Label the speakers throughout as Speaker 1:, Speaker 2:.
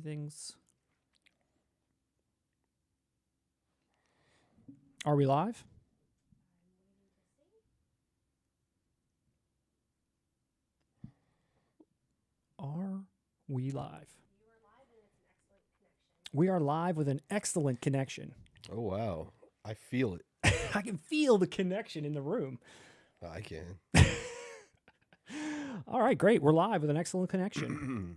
Speaker 1: Things. Are we live? Are we live? We are live with an excellent connection.
Speaker 2: Oh, wow. I feel it.
Speaker 1: I can feel the connection in the room.
Speaker 2: I can.
Speaker 1: All right, great. We're live with an excellent connection.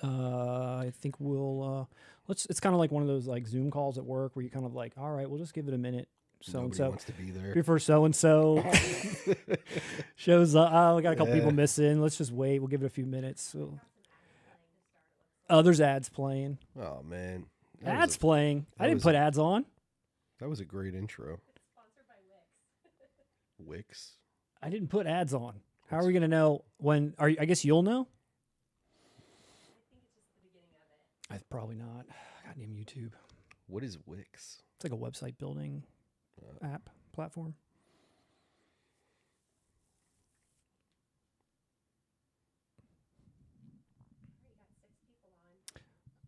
Speaker 1: I think we'll it's kind of like one of those like Zoom calls at work where you kind of like, all right, we'll just give it a minute. So and
Speaker 2: Nobody
Speaker 1: so
Speaker 2: wants to be there.
Speaker 1: before so and so shows up. Oh, we got a couple people missing. Let's just wait. We'll give it a few minutes. So, there's ads playing.
Speaker 2: Oh, man.
Speaker 1: Ads playing. I didn't put ads on.
Speaker 2: That was a great intro. Sponsored by Wix. Wix?
Speaker 1: I didn't put ads on. How are we going to know when? I guess you'll know? Probably not. Goddamn YouTube.
Speaker 2: What is Wix?
Speaker 1: It's like a website building app platform.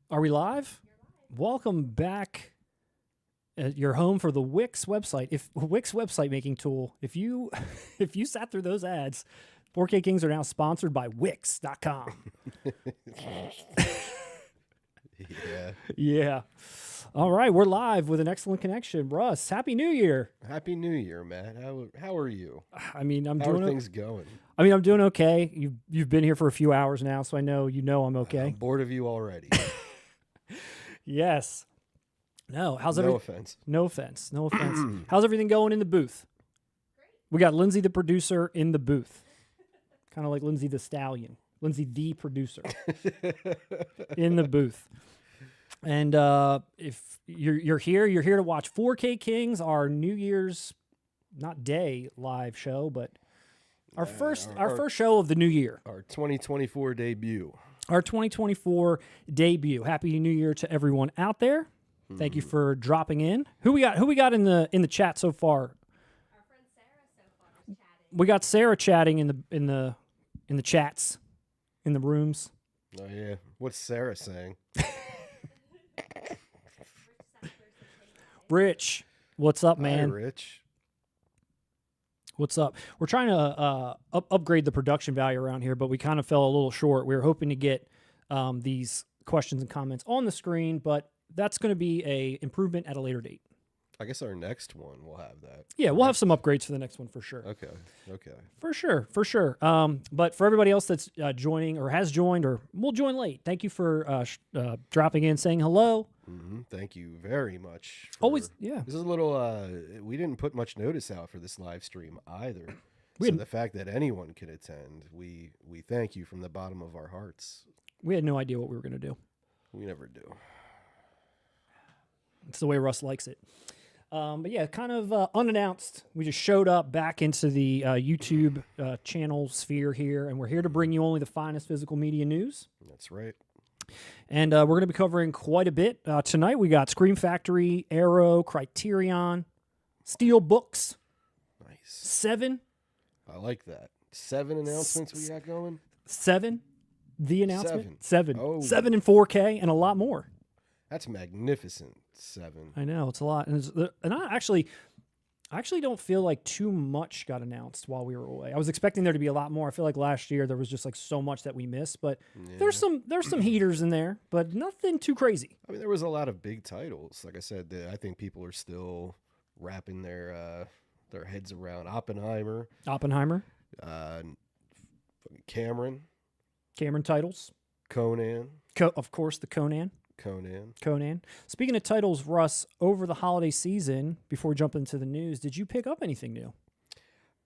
Speaker 1: Are we live? Welcome back at your home for the Wix website. If Wix website making tool, if you sat through those ads, 4K Kings are now sponsored by Wix.com.
Speaker 2: Yeah.
Speaker 1: Yeah. All right, we're live with an excellent connection. Russ, Happy New Year.
Speaker 2: Happy New Year, Matt. How are you?
Speaker 1: I mean,
Speaker 2: How are things going?
Speaker 1: I mean, I'm doing okay. You've been here for a few hours now, so I know I'm okay.
Speaker 2: I'm bored of you already.
Speaker 1: Yes. No. How's
Speaker 2: No
Speaker 1: everything?
Speaker 2: offense.
Speaker 1: No offense. No offense. How's everything going in the booth? Great. We got Lindsay, the producer, in the booth. Kind of like Lindsay the Stallion. Lindsay, the producer, in the booth. And if you're here to watch 4K Kings, our New Year's, not day live show, but our first show of the new year.
Speaker 2: Our 2024 debut.
Speaker 1: Our 2024 debut. Happy New Year to everyone out there. Thank you for dropping in. Who we got in the chat so far?
Speaker 3: Our friend Sarah so far is chatting.
Speaker 1: We got Sarah chatting in the chats, in the rooms.
Speaker 2: Oh, yeah. What's Sarah saying?
Speaker 1: Rich, what's up, man?
Speaker 2: Hi, Rich.
Speaker 1: What's up? We're trying to upgrade the production value around here, but we kind of fell a little short. We were hoping to get these questions and comments on the screen, but that's going to be a improvement at a later date.
Speaker 2: I guess our next one will have that.
Speaker 1: Yeah, we'll have some upgrades for the next one for sure.
Speaker 2: Okay.
Speaker 1: For sure. But for everybody else that's joining or has joined or will join late, thank you for dropping in, saying hello.
Speaker 2: Mm-hmm. Thank you very much.
Speaker 1: Always, yeah.
Speaker 2: This is a little, we didn't put much notice out for this live stream either. So the fact that anyone can attend, we thank you from the bottom of our hearts.
Speaker 1: We had no idea what we were going to do.
Speaker 2: We never do.
Speaker 1: It's the way Russ likes it. But yeah, kind of unannounced. We just showed up back into the YouTube channel sphere here, and we're here to bring you only the finest physical media news.
Speaker 2: That's right.
Speaker 1: And we're going to be covering quite a bit. Tonight we got Scream Factory, Arrow, Criterion, Steelbooks.
Speaker 2: Nice.
Speaker 1: 7.
Speaker 2: I like that. 7 announcements we got going?
Speaker 1: 7. The announcement? 7.
Speaker 2: Oh.
Speaker 1: 7 in 4K and a lot more.
Speaker 2: That's magnificent. 7.
Speaker 1: I know, it's a lot. And I actually don't feel like too much got announced while we were away. I was expecting there to be a lot more. I feel like last year there was just like so much that we missed, but there's some heaters in there, but nothing too crazy.
Speaker 2: I mean, there was a lot of big titles. Like I said, I think people are still wrapping their heads around Oppenheimer, Cameron
Speaker 1: titles,
Speaker 2: Conan,
Speaker 1: of course, the Conan. Speaking of titles, Russ, over the holiday season, before we jump into the news, did you pick up anything new?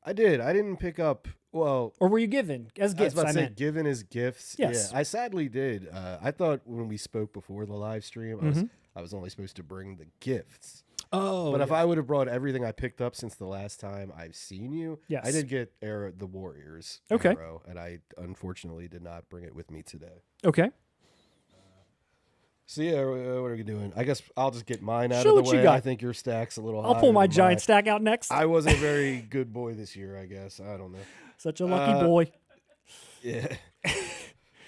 Speaker 2: I did. I didn't pick up, well...
Speaker 1: Or were you given as gifts?
Speaker 2: I was about to say, given as gifts.
Speaker 1: Yes.
Speaker 2: Yeah, I sadly did. I thought when we spoke before the live stream, I was only supposed to bring the gifts.
Speaker 1: Oh.
Speaker 2: But if I would have brought everything I picked up since the last time I've seen you,
Speaker 1: yes.
Speaker 2: I did get the Warriors
Speaker 1: okay.
Speaker 2: Arrow, and I unfortunately did not bring it with me today.
Speaker 1: Okay.
Speaker 2: So yeah, what are we doing? I guess I'll just get mine out
Speaker 1: Show
Speaker 2: of the
Speaker 1: what
Speaker 2: way.
Speaker 1: you got.
Speaker 2: I think your stack's a little higher.
Speaker 1: I'll pull my
Speaker 2: than
Speaker 1: giant
Speaker 2: mine.
Speaker 1: stack out next.
Speaker 2: I wasn't a very good boy this year, I guess. I don't know.
Speaker 1: Such a lucky boy.
Speaker 2: Yeah.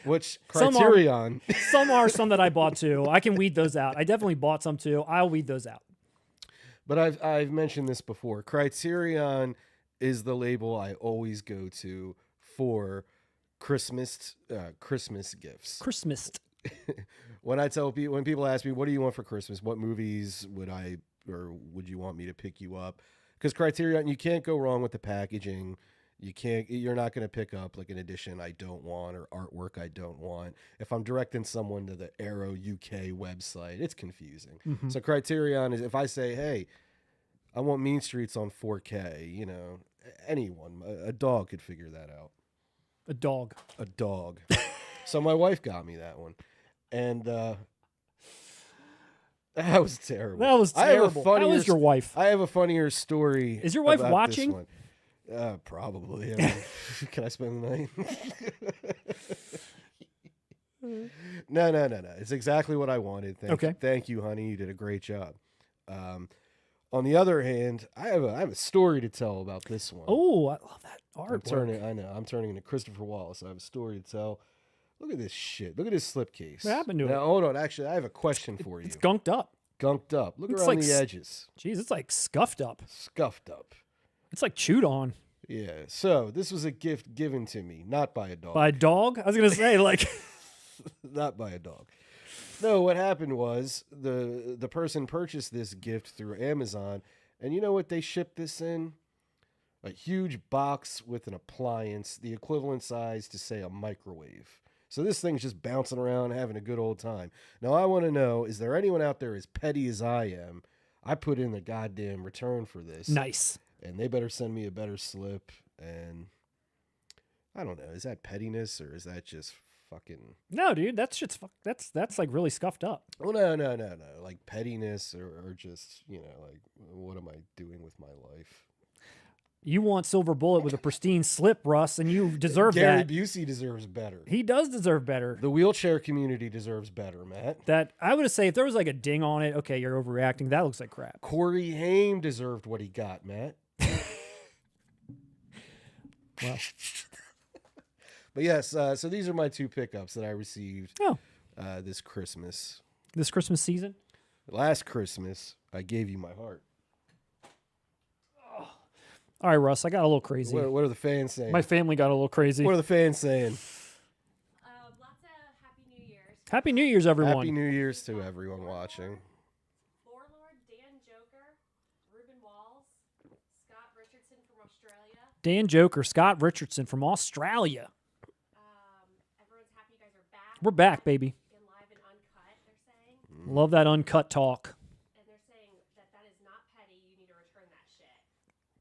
Speaker 2: Which
Speaker 1: Some are-
Speaker 2: Criterion?
Speaker 1: Some are some that I bought too. I can weed those out. I definitely bought some too. I'll weed those out.
Speaker 2: But I've mentioned this before. Criterion is the label I always go to for Christmas gifts.
Speaker 1: Christmas.
Speaker 2: When people ask me, what do you want for Christmas? What movies would you want me to pick you up? Because Criterion, you can't go wrong with the packaging. You're not going to pick up like an edition I don't want or artwork I don't want. If I'm directing someone to the Arrow UK website, it's confusing.
Speaker 1: Mm-hmm.
Speaker 2: So Criterion is, if I say, hey, I want Mean Streets on 4K, anyone, a dog could figure that out.
Speaker 1: A dog.
Speaker 2: A dog. So my wife got me that one. And that was terrible.
Speaker 1: That was terrible. That was your wife.
Speaker 2: I have a funnier story.
Speaker 1: Is your wife
Speaker 2: about
Speaker 1: watching?
Speaker 2: This one. Probably. I mean, can I spend the night? No. It's exactly what I wanted. Thank you, honey. You did a great job. On the other hand, I have a story to tell about this one.
Speaker 1: Oh, I love that art.
Speaker 2: I'm turning into Christopher Wallace. I have a story to tell. Look at this shit. Look at this slipcase.
Speaker 1: What happened to it?
Speaker 2: Now, hold on. Actually, I have a question for you.
Speaker 1: It's gunked up.
Speaker 2: Gunked up. Look
Speaker 1: It's
Speaker 2: around
Speaker 1: like
Speaker 2: the edges.
Speaker 1: Jeez, it's like scuffed up.
Speaker 2: Scuffed up.
Speaker 1: It's like chewed on.
Speaker 2: Yeah. So this was a gift given to me, not by a dog.
Speaker 1: By a dog? I was going to say, like...
Speaker 2: Not by a dog. No, what happened was the person purchased this gift through Amazon, and you know what they shipped this in? A huge box with an appliance, the equivalent size to, say, a microwave. So this thing's just bouncing around, having a good old time. Now, I want to know, is there anyone out there as petty as I am? I put in the goddamn return for this.
Speaker 1: Nice.
Speaker 2: And they better send me a better slip. And I don't know, is that pettiness or is that just fucking...
Speaker 1: No, dude, that's like really scuffed up.
Speaker 2: Well, no. Like pettiness or just, like, what am I doing with my life?
Speaker 1: You want Silver Bullet with a pristine slip, Russ, and you deserve
Speaker 2: Gary
Speaker 1: that.
Speaker 2: Busey deserves better.
Speaker 1: He does deserve better.
Speaker 2: The wheelchair community deserves better, Matt.
Speaker 1: That I would say if there was like a ding on it, okay, you're overreacting. That looks like crap.
Speaker 2: Corey Haim deserved what he got, Matt.
Speaker 1: Well,
Speaker 2: but yes, so these are my two pickups that I received this Christmas.
Speaker 1: This Christmas season?
Speaker 2: Last Christmas, I gave you my heart.
Speaker 1: All right, Russ, I got a little crazy.
Speaker 2: What are the fans saying?
Speaker 1: My family got a little crazy.
Speaker 2: What are the fans saying?
Speaker 3: Lots of Happy New Year's.
Speaker 1: Happy New Year's, everyone.
Speaker 2: Happy New Year's to everyone watching.
Speaker 3: Warlord, Dan Joker, Ruben Walls, Scott Richardson from Australia.
Speaker 1: Dan Joker, Scott Richardson from Australia.
Speaker 3: Everyone's happy you guys are back.
Speaker 1: We're back, baby.
Speaker 3: In live and uncut, they're saying.
Speaker 1: Love that uncut talk.
Speaker 3: And they're saying that is not petty. You need to return that shit.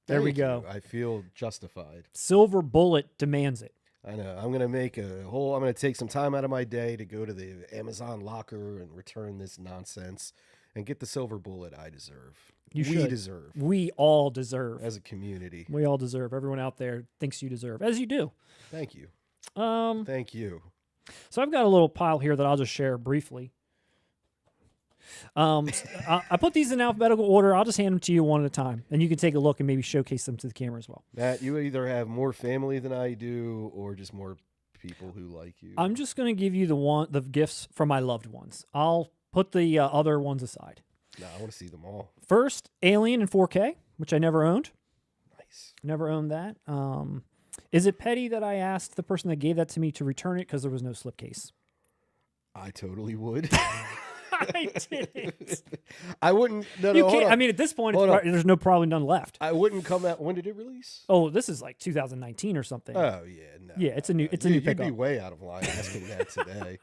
Speaker 1: There we
Speaker 2: Thank
Speaker 1: go.
Speaker 2: you. I feel justified.
Speaker 1: Silver Bullet demands it.
Speaker 2: I know. I'm going to take some time out of my day to go to the Amazon locker and return this nonsense and get the silver bullet I deserve.
Speaker 1: We
Speaker 2: deserve.
Speaker 1: We all deserve.
Speaker 2: As a community.
Speaker 1: We all deserve. Everyone out there thinks you deserve, as you do.
Speaker 2: Thank you.
Speaker 1: Um,
Speaker 2: Thank you.
Speaker 1: So I've got a little pile here that I'll just share briefly. I put these in alphabetical order. I'll just hand them to you one at a time, and you can take a look and maybe showcase them to the camera as well.
Speaker 2: Matt, you either have more family than I do or just more people who like you.
Speaker 1: I'm just going to give you the gifts from my loved ones. I'll put the other ones aside.
Speaker 2: No, I want to see them all.
Speaker 1: First, Alien in 4K, which I never owned.
Speaker 2: Nice.
Speaker 1: Never owned that. Is it petty that I asked the person that gave that to me to return it because there was no slipcase?
Speaker 2: I totally would.
Speaker 1: I didn't.
Speaker 2: I wouldn't. No,
Speaker 1: You
Speaker 2: hold
Speaker 1: can't.
Speaker 2: on.
Speaker 1: I mean, at this point,
Speaker 2: Hold on.
Speaker 1: there's probably none left.
Speaker 2: I wouldn't come out. When did it release?
Speaker 1: Oh, this is like 2019 or something.
Speaker 2: Oh yeah, no.
Speaker 1: Yeah, it's a new
Speaker 2: You'd
Speaker 1: pickup.
Speaker 2: be way out of line asking that today.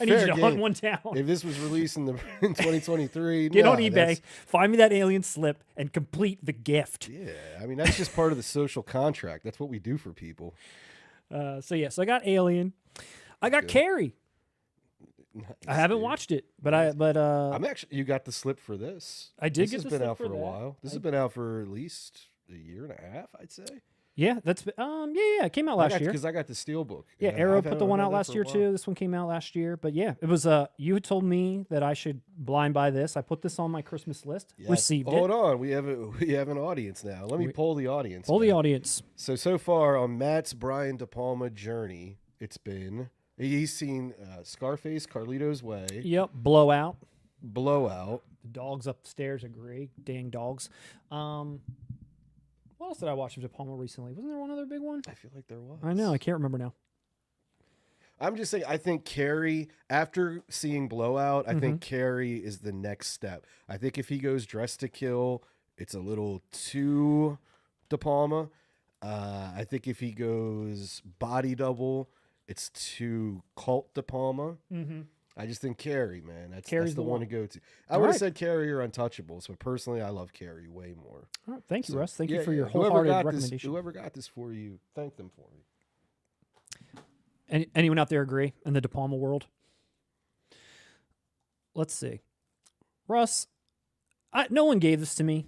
Speaker 1: I need you
Speaker 2: Fair
Speaker 1: to
Speaker 2: game.
Speaker 1: hunt one down.
Speaker 2: If this was released in 2023,
Speaker 1: Get
Speaker 2: no,
Speaker 1: on eBay,
Speaker 2: that's-
Speaker 1: find me that alien slip, and complete the gift.
Speaker 2: Yeah, I mean that's just part of the social contract. That's what we do for people.
Speaker 1: So I got Alien. I got Carrie.
Speaker 2: Nice,
Speaker 1: I haven't
Speaker 2: dude.
Speaker 1: watched it, but
Speaker 2: I'm actually. You got the slip for this.
Speaker 1: I did
Speaker 2: This
Speaker 1: get
Speaker 2: has
Speaker 1: the
Speaker 2: been
Speaker 1: slip
Speaker 2: out for a
Speaker 1: that.
Speaker 2: while. This has been out for at least a year and a half, I'd say.
Speaker 1: Yeah, that's it came out last year.
Speaker 2: Because I got the Steelbook.
Speaker 1: Yeah,
Speaker 2: and
Speaker 1: Arrow
Speaker 2: I've
Speaker 1: put
Speaker 2: had-
Speaker 1: the one
Speaker 2: I've
Speaker 1: out
Speaker 2: had
Speaker 1: last
Speaker 2: that
Speaker 1: year
Speaker 2: for a while.
Speaker 1: too. This one came out last year, but yeah, it was. You had told me that I should blind buy this. I put this on my Christmas list.
Speaker 2: Yes.
Speaker 1: Received
Speaker 2: Hold
Speaker 1: it.
Speaker 2: on, we have an audience now. Let me poll the audience.
Speaker 1: Hold the
Speaker 2: man.
Speaker 1: audience.
Speaker 2: So far on Matt's Brian De Palma journey, it's been He's seen Scarface, Carlito's Way,
Speaker 1: Yep. Blowout.
Speaker 2: Blowout.
Speaker 1: The dogs upstairs agree. Dang dogs. What else did I watch of De Palma recently? Wasn't there one other big one?
Speaker 2: I feel like there was.
Speaker 1: I know. I can't remember now.
Speaker 2: I'm just saying, I think Carrie, after seeing Blowout, I think Carrie is the next step. I think if he goes Dressed to Kill, it's a little too De Palma. I think if he goes Body Double, it's too cult De Palma.
Speaker 1: Mm-hmm.
Speaker 2: I just think Carrie, man. That's
Speaker 1: Carrie's
Speaker 2: the
Speaker 1: the
Speaker 2: one
Speaker 1: one.
Speaker 2: to go to. I
Speaker 1: All
Speaker 2: would have
Speaker 1: right.
Speaker 2: said Carrie or Untouchables, but personally, I love Carrie way more.
Speaker 1: All right. Thank you,
Speaker 2: So,
Speaker 1: Russ. Thank
Speaker 2: yeah,
Speaker 1: you for your
Speaker 2: yeah. Whoever
Speaker 1: wholehearted
Speaker 2: got
Speaker 1: recommendation.
Speaker 2: Whoever got this for you, thank them for me.
Speaker 1: Anyone out there agree in the De Palma world? Let's see. Russ, no one gave this to me,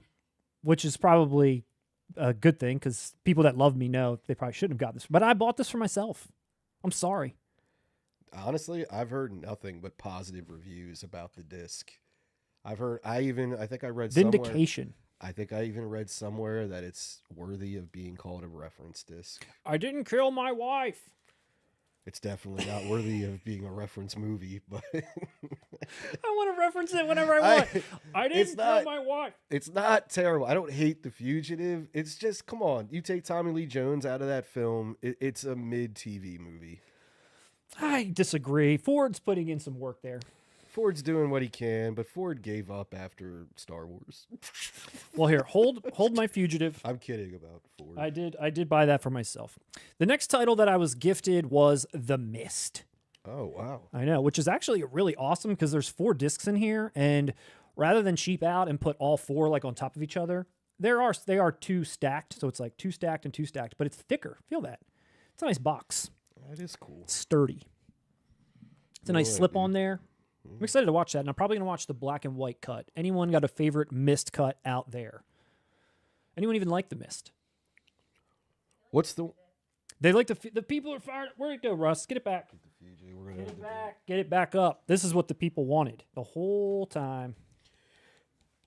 Speaker 1: which is probably a good thing because people that love me know they probably shouldn't have got this. But I bought this for myself. I'm sorry.
Speaker 2: Honestly, I've heard nothing but positive reviews about the disc. I think I read
Speaker 1: Vindication.
Speaker 2: I think I even read somewhere that it's worthy of being called a reference disc.
Speaker 1: I didn't kill my wife.
Speaker 2: It's definitely not worthy of being a reference movie, but
Speaker 1: I want to reference it whenever I want. I didn't
Speaker 2: it's
Speaker 1: kill
Speaker 2: not-
Speaker 1: my wife.
Speaker 2: it's not terrible. I don't hate The Fugitive. It's just, come on. You take Tommy Lee Jones out of that film, it's a mid-TV movie.
Speaker 1: I disagree. Ford's putting in some work there.
Speaker 2: Ford's doing what he can, but Ford gave up after Star Wars.
Speaker 1: Well, here, hold my Fugitive.
Speaker 2: I'm kidding about Ford.
Speaker 1: I did buy that for myself. The next title that I was gifted was The Mist.
Speaker 2: Oh, wow.
Speaker 1: I know, which is actually really awesome because there's 4 discs in here, and rather than cheap out and put all 4 like on top of each other, they are 2 stacked, so it's like 2 stacked and 2 stacked, but it's thicker. Feel that? It's a nice box.
Speaker 2: That is cool.
Speaker 1: It's sturdy. It's a nice
Speaker 2: Boy,
Speaker 1: slip
Speaker 2: dude.
Speaker 1: on there. I'm excited to watch that, and I'm probably gonna watch the black and white cut. Anyone got a favorite Mist cut out there? Anyone even like the Mist?
Speaker 2: What's the...
Speaker 1: They like the people are fired. Where'd it go, Russ? Get it back.
Speaker 2: Fiji, we're
Speaker 1: Get
Speaker 2: gonna
Speaker 1: it back. Get it back up. This is what the people wanted the whole time.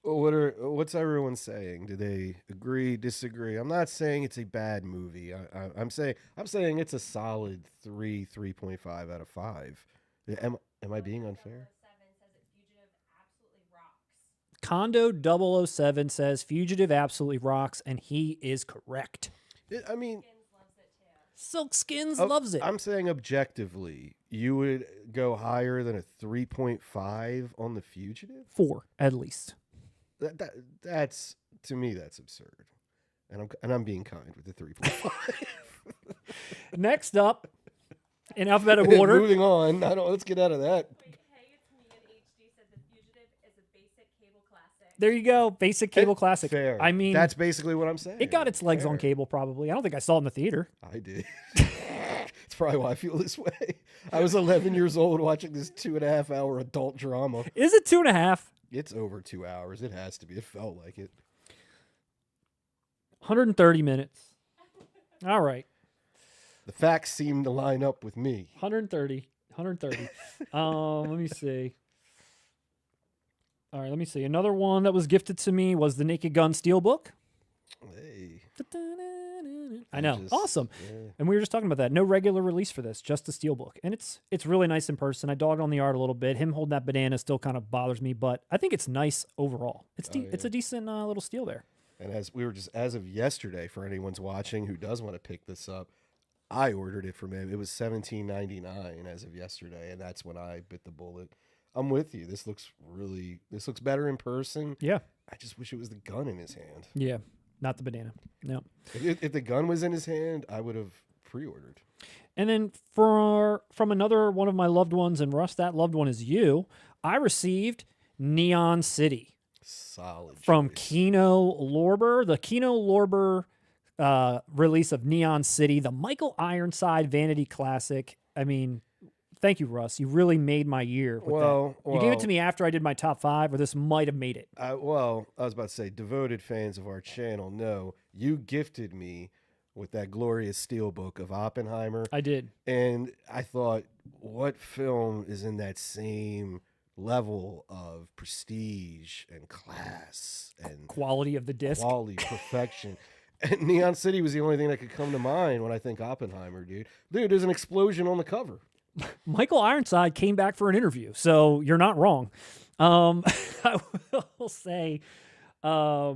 Speaker 2: What's everyone saying? Do they agree, disagree? I'm not saying it's a bad movie. I'm saying it's a solid 3.5 out of 5. Am I being unfair?
Speaker 3: 7 says that Fugitive absolutely rocks.
Speaker 1: Condo 007 says Fugitive absolutely rocks, and he is correct.
Speaker 2: I mean,
Speaker 3: Skins loves it too.
Speaker 1: Silk Skins
Speaker 2: oh,
Speaker 1: loves it.
Speaker 2: I'm saying objectively, you would go higher than a 3.5 on The Fugitive?
Speaker 1: 4 at least.
Speaker 2: That's, to me, that's absurd. And I'm being kind with the 3.5.
Speaker 1: Next up, in alphabetical order.
Speaker 2: Moving on. Let's get out of that.
Speaker 3: Wait, hey, it's me in HD said The Fugitive is a basic cable classic.
Speaker 1: There you go. Basic cable classic.
Speaker 2: Fair.
Speaker 1: I mean,
Speaker 2: that's basically what I'm saying.
Speaker 1: it got its legs on
Speaker 2: Fair.
Speaker 1: cable probably. I don't think I saw it in the theater.
Speaker 2: I did. It's probably why I feel this way. I was 11 years old watching this 2.5 hour adult drama.
Speaker 1: Is it 2.5?
Speaker 2: It's over 2 hours. It has to be. It felt like it.
Speaker 1: 130 minutes. All right.
Speaker 2: The facts seem to line up with me.
Speaker 1: 130. Let me see. All right, let me see. Another one that was gifted to me was the Naked Gun Steelbook.
Speaker 2: Hey.
Speaker 1: I know. Awesome.
Speaker 2: Yeah.
Speaker 1: And we were just talking about that. No regular release for this, just the Steelbook. And it's really nice in person. I dogged on the art a little bit. Him holding that banana still kind of bothers me, but I think it's nice overall. It's a decent little steel there.
Speaker 2: And as of yesterday, for anyone's watching who does want to pick this up, I ordered it from him. It was $17.99 as of yesterday, and that's when I bit the bullet. I'm with you. This looks better in person.
Speaker 1: Yeah.
Speaker 2: I just wish it was the gun in his hand.
Speaker 1: Yeah. Not the banana. No.
Speaker 2: If the gun was in his hand, I would have pre-ordered.
Speaker 1: And then from another one of my loved ones, and Russ, that loved one is you, I received Neon City
Speaker 2: Solid.
Speaker 1: from
Speaker 2: choice.
Speaker 1: Kino Lorber. The Kino Lorber release of Neon City, the Michael Ironside Vanity Classic. I mean, thank you, Russ. You really made my year with that. You gave it to me after I did my top 5, or this might have made it.
Speaker 2: I was about to say, devoted fans of our channel know you gifted me with that glorious steelbook of Oppenheimer.
Speaker 1: I did.
Speaker 2: And I thought, what film is in that same level of prestige and class and
Speaker 1: Quality of the disc.
Speaker 2: quality, perfection? And Neon City was the only thing that could come to mind when I think Oppenheimer, dude. Dude, there's an explosion on the cover.
Speaker 1: Michael Ironside came back for an interview, so you're not wrong. I will say, I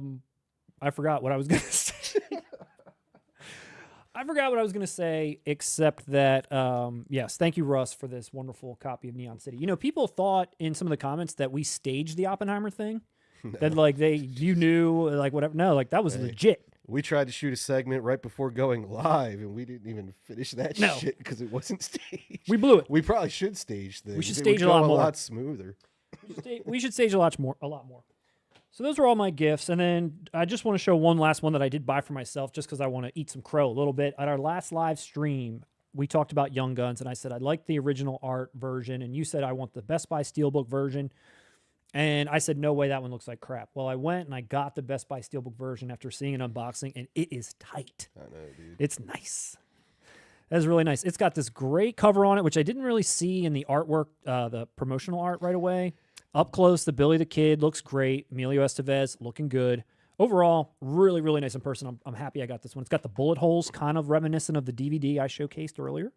Speaker 1: forgot what I was going to say. I forgot what I was going to say, except that, yes, thank you, Russ, for this wonderful copy of Neon City. You know, people thought in some of the comments that we staged the Oppenheimer thing. No. That, like, you knew, like, whatever. No, like, that was legit.
Speaker 2: We tried to shoot a segment right before going live, and we didn't even finish that shit because it wasn't staged.
Speaker 1: We blew it.
Speaker 2: We probably should stage things.
Speaker 1: We should stage a lot more.
Speaker 2: A lot smoother.
Speaker 1: We should stage a lot more. So those are all my gifts. And then I just want to show one last one that I did buy for myself just because I want to eat some crow a little bit. At our last live stream, we talked about Young Guns, and I said I like the original art version, and you said I want the Best Buy Steelbook version. And I said, no way, that one looks like crap. Well, I went and I got the Best Buy Steelbook version after seeing an unboxing, and it is tight.
Speaker 2: I know, dude.
Speaker 1: It's nice. That is really nice. It's got this great cover on it, which I didn't really see in the artwork, the promotional art right away. Up close, the Billy the Kid looks great. Emilio Estevez looking good. Overall, really, really nice in person. I'm happy I got this one. It's got the bullet holes, kind of reminiscent of the DVD I showcased earlier.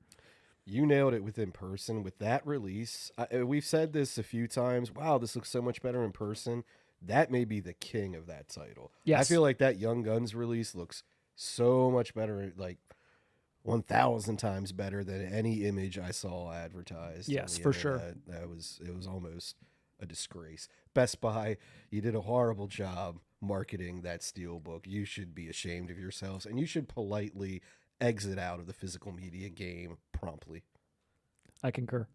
Speaker 2: You nailed it with in person. With that release, we've said this a few times. Wow, this looks so much better in person. That may be the king of that title.
Speaker 1: Yes.
Speaker 2: I feel like that Young Guns release looks so much better, like 1,000 times better than any image I saw advertised.
Speaker 1: Yes, for sure.
Speaker 2: It was almost a disgrace. Best Buy, you did a horrible job marketing that Steelbook. You should be ashamed of yourselves, and you should politely exit out of the physical media game promptly.
Speaker 1: I concur.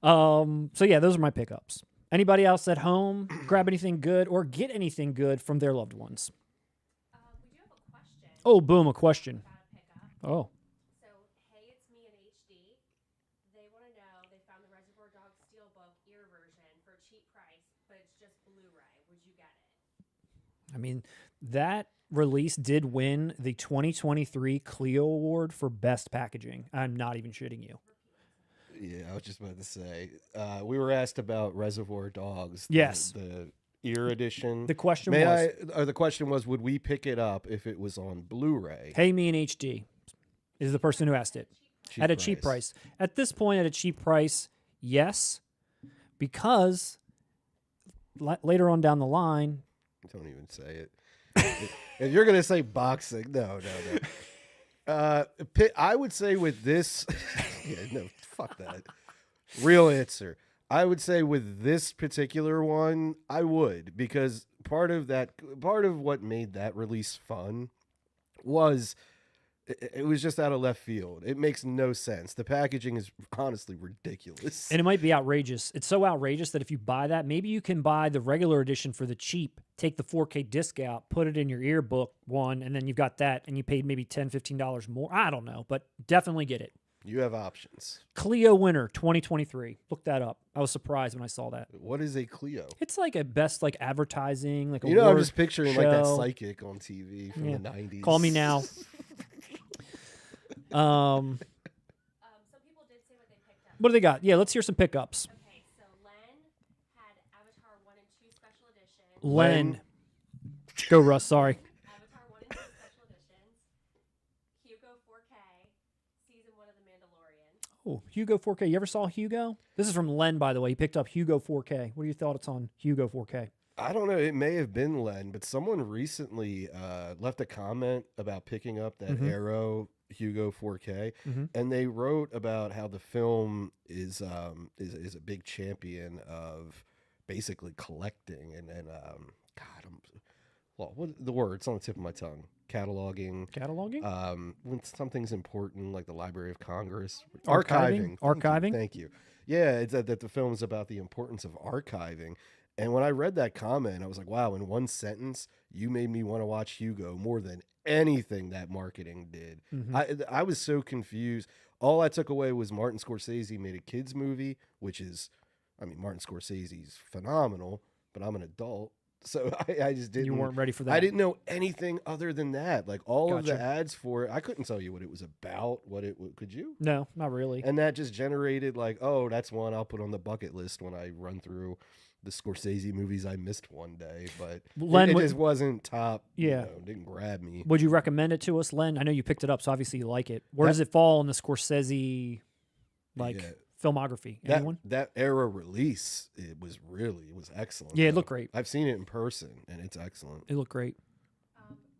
Speaker 1: So yeah, those are my pickups. Anybody else at home grab anything good or get anything good from their loved ones?
Speaker 3: We do have a question.
Speaker 1: Oh, boom, a question.
Speaker 3: About a pickup.
Speaker 1: Oh.
Speaker 3: So, hey, it's me in HD. They want to know, they found the Reservoir Dogs Steelbook ear version for a cheap price, but it's just Blu-ray. Would you get it?
Speaker 1: I mean, that release did win the 2023 Clio Award for Best Packaging. I'm not even shitting you.
Speaker 2: Yeah, I was just about to say. We were asked about Reservoir Dogs.
Speaker 1: Yes.
Speaker 2: The ear edition.
Speaker 1: The question
Speaker 2: the question was, would we pick it up if it was on Blu-ray?
Speaker 1: Hey, me in HD is the person who asked it. At a cheap price. At this point, at a cheap price, yes, because later on down the line.
Speaker 2: Don't even say it. If you're going to say boxing, no. I would say with this, yeah, no, fuck that. Real answer. I would say with this particular one, I would, because part of what made that release fun was it was just out of left field. It makes no sense. The packaging is honestly ridiculous.
Speaker 1: And it might be outrageous. It's so outrageous that if you buy that, maybe you can buy the regular edition for the cheap, take the 4K disc out, put it in your earbook one, and then you've got that, and you paid maybe $10, $15 more. I don't know, but definitely get it.
Speaker 2: You have options.
Speaker 1: Clio winner 2023. Look that up. I was surprised when I saw that.
Speaker 2: What is a Clio?
Speaker 1: It's like a best like advertising, like a
Speaker 2: I'm just picturing
Speaker 1: show.
Speaker 2: like that psychic on TV from the 90s.
Speaker 1: Call me now.
Speaker 3: Some people did say what they picked up.
Speaker 1: What do they got? Yeah, let's hear some pickups.
Speaker 3: Okay, so Len had Avatar 1 and 2 special editions.
Speaker 1: Len. Go, Russ. Sorry.
Speaker 3: Avatar 1 and 2 special editions. Hugo 4K. Season 1 of The Mandalorian.
Speaker 1: Oh, Hugo 4K. You ever saw Hugo? This is from Len, by the way. He picked up Hugo 4K. What are your thoughts on Hugo 4K?
Speaker 2: I don't know. It may have been Len, but someone recently left a comment about picking up that Arrow Hugo 4K, and they wrote about how the film is a big champion of basically collecting and what the word? It's on the tip of my tongue. Cataloging. When something's important, like the Library of Congress.
Speaker 1: Archiving.
Speaker 2: Thank you. Yeah, it's that the film is about the importance of archiving. And when I read that comment, I was like, wow, in one sentence, you made me want to watch Hugo more than anything that marketing did. I was so confused. All I took away was Martin Scorsese made a kids movie, which is, I mean, Martin Scorsese's phenomenal, but I'm an adult. So I just didn't.
Speaker 1: You weren't ready for that.
Speaker 2: I didn't know anything other than that. Like all of the ads for it, I couldn't tell you what it was about. Could you?
Speaker 1: No, not really.
Speaker 2: And that just generated like, oh, that's one I'll put on the bucket list when I run through the Scorsese movies I missed one day. But
Speaker 1: Len,
Speaker 2: it just wasn't top.
Speaker 1: Yeah,
Speaker 2: didn't grab me.
Speaker 1: Would you recommend it to us, Len? I know you picked it up, so obviously you like it. Where does it fall in the Scorsese filmography?
Speaker 2: That
Speaker 1: Anyone?
Speaker 2: that era release, it was excellent.
Speaker 1: Yeah, it
Speaker 2: though.
Speaker 1: looked great.
Speaker 2: I've seen it in person, and it's excellent.
Speaker 1: It looked great.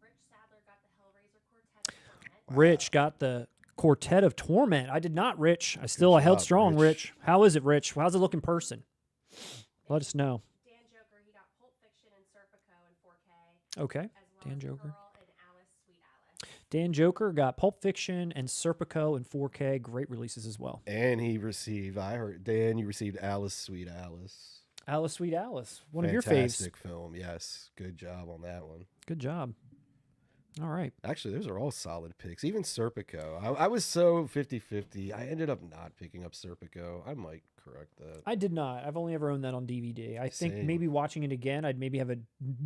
Speaker 3: Rich Sadler got the Hellraiser Quartet of Torment.
Speaker 1: Rich got the Quartet of Torment. I did not, Rich. I held
Speaker 2: job,
Speaker 1: strong,
Speaker 2: Rich.
Speaker 1: Rich. How is it, Rich? How's it look in person? Let us know.
Speaker 3: Dan Joker, he got Pulp Fiction and Serpico in 4K.
Speaker 1: Okay.
Speaker 3: As well
Speaker 1: Dan
Speaker 3: as
Speaker 1: Joker.
Speaker 3: Pearl and Alice, Sweet Alice.
Speaker 1: Dan Joker got Pulp Fiction and Serpico in 4K. Great releases as well.
Speaker 2: And he received, I heard, Dan, you received Alice, Sweet Alice.
Speaker 1: Alice, Sweet Alice. One of your faves.
Speaker 2: Fantastic film, yes. Good job on that one.
Speaker 1: Good job. All right.
Speaker 2: Actually, those are all solid picks. Even Serpico. I was so 50-50. I ended up not picking up Serpico. I might correct that.
Speaker 1: I did not. I've only ever owned that on DVD. I think
Speaker 2: Same.
Speaker 1: maybe watching it again, I'd maybe have a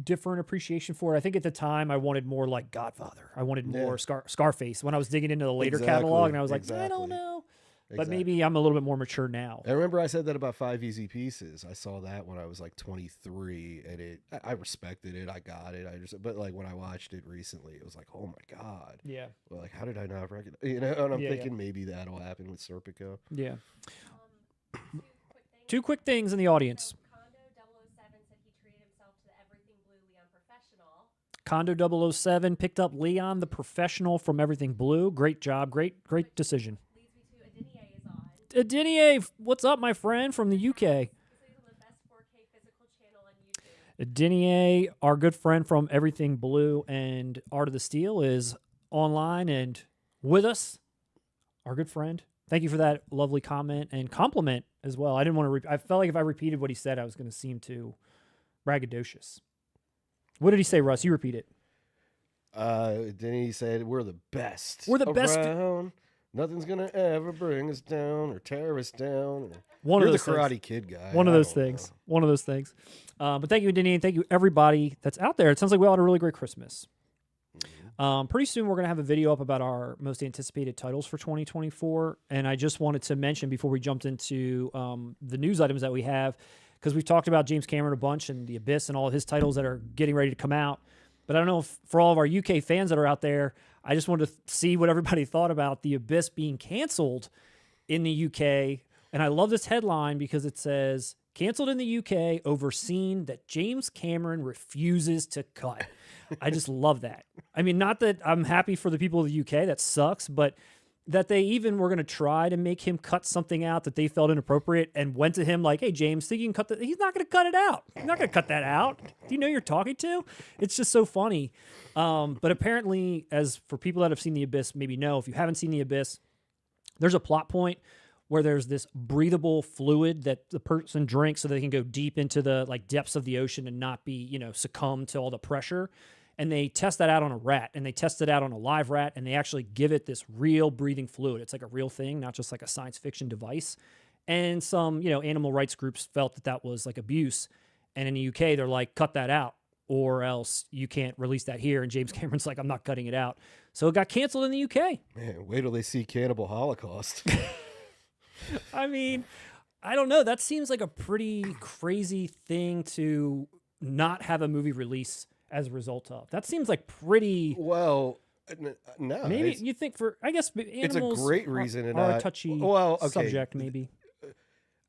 Speaker 1: different appreciation for it. I think at the time I wanted more like Godfather. I wanted more Scarface when I was digging into the later catalog, and I was like, I don't know. But maybe I'm a little bit more mature now.
Speaker 2: I remember I said that about 5 Easy Pieces. I saw that when I was like 23, and I respected it. I got it. But like when I watched it recently, it was like, oh my god.
Speaker 1: Yeah.
Speaker 2: Well, like how did I not recognize? You know, and I'm
Speaker 1: Yeah,
Speaker 2: thinking maybe that'll happen with Serpico.
Speaker 1: Yeah.
Speaker 3: Two quick things.
Speaker 1: 2 quick things in the audience.
Speaker 3: Condo 007 said he treated himself to the Everything Blue Leon Professional.
Speaker 1: Condo 007 picked up Leon the Professional from Everything Blue. Great job. Great decision.
Speaker 3: Leads me to Adinier is on.
Speaker 1: Adinier, what's up, my friend from the UK?
Speaker 3: He says he's on the best 4K physical channel on YouTube.
Speaker 1: Adinier, our good friend from Everything Blue and Art of the Steel, is online and with us. Our good friend. Thank you for that lovely comment and compliment as well. I didn't want to. I felt like if I repeated what he said, I was going to seem too braggadocious. What did he say, Russ? You repeat it.
Speaker 2: Then he said, "We're the best.
Speaker 1: We're the best."
Speaker 2: around. Nothing's gonna ever bring us down or tear us down."
Speaker 1: One
Speaker 2: You're
Speaker 1: of
Speaker 2: the
Speaker 1: those
Speaker 2: Karate
Speaker 1: things.
Speaker 2: Kid guy.
Speaker 1: One of
Speaker 2: I
Speaker 1: those
Speaker 2: don't
Speaker 1: things.
Speaker 2: know.
Speaker 1: One of those things. But thank you, Denny, and thank you everybody that's out there. It sounds like we all had a really great Christmas. Pretty soon we're going to have a video up about our most anticipated titles for 2024. And I just wanted to mention before we jumped into the news items that we have, because we've talked about James Cameron a bunch and The Abyss and all of his titles that are getting ready to come out. But I don't know if for all of our UK fans that are out there, I just wanted to see what everybody thought about The Abyss being canceled in the UK. And I love this headline because it says, canceled in the UK over scene that James Cameron refuses to cut. I just love that. I mean, not that I'm happy for the people of the UK, that sucks, but that they even were going to try to make him cut something out that they felt inappropriate and went to him like, hey, James, think you can cut that? He's not going to cut it out. He's not going to cut that out. Do you know who you're talking to? It's just so funny. But apparently, as for people that have seen The Abyss, maybe know, if you haven't seen The Abyss, there's a plot point where there's this breathable fluid that the person drinks so they can go deep into the like depths of the ocean and not be, succumb to all the pressure. And they test that out on a rat, and they test it out on a live rat, and they actually give it this real breathing fluid. It's like a real thing, not just like a science fiction device. And some, animal rights groups felt that that was like abuse. And in the UK, they're like, cut that out, or else you can't release that here. And James Cameron's like, I'm not cutting it out. So it got canceled in the UK.
Speaker 2: Man, wait till they see Cannibal Holocaust.
Speaker 1: I mean, I don't know. That seems like a pretty crazy thing to not have a movie release as a result of. That seems like pretty.
Speaker 2: Well, no.
Speaker 1: Maybe you think I guess animals
Speaker 2: it's a great reason
Speaker 1: are,
Speaker 2: to
Speaker 1: are a
Speaker 2: not.
Speaker 1: touchy
Speaker 2: okay.
Speaker 1: subject, maybe.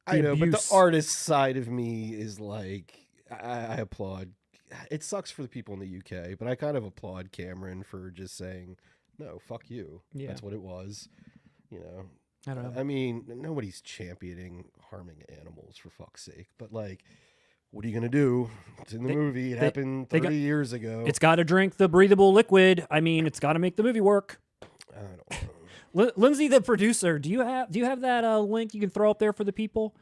Speaker 2: I know, but
Speaker 1: abuse.
Speaker 2: the artist side of me is like, I applaud. It sucks for the people in the UK, but I kind of applaud Cameron for just saying, no, fuck you.
Speaker 1: Yeah.
Speaker 2: That's what it was.
Speaker 1: I don't know.
Speaker 2: I mean, nobody's championing harming animals for fuck's sake, but like, what are you going to do? It's in the movie. It happened 30 years ago.
Speaker 1: It's got to drink the breathable liquid. I mean, it's got to make the movie work.
Speaker 2: I don't know.
Speaker 1: Lindsay, the producer, do you have that link you can throw up there for the people?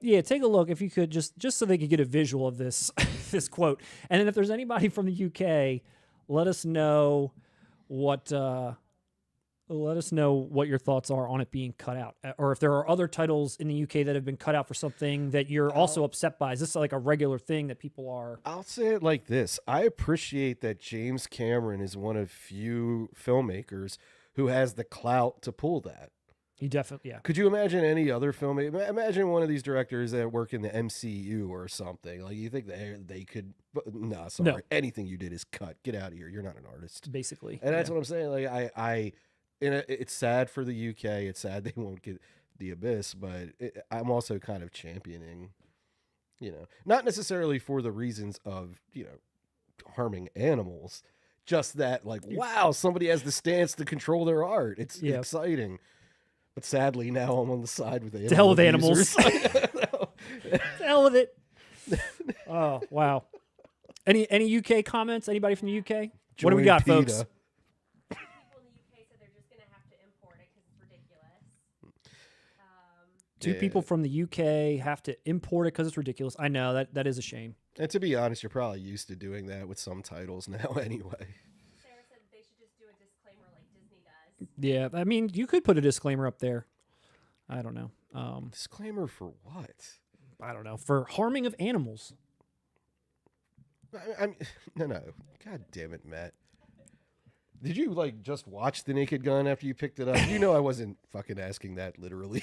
Speaker 1: Yeah, take a look if you could, just so they could get a visual of this this quote. And then if there's anybody from the UK, let us know what your thoughts are on it being cut out, or if there are other titles in the UK that have been cut out for something that you're also upset by. Is this like a regular thing that people are?
Speaker 2: I'll say it like this. I appreciate that James Cameron is one of few filmmakers who has the clout to pull that.
Speaker 1: He definitely, yeah.
Speaker 2: Could you imagine any other filmmaker? Imagine one of these directors that work in the MCU or something. Like, you think they could? No, sorry.
Speaker 1: No.
Speaker 2: Anything you did is cut. Get out of here. You're not an artist.
Speaker 1: Basically,
Speaker 2: And that's what I'm saying. Like, it's sad for the UK. It's sad they won't get. the Abyss, but I'm also kind of championing, not necessarily for the reasons of, harming animals, just that, like, wow, somebody has the stance to control their art. It's exciting. But sadly, now I'm on the side with the
Speaker 1: To hell with
Speaker 2: abusers.
Speaker 1: animals. To hell with it. Oh, wow. Any UK comments? Anybody from the UK? What do we got,
Speaker 2: Join
Speaker 1: folks?
Speaker 2: PETA.
Speaker 3: People in the UK said they're just going to have to import it because it's ridiculous.
Speaker 1: Two people from the UK have to import it because it's ridiculous. I know, that is a shame.
Speaker 2: And to be honest, you're probably used to doing that with some titles now anyway.
Speaker 3: Sarah said they should just do a disclaimer like Disney does.
Speaker 1: Yeah, I mean, you could put a disclaimer up there. I don't know.
Speaker 2: Disclaimer for what?
Speaker 1: I don't know. For harming of animals.
Speaker 2: No. God damn it, Matt. Did you, like, just watch The Naked Gun after you picked it up? You know I wasn't fucking asking that literally.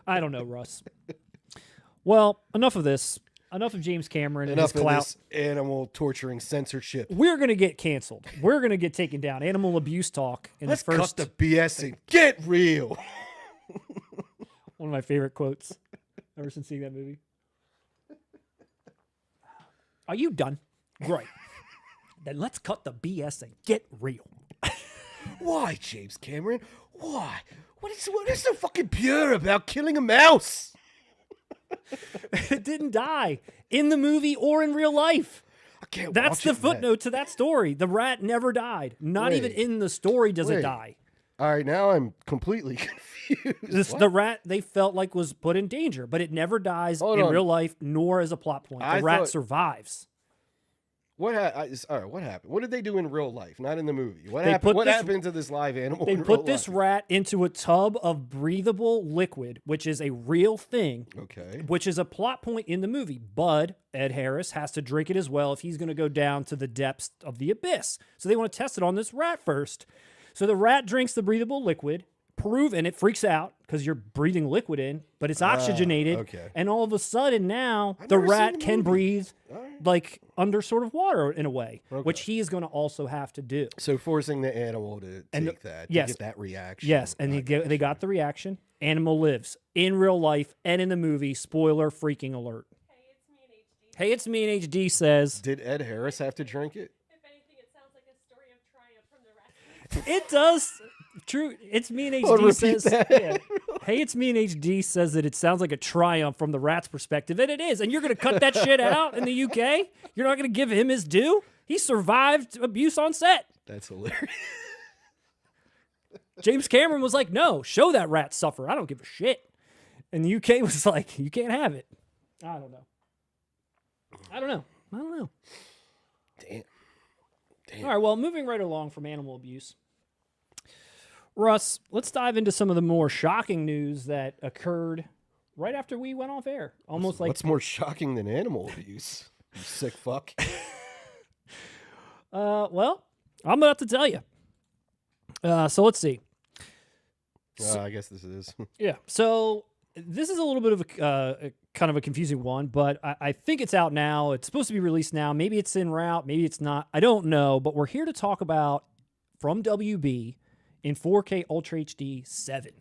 Speaker 1: I don't know, Russ. Well, enough of this. Enough of James Cameron and
Speaker 2: Enough
Speaker 1: his
Speaker 2: of
Speaker 1: clout.
Speaker 2: this animal torturing censorship.
Speaker 1: We're going to get canceled. We're going to get taken down. Animal abuse talk in
Speaker 2: Let's
Speaker 1: the first.
Speaker 2: cut the BS and get real.
Speaker 1: One of my favorite quotes ever since seeing that movie. Are you done? Right. Then let's cut the BS and get real.
Speaker 2: Why, James Cameron? Why? What is so fucking pure about killing a mouse?
Speaker 1: It didn't die in the movie or in real life.
Speaker 2: I can't
Speaker 1: That's
Speaker 2: watch
Speaker 1: the
Speaker 2: it, Matt.
Speaker 1: footnote to that story. The rat never died. Not even
Speaker 2: Wait.
Speaker 1: in the story does it
Speaker 2: Wait.
Speaker 1: die.
Speaker 2: All right, now I'm completely confused.
Speaker 1: The rat they felt like was put in danger, but it never dies
Speaker 2: Hold
Speaker 1: in
Speaker 2: on.
Speaker 1: real life nor as a plot point. The
Speaker 2: I
Speaker 1: rat
Speaker 2: thought-
Speaker 1: survives.
Speaker 2: All right, what happened? What did they do in real life, not in the movie? What
Speaker 1: They
Speaker 2: happened?
Speaker 1: put
Speaker 2: What
Speaker 1: this-
Speaker 2: happened to this live animal?
Speaker 1: They
Speaker 2: in
Speaker 1: put
Speaker 2: real
Speaker 1: this
Speaker 2: life?
Speaker 1: rat into a tub of breathable liquid, which is a real thing,
Speaker 2: Okay.
Speaker 1: which is a plot point in the movie. Bud, Ed Harris, has to drink it as well if he's going to go down to the depths of the abyss. So they want to test it on this rat first. So the rat drinks the breathable liquid, and it freaks out because you're breathing liquid in, but it's oxygenated.
Speaker 2: okay.
Speaker 1: And all of a sudden now
Speaker 2: I've
Speaker 1: the
Speaker 2: never seen
Speaker 1: rat
Speaker 2: the
Speaker 1: can
Speaker 2: movie.
Speaker 1: breathe
Speaker 2: All right.
Speaker 1: like under sort of water in a way,
Speaker 2: Okay.
Speaker 1: which he is going to also have to do.
Speaker 2: So forcing the animal to
Speaker 1: And
Speaker 2: take that, to
Speaker 1: yes.
Speaker 2: get that reaction.
Speaker 1: Yes, and they got the reaction. Animal lives in real life and in the movie. Spoiler freaking alert.
Speaker 3: Hey, it's me in HD.
Speaker 1: Hey, it's me in HD says
Speaker 2: Did Ed Harris have to drink it?
Speaker 3: If anything, it sounds like a story of triumph from the rat.
Speaker 1: it does. True. It's me in
Speaker 2: Oh,
Speaker 1: HD
Speaker 2: repeat
Speaker 1: says.
Speaker 2: that.
Speaker 1: Yeah. Hey, it's me in HD says that it sounds like a triumph from the rat's perspective, and it is. And you're going to cut that shit out in the UK? You're not going to give him his due? He survived abuse on set.
Speaker 2: That's hilarious.
Speaker 1: James Cameron was like, no, show that rat suffer. I don't give a shit. And the UK was like, you can't have it. I don't know.
Speaker 2: Damn.
Speaker 1: All right, well, moving right along from animal abuse. Russ, let's dive into some of the more shocking news that occurred right after we went off air. Almost like,
Speaker 2: What's more shocking than animal abuse? You sick fuck.
Speaker 1: well, I'm about to tell you. So let's see.
Speaker 2: I guess this is.
Speaker 1: Yeah. So this is a little bit of a kind of a confusing one, but I think it's out now. It's supposed to be released now. Maybe it's en route. Maybe it's not. I don't know. But we're here to talk about from WB in 4K Ultra HD 7.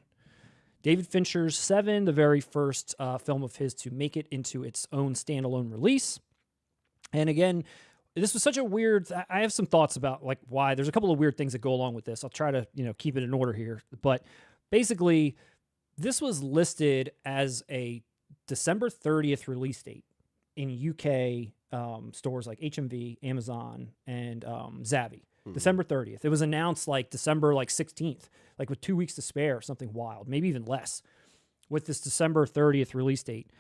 Speaker 1: David Fincher's 7, the very first film of his to make it into its own standalone release. And again, this was such a weird. I have some thoughts about like why. There's a couple of weird things that go along with this. I'll try to keep it in order here, but basically, this was listed as a December 30th release date in UK stores like HMV, Amazon, and Zavvi. December 30th. It was announced like December 16th, like with 2 weeks to spare, something wild, maybe even less, with this December 30th release date.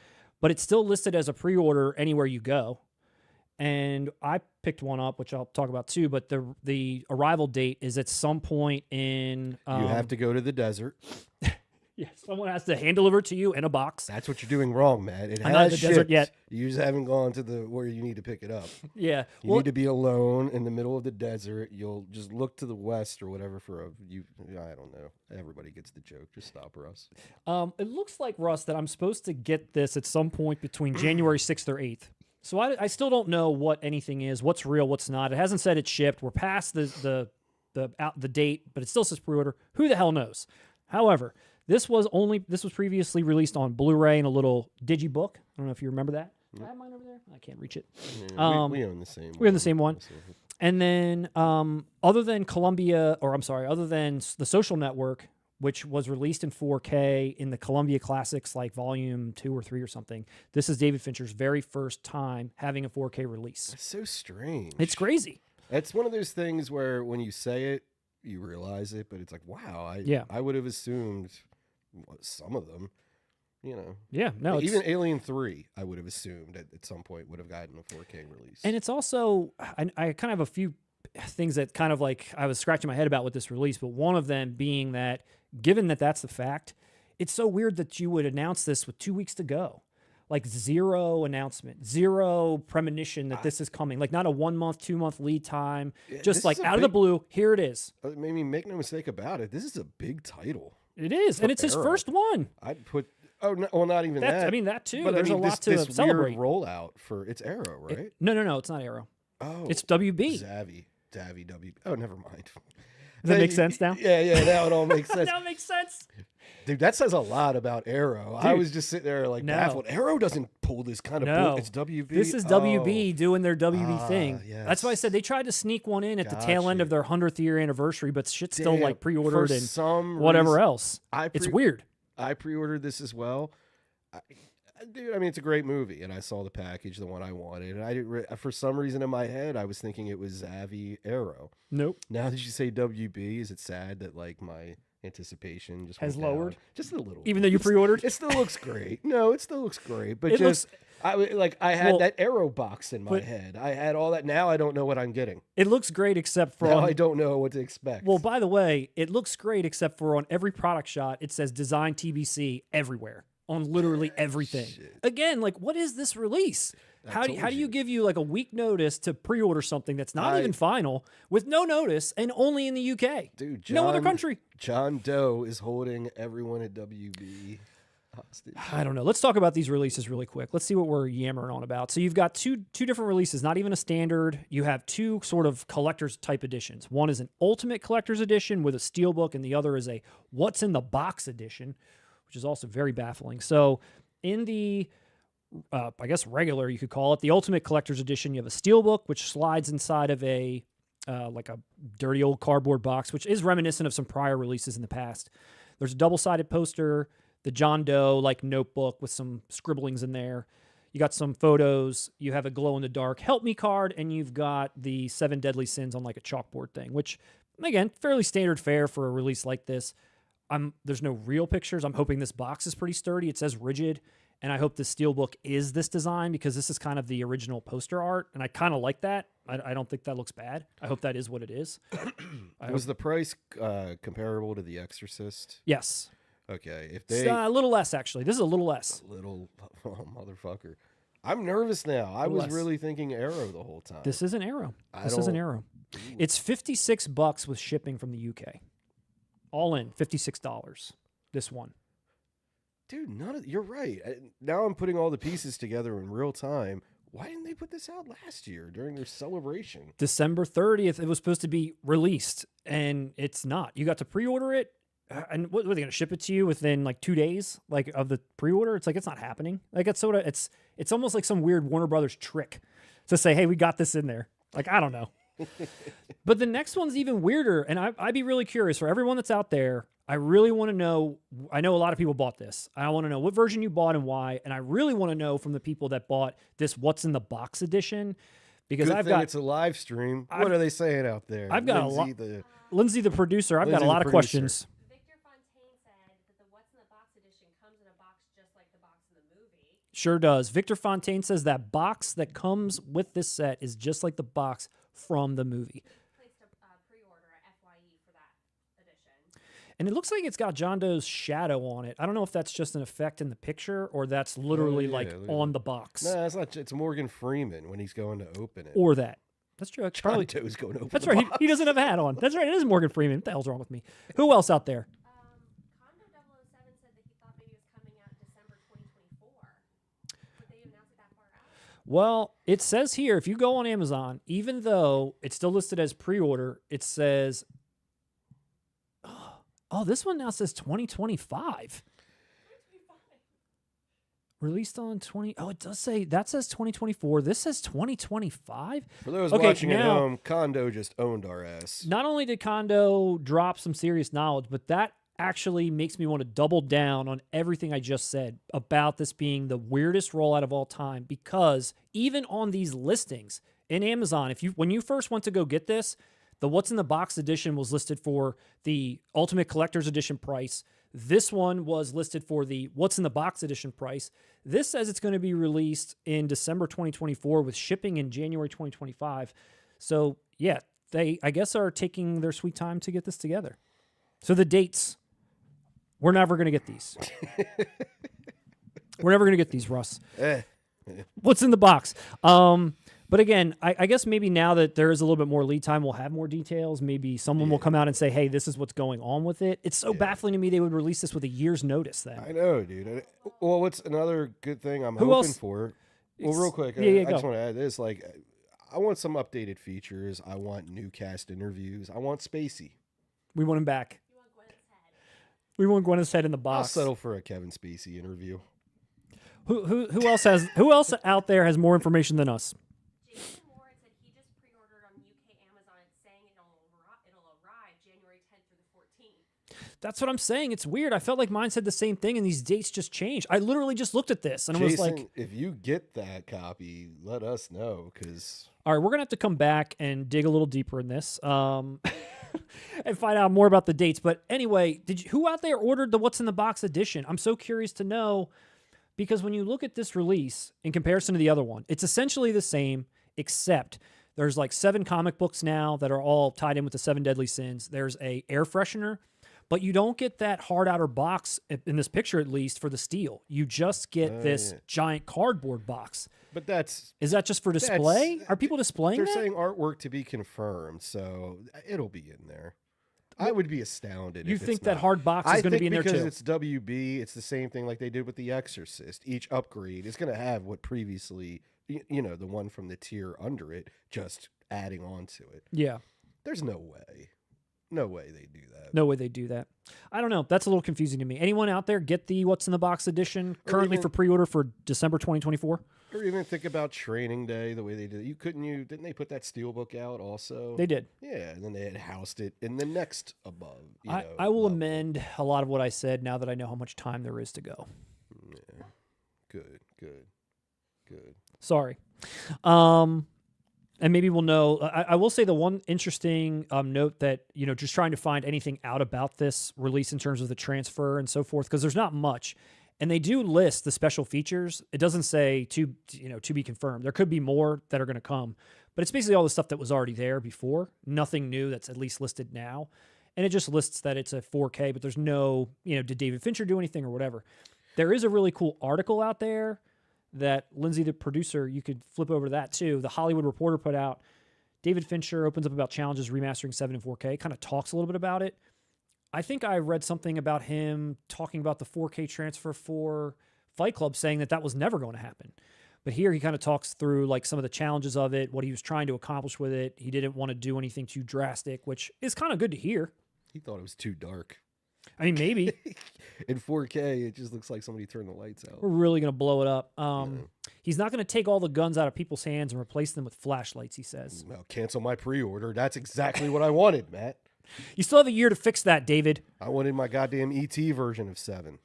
Speaker 1: But it's still listed as a pre-order anywhere you go. And I picked one up, which I'll talk about too. But the arrival date is at some point in.
Speaker 2: You have to go to the desert.
Speaker 1: Yeah, someone has to hand deliver to you in a box.
Speaker 2: That's what you're doing wrong, Matt. It
Speaker 1: I'm not in
Speaker 2: has
Speaker 1: the desert
Speaker 2: shipped.
Speaker 1: yet.
Speaker 2: You just haven't gone to the where you need to pick it up.
Speaker 1: Yeah,
Speaker 2: You need to be alone in the middle of the desert. You'll just look to the west or whatever for I don't know. Everybody gets the joke. Just stop, Russ.
Speaker 1: it looks like, Russ, that I'm supposed to get this at some point between January 6th or 8th. So I still don't know what anything is, what's real, what's not. It hasn't said it's shipped. We're past the date, but it still says pre-order. Who the hell knows? However, this was previously released on Blu-ray and a little digibook. I don't know if you remember that. I have mine over there. I can't reach it.
Speaker 2: Yeah, we own the same.
Speaker 1: We own the same one. And then, other than the Social Network, which was released in 4K in the Columbia Classics, like Volume 2 or 3 or something, this is David Fincher's very first time having a 4K release.
Speaker 2: It's so strange.
Speaker 1: It's crazy.
Speaker 2: It's one of those things where when you say it, you realize it, but it's like, wow, I would have assumed some of them. You know,
Speaker 1: yeah, no,
Speaker 2: even Alien 3, I would have assumed at some point would have gotten a 4K release.
Speaker 1: And it's also, I kind of have a few things that kind of like I was scratching my head about with this release, but one of them being that, given that that's the fact, it's so weird that you would announce this with 2 weeks to go. Like zero announcement, zero premonition that this is coming. Like not a 1 month, 2 month lead time. Just like out of the blue, here it is.
Speaker 2: Maybe make no mistake about it. This is a big title.
Speaker 1: It is, and it's his first one.
Speaker 2: I'd put. Oh, no, well, not even that.
Speaker 1: I mean, that too.
Speaker 2: But
Speaker 1: There's a lot to celebrate.
Speaker 2: Weird rollout for it's Arrow, right?
Speaker 1: No, it's not Arrow.
Speaker 2: Oh,
Speaker 1: it's WB.
Speaker 2: Davy, WB. Oh, never mind.
Speaker 1: Does that make sense now?
Speaker 2: Yeah, now it all makes sense.
Speaker 1: Now it makes sense.
Speaker 2: Dude, that says a lot about Arrow. Dude, I was just sitting there like baffled. Arrow doesn't pull this kind of bull. It's WB.
Speaker 1: This is WB doing their WB thing.
Speaker 2: Yes.
Speaker 1: That's why I said they tried to sneak one in at the tail end of their 100th year anniversary, but shit's still like pre-ordered and whatever else. It's weird.
Speaker 2: I pre-ordered this as well. Dude, I mean, it's a great movie, and I saw the package, the one I wanted, and I didn't. For some reason in my head, I was thinking it was Zavi Arrow.
Speaker 1: Nope.
Speaker 2: Now that you say WB, is it sad that like my anticipation just
Speaker 1: has lowered
Speaker 2: just a little,
Speaker 1: even though you pre-ordered?
Speaker 2: It still looks great. No, it still looks great, but I had that Arrow box in my head. I had all that. Now I don't know what I'm getting.
Speaker 1: It looks great except for
Speaker 2: I don't know what to expect.
Speaker 1: Well, by the way, it looks great except for on every product shot it says Design TBC everywhere. On literally everything.
Speaker 2: Shit.
Speaker 1: Again, like, what is this release? How do you give you like a week notice to pre-order something that's not even final with no notice and only in the UK?
Speaker 2: Dude,
Speaker 1: no other country.
Speaker 2: John Doe is holding everyone at WB hostage.
Speaker 1: I don't know. Let's talk about these releases really quick. Let's see what we're yammering on about. So you've got two different releases, not even a standard. You have two sort of collector's type editions. One is an ultimate collector's edition with a steelbook, and the other is a what's in the box edition, which is also very baffling. So in the, I guess regular, you could call it, the Ultimate Collector's Edition, you have a steelbook, which slides inside of a, like a dirty old cardboard box, which is reminiscent of some prior releases in the past. There's a double-sided poster, the John Doe, like notebook with some scribblings in there. You got some photos, you have a glow-in-the-dark help me card, and you've got the 7 Deadly Sins on like a chalkboard thing, which, again, fairly standard fare for a release like this. There's no real pictures. I'm hoping this box is pretty sturdy. It says rigid, and I hope the steelbook is this design because this is kind of the original poster art, and I kind of like that. I don't think that looks bad. I hope that is what it is.
Speaker 2: Was the price comparable to The Exorcist?
Speaker 1: Yes.
Speaker 2: Okay. If
Speaker 1: it's a little less, actually. This is a little less.
Speaker 2: Motherfucker. I'm nervous now. I was really thinking Arrow the whole time.
Speaker 1: This is an Arrow. This is an Arrow. It's $56 with shipping from the UK. All in, $56. This one.
Speaker 2: Dude, you're right. Now I'm putting all the pieces together in real time. Why didn't they put this out last year during their celebration?
Speaker 1: December 30th, it was supposed to be released, and it's not. You got to pre-order it, and what are they going to ship it to you within like 2 days, like of the pre-order? It's like it's not happening. Like it's almost like some weird Warner Brothers trick to say, hey, we got this in there. Like I don't know. But the next one's even weirder, and I'd be really curious for everyone that's out there. I really want to know. I know a lot of people bought this. I want to know what version you bought and why, and I really want to know from the people that bought this what's in the box edition, because
Speaker 2: it's a live stream. What are they saying out there?
Speaker 1: I've got Lindsay, the producer. I've got a lot of questions.
Speaker 3: Victor Fontaine said that the what's in the box edition comes in a box just like the box in the movie.
Speaker 1: Sure does. Victor Fontaine says that box that comes with this set is just like the box from the movie.
Speaker 3: Placed a pre-order at FYE for that edition.
Speaker 1: And it looks like it's got John Doe's shadow on it. I don't know if that's just an effect in the picture or that's literally on the box.
Speaker 2: No, it's not. It's Morgan Freeman when he's going to open it.
Speaker 1: Or that. That's true.
Speaker 2: John Doe's going to open
Speaker 1: That's
Speaker 2: the
Speaker 1: right.
Speaker 2: box.
Speaker 1: He doesn't have a hat on. That's right. It is Morgan Freeman. What the hell's wrong with me? Who else out there?
Speaker 3: Condo 007 said that he thought maybe it was coming out December 2024. Did they announce it that far out?
Speaker 1: Well, it says here, if you go on Amazon, even though it's still listed as pre-order, it says, oh, Oh, this one now says 2025. Released on 20. Oh, it does say that says 2024. This says 2025.
Speaker 2: For those
Speaker 1: Okay,
Speaker 2: watching at
Speaker 1: now-
Speaker 2: home, Kondo just owned our ass.
Speaker 1: Not only did Kondo drop some serious knowledge, but that actually makes me want to double down on everything I just said about this being the weirdest rollout of all time, because even on these listings in Amazon, when you first went to go get this, the What's in the Box edition was listed for the Ultimate Collector's Edition price. This one was listed for the What's in the Box edition price. This says it's going to be released in December 2024 with shipping in January 2025. So, yeah, they, I guess, are taking their sweet time to get this together. So the dates, we're never going to get these. We're never going to get these, Russ. What's in the box? But again, I guess maybe now that there is a little bit more lead time, we'll have more details. Maybe someone will come out and say, hey, this is what's going on with it. It's so baffling to me they would release this with a year's notice then.
Speaker 2: I know, dude. Well, what's another good thing I'm
Speaker 1: Who
Speaker 2: hoping
Speaker 1: else?
Speaker 2: for? Well, real quick,
Speaker 1: Yeah,
Speaker 2: I
Speaker 1: go.
Speaker 2: just want to add this. Like, I want some updated features. I want new cast interviews. I want Spacey.
Speaker 1: We want him back.
Speaker 3: You want Gwyneth's head?
Speaker 1: We want Gwyneth's head in the
Speaker 2: I'll
Speaker 1: box.
Speaker 2: settle for a Kevin Spacey interview.
Speaker 1: Who else out there has more information than us?
Speaker 3: Jason Warren said he just pre-ordered on UK Amazon. It's saying it'll arrive January 10th through the 14th.
Speaker 1: That's what I'm saying. It's weird. I felt like mine said the same thing, and these dates just changed. I literally just looked at this, and I was
Speaker 2: Jason,
Speaker 1: like,
Speaker 2: if you get that copy, let us know, because
Speaker 1: all right, we're going to have to come back and dig a little deeper in this and find out more about the dates. But anyway, who out there ordered the What's in the Box edition? I'm so curious to know, because when you look at this release in comparison to the other one, it's essentially the same, except there's like 7 comic books now that are all tied in with the 7 Deadly Sins. There's a air freshener, but you don't get that hard outer box, in this picture at least, for the steel. You just get this giant cardboard box.
Speaker 2: but that's
Speaker 1: Is that just for display? Are people displaying
Speaker 2: they're
Speaker 1: that?
Speaker 2: saying artwork to be confirmed, so it'll be in there. I would be astounded.
Speaker 1: You
Speaker 2: if
Speaker 1: think
Speaker 2: it's
Speaker 1: that
Speaker 2: not.
Speaker 1: hard box
Speaker 2: I
Speaker 1: is going to
Speaker 2: think
Speaker 1: be in there
Speaker 2: because
Speaker 1: too?
Speaker 2: it's WB. It's the same thing like they did with The Exorcist. Each upgrade is going to have what previously, the one from the tier under it, just adding on to it.
Speaker 1: Yeah.
Speaker 2: There's no way they do that.
Speaker 1: No way they do that. I don't know. That's a little confusing to me. Anyone out there get the What's in the Box edition currently
Speaker 2: even-
Speaker 1: for pre-order for December 2024?
Speaker 2: Or even think about Training Day, the way they did it. Didn't they put that Steelbook out also?
Speaker 1: They did.
Speaker 2: Yeah, and then they had housed it in the next above.
Speaker 1: I will
Speaker 2: level.
Speaker 1: amend a lot of what I said now that I know how much time there is to go.
Speaker 2: Yeah. Good.
Speaker 1: Sorry. And maybe we'll know. I will say the one interesting note that, just trying to find anything out about this release in terms of the transfer and so forth, because there's not much. And they do list the special features. It doesn't say to be confirmed. There could be more that are going to come, but it's basically all the stuff that was already there before. Nothing new that's at least listed now. And it just lists that it's a 4K, but there's no, did David Fincher do anything or whatever. There is a really cool article out there that Lindsay, the producer, you could flip over to that too. The Hollywood Reporter put out. David Fincher opens up about challenges remastering 7 and 4K, kind of talks a little bit about it. I think I read something about him talking about the 4K transfer for Fight Club, saying that was never going to happen. But here he kind of talks through like some of the challenges of it, what he was trying to accomplish with it. He didn't want to do anything too drastic, which is kind of good to hear.
Speaker 2: He thought it was too dark.
Speaker 1: I mean, maybe.
Speaker 2: In 4K, it just looks like somebody turned the lights out.
Speaker 1: We're really going to blow it up. He's not going to take all the guns out of people's hands and replace them with flashlights, he says.
Speaker 2: Well, cancel my pre-order. That's exactly what I wanted, Matt.
Speaker 1: You still have a year to fix that, David.
Speaker 2: I wanted my goddamn ET version of 7.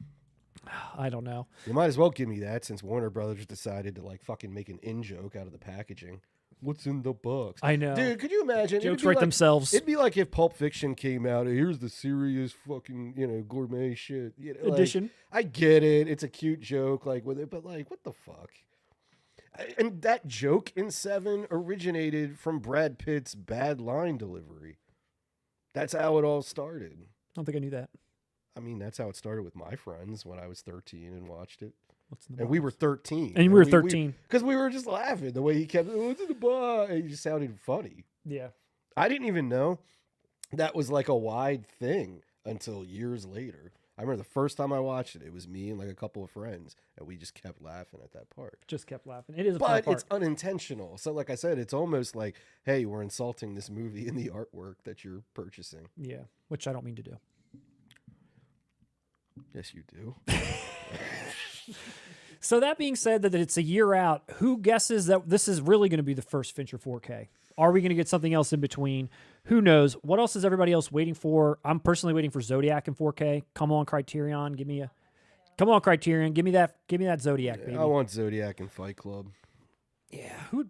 Speaker 1: I don't know.
Speaker 2: You might as well give me that since Warner Brothers decided to fucking make an in-joke out of the packaging. What's in the box?
Speaker 1: I know.
Speaker 2: Dude, could you imagine?
Speaker 1: Jokes write themselves.
Speaker 2: It'd be like if Pulp Fiction came out. Here's the serious fucking, gourmet shit.
Speaker 1: Edition.
Speaker 2: I get it. It's a cute joke, with it, but what the fuck? And that joke in 7 originated from Brad Pitt's bad line delivery. That's how it all started.
Speaker 1: I don't think I knew that.
Speaker 2: I mean, that's how it started with my friends when I was 13 and watched it.
Speaker 1: What's in the
Speaker 2: And
Speaker 1: box?
Speaker 2: we were 13.
Speaker 1: And we were 13.
Speaker 2: Because we were just laughing the way he kept, what's in the box? It just sounded funny.
Speaker 1: Yeah.
Speaker 2: I didn't even know that was a wide thing until years later. I remember the first time I watched it, it was me and a couple of friends, and we just kept laughing at that part.
Speaker 1: Just kept laughing. It is a fun
Speaker 2: But
Speaker 1: part.
Speaker 2: it's unintentional. So like I said, it's almost like, hey, we're insulting this movie in the artwork that you're purchasing.
Speaker 1: Yeah, which I don't mean to do.
Speaker 2: Yes, you do.
Speaker 1: So that being said, that it's a year out, who guesses that this is really going to be the first Fincher 4K? Are we going to get something else in between? Who knows? What else is everybody else waiting for? I'm personally waiting for Zodiac in 4K. Come on, Criterion, give me a. Come on, Criterion, give me that Zodiac, baby.
Speaker 2: I want Zodiac and Fight Club.
Speaker 1: Yeah, who's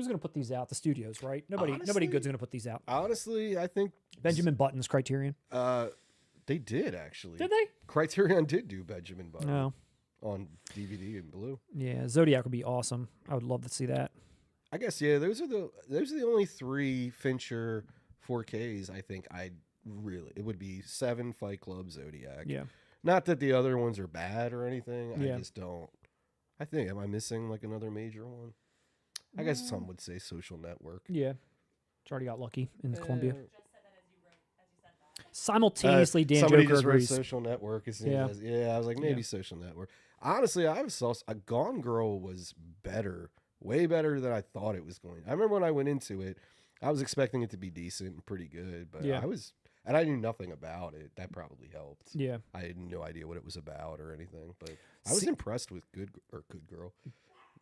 Speaker 1: going to put these out? The studios, right? Nobody good's going to put these out.
Speaker 2: Honestly, I think
Speaker 1: Benjamin Button's Criterion.
Speaker 2: They did actually.
Speaker 1: Did they?
Speaker 2: Criterion did do Benjamin Button.
Speaker 1: No.
Speaker 2: On DVD and Blue.
Speaker 1: Yeah, Zodiac would be awesome. I would love to see that.
Speaker 2: I guess those are the only 3 Fincher 4Ks I think it would be 7, Fight Club, Zodiac.
Speaker 1: Yeah.
Speaker 2: Not that the other ones are bad or anything.
Speaker 1: Yeah.
Speaker 2: I just don't. Am I missing like another major one? I guess some would say Social Network.
Speaker 1: Yeah. It's already got lucky in Columbia.
Speaker 3: Just said that as you said that.
Speaker 1: Simultaneously, Dan
Speaker 2: somebody
Speaker 1: Joker
Speaker 2: just wrote
Speaker 1: agrees.
Speaker 2: Social Network. As soon
Speaker 1: Yeah.
Speaker 2: as, I was like, maybe Social Network. Honestly, a Gone Girl was better, way better than I thought it was going. I remember when I went into it, I was expecting it to be decent and pretty good, but I knew nothing about it. That probably helped.
Speaker 1: Yeah.
Speaker 2: I had no idea what it was about or anything, but I was impressed with Good Girl.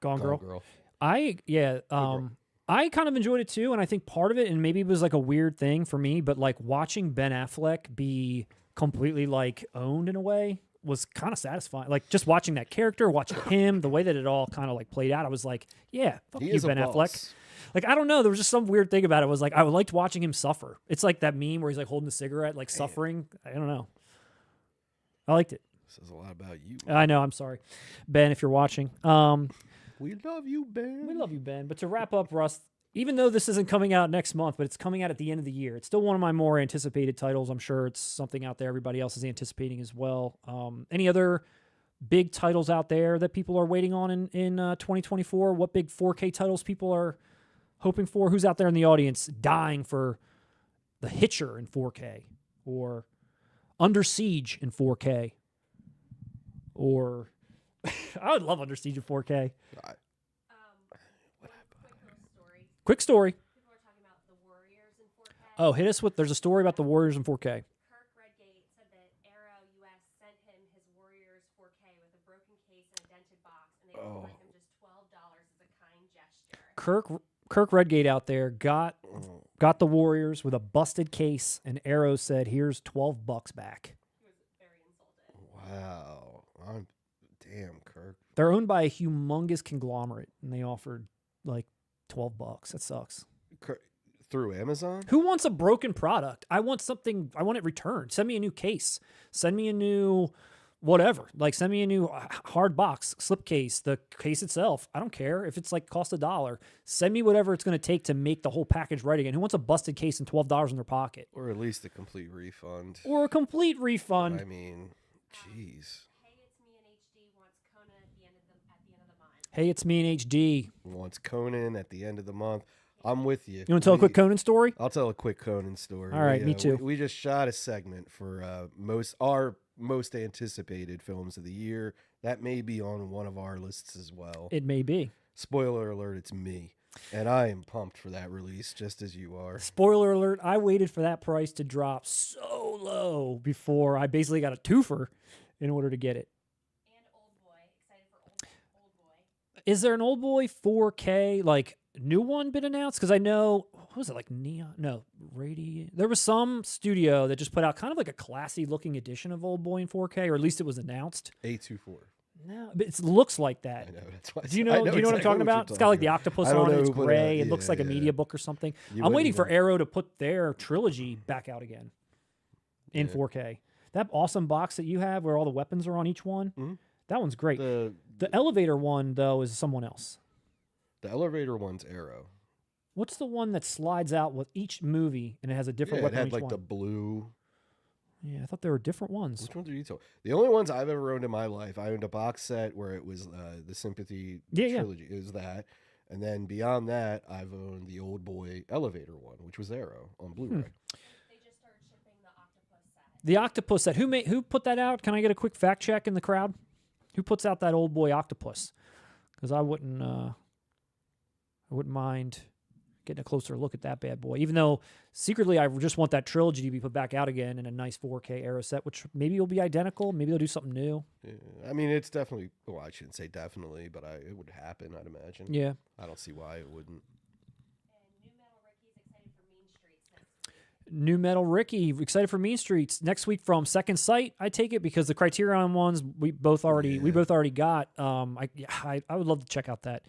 Speaker 1: Gone Girl. I kind of enjoyed it too, and I think part of it, and maybe it was like a weird thing for me, but like watching Ben Affleck be completely like owned in a way was kind of satisfying. Like just watching that character, watching him, the way that it all kind of like played out, I was like, yeah, fuck you, Ben Affleck. Like, I don't know. There was just some weird thing about it. It was like, I liked watching him suffer. It's like that meme where he's like holding a cigarette, like suffering. I don't know. I liked it.
Speaker 2: Says a lot about you.
Speaker 1: I know. I'm sorry, Ben, if you're watching.
Speaker 2: We love you, Ben.
Speaker 1: We love you, Ben. But to wrap up, Russ, even though this isn't coming out next month, but it's coming out at the end of the year, it's still one of my more anticipated titles. I'm sure it's something out there everybody else is anticipating as well. Any other big titles out there that people are waiting on in 2024? What big 4K titles people are hoping for? Who's out there in the audience dying for The Hitcher in 4K or Under Siege in 4K? Or I would love Under Siege in 4K. Quick story.
Speaker 3: People are talking about the Warriors in 4K.
Speaker 1: Oh, hit us with. There's a story about the Warriors in 4K.
Speaker 3: Kirk Redgate said that Arrow US sent him his Warriors 4K with a broken case and a dented box, and they offered him just $12 as a kind gesture.
Speaker 1: Kirk Redgate out there got the Warriors with a busted case, and Arrow said, "Here's $12 back."
Speaker 3: He was very insulted.
Speaker 2: Wow. Damn, Kirk.
Speaker 1: They're owned by a humongous conglomerate, and they offered like $12. That sucks.
Speaker 2: Through Amazon?
Speaker 1: Who wants a broken product? I want something. I want it returned. Send me a new case. Send me a new whatever. Like, send me a new hard box, slipcase, the case itself. I don't care if it's like cost $1. Send me whatever it's going to take to make the whole package right again. Who wants a busted case and $12 in their pocket?
Speaker 2: Or at least a complete refund.
Speaker 1: Or a complete refund.
Speaker 2: I mean, jeez.
Speaker 3: Hey, it's me in HD wants Conan at the end of the month.
Speaker 2: Wants Conan at the end of the month. I'm with you.
Speaker 1: You want to tell a quick Conan story?
Speaker 2: I'll tell a quick Conan story.
Speaker 1: All right, me too.
Speaker 2: We just shot a segment for our most anticipated films of the year. That may be on one of our lists as well.
Speaker 1: It may be.
Speaker 2: Spoiler alert, it's me. And I am pumped for that release, just as you are.
Speaker 1: Spoiler alert, I waited for that price to drop so low before I basically got a twofer in order to get it.
Speaker 3: And Old Boy. Excited for Old Boy.
Speaker 1: Is there an Old Boy 4K, like, new one been announced? Because I know, what was it, like Neon? No, Radiant. There was some studio that just put out kind of like a classy-looking edition of Old Boy in 4K, or at least it was announced.
Speaker 2: A24.
Speaker 1: No, but it looks like that.
Speaker 2: I know, that's why.
Speaker 1: Do you know what I'm talking about? It's got like the octopus on it. It's gray. It looks like a media book or something. I'm waiting for Arrow to put their trilogy back out again in 4K. That awesome box that you have where all the weapons are on each one, that one's great. The elevator one, though, is someone else.
Speaker 2: The elevator one's Arrow.
Speaker 1: What's the one that slides out with each movie and it has a different weapon on each
Speaker 2: it had like
Speaker 1: one?
Speaker 2: the blue.
Speaker 1: Yeah, I thought there were different ones.
Speaker 2: Which ones are you talking? The only ones I've ever owned in my life, I owned a box set where it was the Sympathy trilogy. It was that. And then beyond that, I've owned the Old Boy elevator one, which was Arrow on Blu-ray.
Speaker 3: They just started shipping the octopus set.
Speaker 1: The octopus set. Who put that out? Can I get a quick fact check in the crowd? Who puts out that Old Boy octopus? Because I wouldn't mind getting a closer look at that bad boy. Even though secretly I just want that trilogy to be put back out again in a nice 4K Aero set, which maybe will be identical. Maybe they'll do something new.
Speaker 2: Yeah. I mean, it's definitely. Well, I shouldn't say definitely, but it would happen. I'd imagine.
Speaker 1: Yeah.
Speaker 2: I don't see why it wouldn't.
Speaker 1: New Metal Ricky excited for Mean Streets next week from Second Sight. I take it because the Criterion ones we both already got. I would love to check out that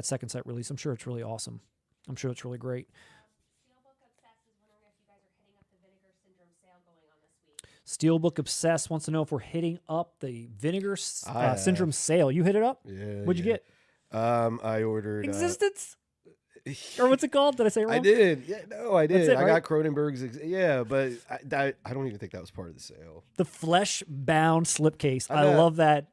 Speaker 1: Second Sight release. I'm sure it's really awesome. I'm sure it's really great.
Speaker 3: Steelbook Obsessed is wondering if you guys are hitting up the Vinegar Syndrome sale going on this week.
Speaker 1: Steelbook Obsessed wants to know if we're hitting up the Vinegar Syndrome sale. You hit it up?
Speaker 2: Yeah.
Speaker 1: What'd you get?
Speaker 2: I ordered
Speaker 1: eXistenZ. Or what's it called? Did I say it wrong?
Speaker 2: I did. Yeah, no, I did.
Speaker 1: It,
Speaker 2: I
Speaker 1: right?
Speaker 2: got Cronenberg's. Yeah, but I don't even think that was part of the sale.
Speaker 1: The flesh-bound slipcase. I
Speaker 2: know.
Speaker 1: love that.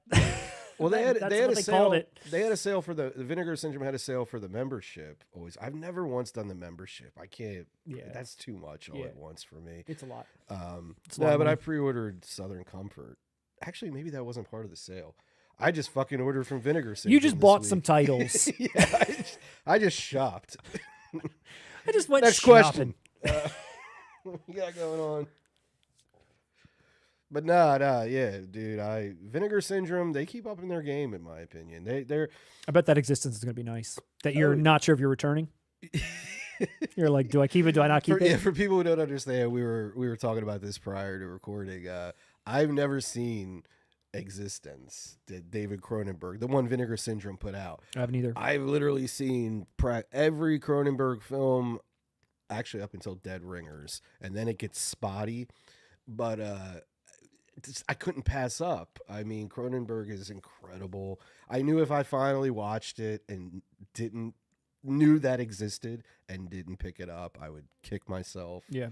Speaker 2: Well, they had a sale.
Speaker 1: Called it.
Speaker 2: They had a sale for the Vinegar Syndrome had a sale for the membership. Always, I've never once done the membership. I can't.
Speaker 1: Yeah.
Speaker 2: That's too much all at once for me.
Speaker 1: It's a lot.
Speaker 2: No, but I pre-ordered Southern Comfort. Actually, maybe that wasn't part of the sale. I just fucking ordered from Vinegar Syndrome.
Speaker 1: You just bought some titles.
Speaker 2: Yeah, I just shopped.
Speaker 1: I just went
Speaker 2: Next
Speaker 1: shopping.
Speaker 2: question. What you got going on? But nah, yeah, dude. Vinegar Syndrome, they keep up in their game, in my opinion. They're.
Speaker 1: I bet that eXistenZ is going to be nice. That you're not sure if you're returning. You're like, do I keep it? Do I not keep it?
Speaker 2: Yeah, for people who don't understand, we were talking about this prior to recording. I've never seen eXistenZ, David Cronenberg, the one Vinegar Syndrome put out.
Speaker 1: I haven't either.
Speaker 2: I've literally seen every Cronenberg film, actually up until Dead Ringers, and then it gets spotty. But I couldn't pass up. I mean, Cronenberg is incredible. I knew if I finally watched it and knew that existed and didn't pick it up, I would kick myself.
Speaker 1: Yeah,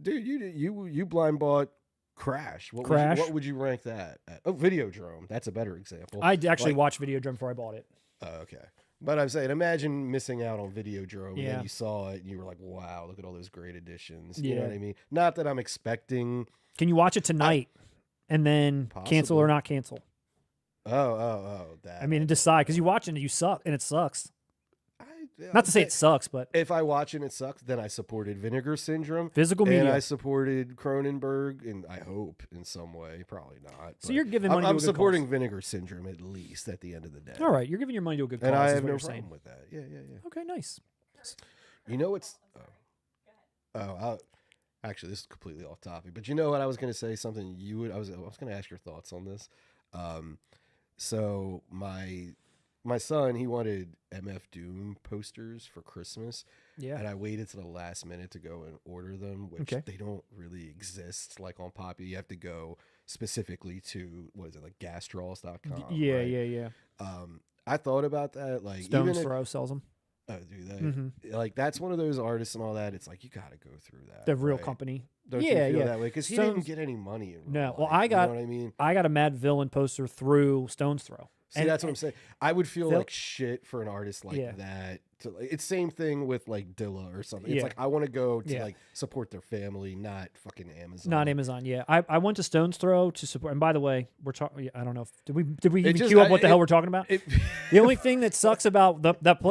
Speaker 2: dude, you blind bought Crash. What would you rank that at? Oh, Videodrome. That's a better example.
Speaker 1: I actually watched Videodrome before I bought it.
Speaker 2: Oh, okay. But I'm saying, imagine missing out on Videodrome and
Speaker 1: Yeah.
Speaker 2: then you saw it and you were like, wow, look at all those great additions.
Speaker 1: Yeah.
Speaker 2: You know what I mean? Not that I'm expecting.
Speaker 1: Can you watch it tonight and then cancel or
Speaker 2: Possibly.
Speaker 1: not cancel?
Speaker 2: Oh, that.
Speaker 1: I mean, decide because you watch it and you suck and it sucks.
Speaker 2: Yeah,
Speaker 1: Not to say it sucks, but
Speaker 2: if I watch and it sucks, then I supported Vinegar Syndrome.
Speaker 1: physical
Speaker 2: And
Speaker 1: media.
Speaker 2: I supported Cronenberg, and I hope in some way, probably not.
Speaker 1: So
Speaker 2: but
Speaker 1: you're giving money to a
Speaker 2: I'm
Speaker 1: good
Speaker 2: supporting
Speaker 1: cause.
Speaker 2: Vinegar Syndrome at least at the end of the day.
Speaker 1: All right, you're giving your money to a good cause.
Speaker 2: And I
Speaker 1: is
Speaker 2: have
Speaker 1: what
Speaker 2: no
Speaker 1: you're
Speaker 2: problem
Speaker 1: saying.
Speaker 2: with that. Yeah.
Speaker 1: Okay, nice.
Speaker 2: You know what's? Actually, this is completely off topic. But you know what? I was going to say something. I was going to ask your thoughts on this. So my son, he wanted MF Doom posters for Christmas.
Speaker 1: Yeah.
Speaker 2: And I waited to the last minute to go and order them, which they don't really exist like on Poppy. You have to go specifically to, what is it, like gastrols.com.
Speaker 1: Yeah,
Speaker 2: right?
Speaker 1: yeah.
Speaker 2: I thought about that. Like,
Speaker 1: Stone's
Speaker 2: even
Speaker 1: Throw sells them.
Speaker 2: Oh, do they? Like, that's one of those artists and all that. It's like, you got to go through that.
Speaker 1: The real
Speaker 2: right?
Speaker 1: company.
Speaker 2: Don't
Speaker 1: Yeah,
Speaker 2: you feel
Speaker 1: yeah.
Speaker 2: that way? Because he
Speaker 1: Stone's-
Speaker 2: didn't get any money in real
Speaker 1: No.
Speaker 2: life,
Speaker 1: Well, I
Speaker 2: you
Speaker 1: got.
Speaker 2: know what I mean?
Speaker 1: I got a Mad Villain poster through Stone's Throw.
Speaker 2: See, that's what I'm saying. I would feel
Speaker 1: They'll-
Speaker 2: like shit for an artist like
Speaker 1: Yeah.
Speaker 2: that. It's same thing with like Dilla or something. It's
Speaker 1: Yeah.
Speaker 2: like I want to go to
Speaker 1: Yeah.
Speaker 2: like support their family, not fucking Amazon.
Speaker 1: Not Amazon. Yeah, I went to Stone's Throw to support. And by the way, we're talking. I don't know. Did we even
Speaker 2: just-
Speaker 1: queue up what the hell we're talking about?
Speaker 2: It,
Speaker 1: The only thing that sucks about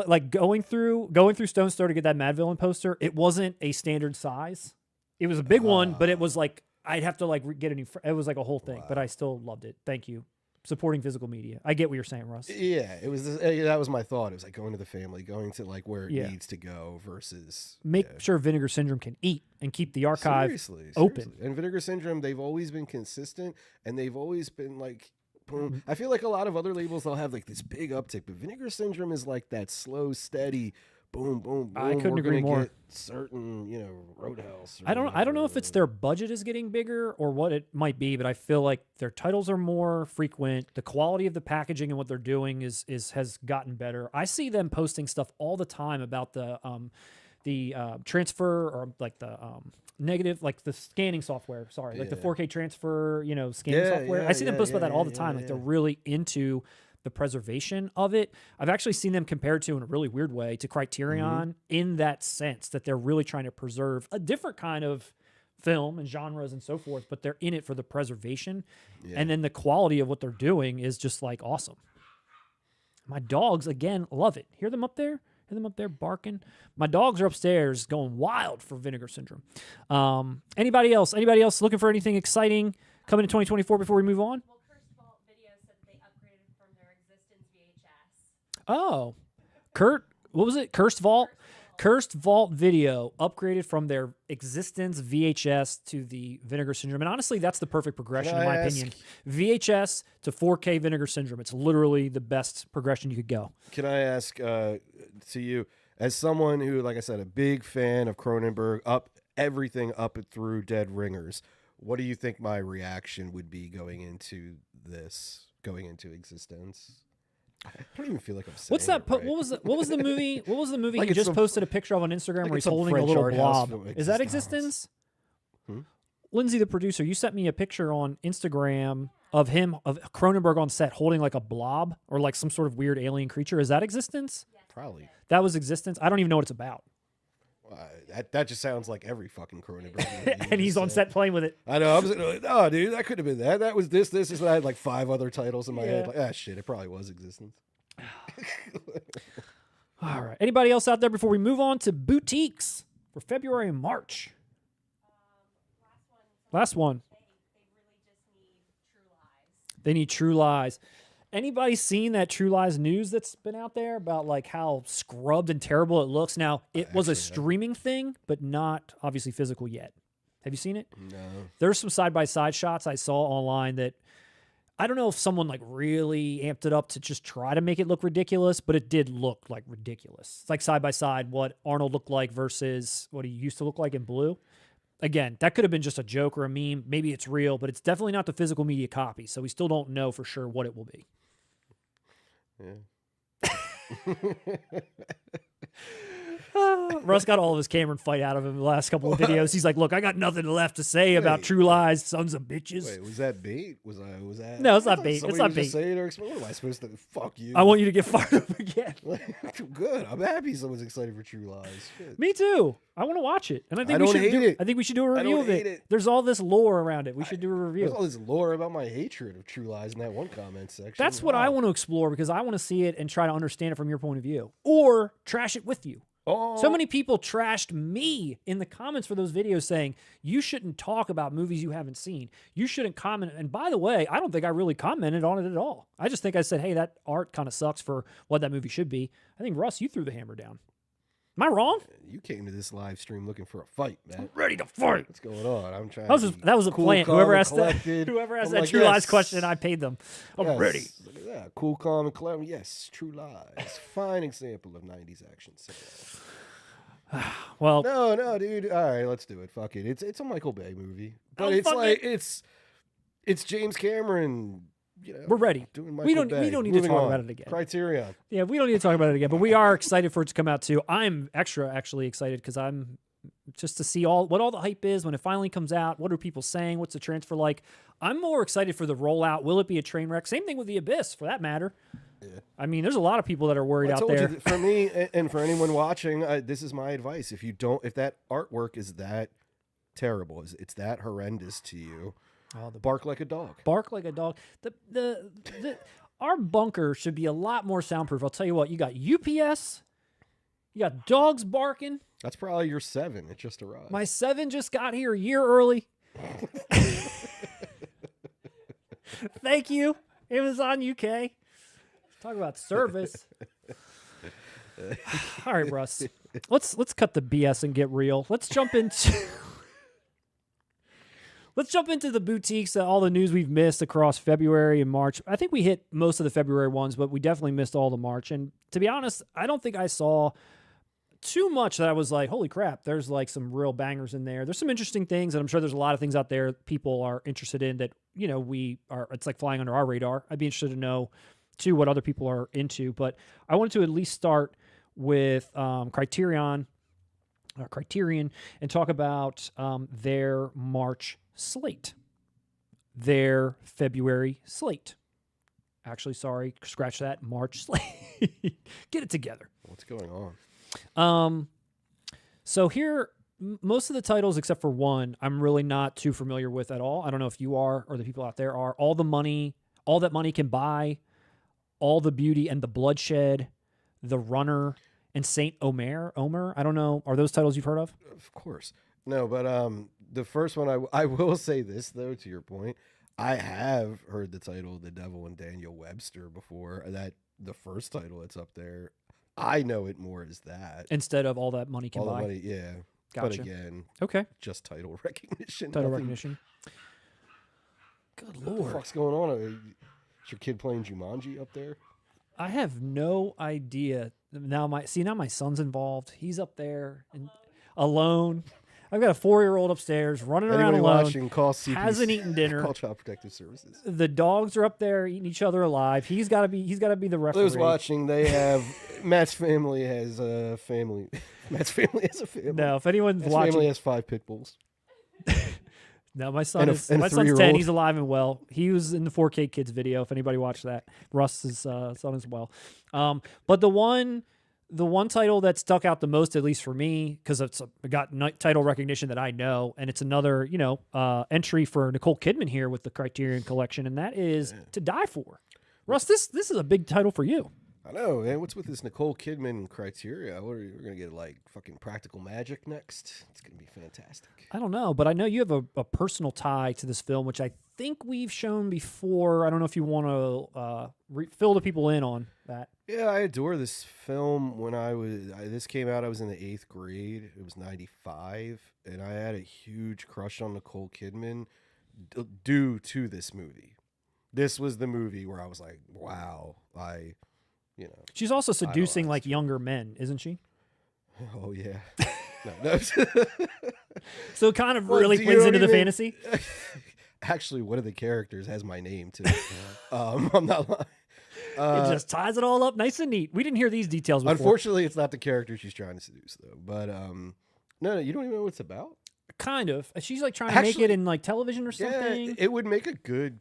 Speaker 1: like going through Stone's Throw to get that Mad Villain poster, it wasn't a standard size. It was a big one, but it was like I'd have to like get a new. It was like a whole thing, but I still loved it. Thank you, supporting physical media. I get what you're saying, Russ.
Speaker 2: yeah, it was. That was my thought. It was like going to the family, going to like where it
Speaker 1: Yeah.
Speaker 2: needs to go versus
Speaker 1: Make sure Vinegar Syndrome can eat and keep the archive
Speaker 2: seriously,
Speaker 1: open.
Speaker 2: seriously. And Vinegar Syndrome, they've always been consistent, and they've always been like. Boom.
Speaker 1: Mm-hmm.
Speaker 2: I feel like a lot of other labels they'll have like this big uptick, but Vinegar Syndrome is like that slow, steady, boom, boom, boom.
Speaker 1: I couldn't
Speaker 2: We're
Speaker 1: agree
Speaker 2: gonna
Speaker 1: more.
Speaker 2: get certain, Roadhouse. or
Speaker 1: I don't know if
Speaker 2: whatever.
Speaker 1: it's their budget is getting bigger or what it might be, but I feel like their titles are more frequent. The quality of the packaging and what they're doing has gotten better. I see them posting stuff all the time about the transfer or like the negative, like the scanning software. Sorry, like the 4K transfer, scanning software. I see them post about that all the time. Like they're really into the preservation of it. I've actually seen them compared to, in a really weird way, to Criterion in that sense that they're really trying to preserve a different kind of film and genres and so forth, but they're in it for the preservation.
Speaker 2: Yeah.
Speaker 1: And then the quality of what they're doing is just like awesome. My dogs, again, love it. Hear them up there? Hear them up there barking. My dogs are upstairs going wild for Vinegar Syndrome. Anybody else? Anybody else looking for anything exciting coming in 2024 before we move on?
Speaker 3: Well, Cursed Vault Video said that they upgraded from their eXistenZ VHS.
Speaker 1: Oh, what was it? Cursed Vault? Cursed Vault Video upgraded from their eXistenZ VHS to the Vinegar Syndrome. And honestly, that's the perfect progression, in my opinion. VHS to 4K Vinegar Syndrome. It's literally the best progression you could go.
Speaker 2: Can I ask to you, as someone who, like I said, a big fan of Cronenberg, everything up through Dead Ringers, what do you think my reaction would be going into eXistenZ? I don't even feel like I'm saying
Speaker 1: What's that?
Speaker 2: it right.
Speaker 1: What was the movie? What was the movie
Speaker 2: Like
Speaker 1: he
Speaker 2: it's
Speaker 1: just
Speaker 2: some-
Speaker 1: posted a picture of on Instagram
Speaker 2: like
Speaker 1: where
Speaker 2: it's
Speaker 1: he's
Speaker 2: some
Speaker 1: holding a
Speaker 2: French
Speaker 1: little
Speaker 2: art house
Speaker 1: blob?
Speaker 2: film,
Speaker 1: Is that
Speaker 2: eXistenZ.
Speaker 1: eXistenZ? Lindsay, the producer, you sent me a picture on Instagram of Cronenberg on set holding like a blob or like some sort of weird alien creature. Is that eXistenZ?
Speaker 2: Probably.
Speaker 1: That was eXistenZ. I don't even know what it's about.
Speaker 2: That just sounds like every fucking Cronenberg movie.
Speaker 1: And he's on set playing with it.
Speaker 2: I know. I'm like, oh, dude, that could have been that. That was this. And I had like 5 other titles in my head. Like, shit, it probably was eXistenZ.
Speaker 1: All right. Anybody else out there before we move on to boutiques for February and March? Last one.
Speaker 3: They really just need True Lies.
Speaker 1: They need True Lies. Anybody seen that True Lies news that's been out there about like how scrubbed and terrible it looks? Now, it was a streaming thing, but not obviously physical yet. Have you seen it?
Speaker 2: No.
Speaker 1: There's some side-by-side shots I saw online that I don't know if someone like really amped it up to just try to make it look ridiculous, but it did look like ridiculous. It's like side-by-side what Arnold looked like versus what he used to look like in Blue. Again, that could have been just a joke or a meme. Maybe it's real, but it's definitely not the physical media copy, so we still don't know for sure what it will be.
Speaker 2: Yeah.
Speaker 1: Russ got all of his Cameron fight out of him in the last couple of videos. He's like, look, I got nothing left to say about True Lies, sons of bitches.
Speaker 2: Wait, was that bait? Was that?
Speaker 1: No, it's
Speaker 2: I
Speaker 1: not
Speaker 2: thought
Speaker 1: bait. It's
Speaker 2: somebody
Speaker 1: not
Speaker 2: was just
Speaker 1: bait.
Speaker 2: saying or explain- What am I supposed to? Fuck you.
Speaker 1: I want you to get fired up again.
Speaker 2: Good. I'm happy someone's excited for True Lies. Shit.
Speaker 1: Me too. I want to watch it, and I think
Speaker 2: I
Speaker 1: we
Speaker 2: don't
Speaker 1: should
Speaker 2: hate it.
Speaker 1: I think we should do a
Speaker 2: I
Speaker 1: review
Speaker 2: don't
Speaker 1: of
Speaker 2: hate
Speaker 1: it.
Speaker 2: it.
Speaker 1: There's all this lore around it. We should do a
Speaker 2: There's
Speaker 1: review.
Speaker 2: all this lore about my hatred of True Lies in that one comment section.
Speaker 1: That's what I want to explore because I want to see it and try to understand it from your point of view, or trash it with you.
Speaker 2: Oh,
Speaker 1: So many people trashed me in the comments for those videos saying, you shouldn't talk about movies you haven't seen. You shouldn't comment. And by the way, I don't think I really commented on it at all. I just think I said, hey, that art kind of sucks for what that movie should be. I think, Russ, you threw the hammer down. Am I wrong?
Speaker 2: you came to this live stream looking for a fight, man.
Speaker 1: Ready to fight.
Speaker 2: What's going on? I'm trying.
Speaker 1: That was a
Speaker 2: cool,
Speaker 1: plan.
Speaker 2: calm,
Speaker 1: Whoever
Speaker 2: and
Speaker 1: asked
Speaker 2: collected.
Speaker 1: whoever asked
Speaker 2: I'm
Speaker 1: that
Speaker 2: like,
Speaker 1: True Lies
Speaker 2: yes.
Speaker 1: question, I paid them. I'm
Speaker 2: Yes.
Speaker 1: ready.
Speaker 2: Look at that. Cool, calm, and collected. Yes, True Lies. Fine example of 90s action cinema.
Speaker 1: Well,
Speaker 2: No, dude. All right, let's do it. Fuck it. It's a Michael Bay movie, but
Speaker 1: Oh,
Speaker 2: it's
Speaker 1: fuck
Speaker 2: like
Speaker 1: it.
Speaker 2: it's James Cameron. You know,
Speaker 1: we're ready.
Speaker 2: doing
Speaker 1: We
Speaker 2: Michael
Speaker 1: don't
Speaker 2: Bay.
Speaker 1: need to
Speaker 2: Moving
Speaker 1: talk
Speaker 2: on.
Speaker 1: about it again.
Speaker 2: Criterion.
Speaker 1: Yeah, we don't need to talk about it again, but we are excited for it to come out too. I'm actually excited because I'm just to see what all the hype is when it finally comes out. What are people saying? What's the transfer like? I'm more excited for the rollout. Will it be a train wreck? Same thing with The Abyss, for that matter. Yeah. I mean, there's a lot of people that are worried
Speaker 2: I
Speaker 1: out
Speaker 2: told
Speaker 1: there.
Speaker 2: you, for me and for anyone watching, this is my advice. If that artwork is that terrible, it's that horrendous to you, bark like a dog.
Speaker 1: Bark like a dog. Our bunker should be a lot more soundproof. I'll tell you what. You got UPS. You got dogs barking.
Speaker 2: That's probably your 7. It just arrived.
Speaker 1: My 7 just got here a year early. Thank you, Amazon UK. Talk about service. All right, Russ. Let's cut the BS and get real. Let's jump into the boutiques, all the news we've missed across February and March. I think we hit most of the February ones, but we definitely missed all the March. And to be honest, I don't think I saw too much that I was like, holy crap, there's like some real bangers in there. There's some interesting things, and I'm sure there's a lot of things out there people are interested in that, it's like flying under our radar. I'd be interested to know, too, what other people are into. But I wanted to at least start with Criterion, and talk about their March slate, their February slate. Actually, sorry, scratch that, March slate. Get it together.
Speaker 2: What's going on?
Speaker 1: So here, most of the titles, except for one, I'm really not too familiar with at all. I don't know if you are or the people out there are. All That Money Can Buy, All the Beauty and the Bloodshed, The Runner, and Saint Omer. I don't know. Are those titles you've heard of?
Speaker 2: Of course. No, but the first one, I will say this, though, to your point. I have heard the title The Devil and Daniel Webster before. That the first title that's up there, I know it more as that.
Speaker 1: Instead of All That Money Can
Speaker 2: All
Speaker 1: Buy.
Speaker 2: the money, yeah.
Speaker 1: Gotcha.
Speaker 2: But again,
Speaker 1: Okay.
Speaker 2: just title recognition.
Speaker 1: Title
Speaker 2: nothing-
Speaker 1: recognition. Good
Speaker 2: What the
Speaker 1: Lord.
Speaker 2: fuck's going on? Is your kid playing Jumanji up there?
Speaker 1: I have no idea. Now my son's involved. He's up there and alone. I've got a 4-year-old upstairs running around
Speaker 2: Anybody
Speaker 1: alone.
Speaker 2: watching, call CPC.
Speaker 1: Hasn't eaten dinner.
Speaker 2: Call Child Protective Services.
Speaker 1: The dogs are up there eating each other alive. He's got to be the referee.
Speaker 2: Those watching, they have Matt's family has a family. Matt's family has a family.
Speaker 1: No, if anyone's
Speaker 2: Matt's
Speaker 1: watching,
Speaker 2: family has 5 pit bulls.
Speaker 1: no, my son
Speaker 2: and a
Speaker 1: is my son's 10.
Speaker 2: 3-year-old.
Speaker 1: He's alive and well. He was in the 4K Kids video. If anybody watched that, Russ's son as well. But the one title that stuck out the most, at least for me, because it got title recognition that I know, and it's another entry for Nicole Kidman here with the Criterion collection, and that is To Die For. Russ, this is a big title for you.
Speaker 2: I know, man. What's with this Nicole Kidman criteria? We're going to get like fucking Practical Magic next. It's going to be fantastic.
Speaker 1: I don't know, but I know you have a personal tie to this film, which I think we've shown before. I don't know if you want to fill the people in on that.
Speaker 2: Yeah, I adore this film. When this came out, I was in the 8th grade. It was 95, and I had a huge crush on Nicole Kidman due to this movie. This was the movie where I was like, wow,
Speaker 1: She's also seducing
Speaker 2: idolized
Speaker 1: like younger men, isn't she?
Speaker 2: Oh yeah. No.
Speaker 1: So it kind of
Speaker 2: Well,
Speaker 1: really
Speaker 2: you
Speaker 1: plays
Speaker 2: don't
Speaker 1: into the
Speaker 2: even-
Speaker 1: fantasy.
Speaker 2: Actually, one of the characters has my name too. I'm not lying.
Speaker 1: It just ties it all up nice and neat. We didn't hear these details before.
Speaker 2: Unfortunately, it's not the character she's trying to seduce, though. But no, you don't even know what it's about.
Speaker 1: Kind of. She's like trying to make
Speaker 2: Actually,
Speaker 1: it in like television or
Speaker 2: Yeah,
Speaker 1: something.
Speaker 2: it would make a good.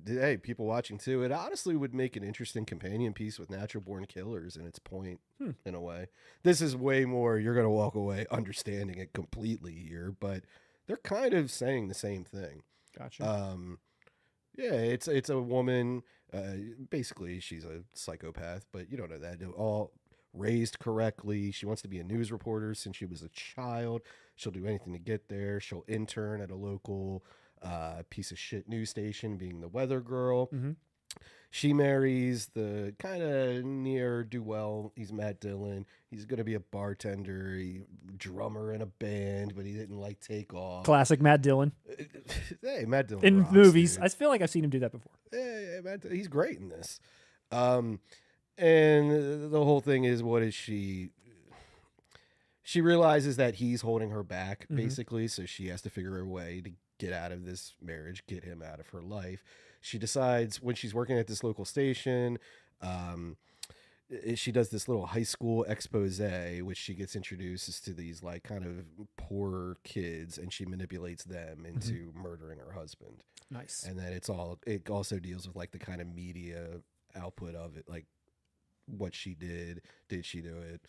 Speaker 2: Hey, people watching too. It honestly would make an interesting companion piece with Natural Born Killers and its point in a way. This is way more. You're gonna walk away understanding it completely here, but they're kind of saying the same thing.
Speaker 1: Gotcha.
Speaker 2: Yeah, it's a woman. Basically, she's a psychopath, but you don't know that. They're all raised correctly. She wants to be a news reporter since she was a child. She'll do anything to get there. She'll intern at a local piece of shit news station, being the weather girl.
Speaker 1: Mhm.
Speaker 2: She marries the kind of ne'er-do-well. He's Matt Dillon. He's going to be a bartender, drummer in a band, but he didn't like take off.
Speaker 1: Classic Matt Dillon
Speaker 2: Hey, Matt Dillon
Speaker 1: in
Speaker 2: rocks,
Speaker 1: movies.
Speaker 2: dude.
Speaker 1: I feel like I've seen him do that before.
Speaker 2: Yeah, Matt, he's great in this. And the whole thing is, what is she? She realizes that he's holding her back, basically, so she has to figure a way to get out of this marriage, get him out of her life. She decides when she's working at this local station, she does this little high school expose, which she gets introduced to these like kind of poor kids, and she manipulates them into murdering her husband.
Speaker 1: Nice.
Speaker 2: And then it also deals with like the kind of media output of it, like what she did she do it,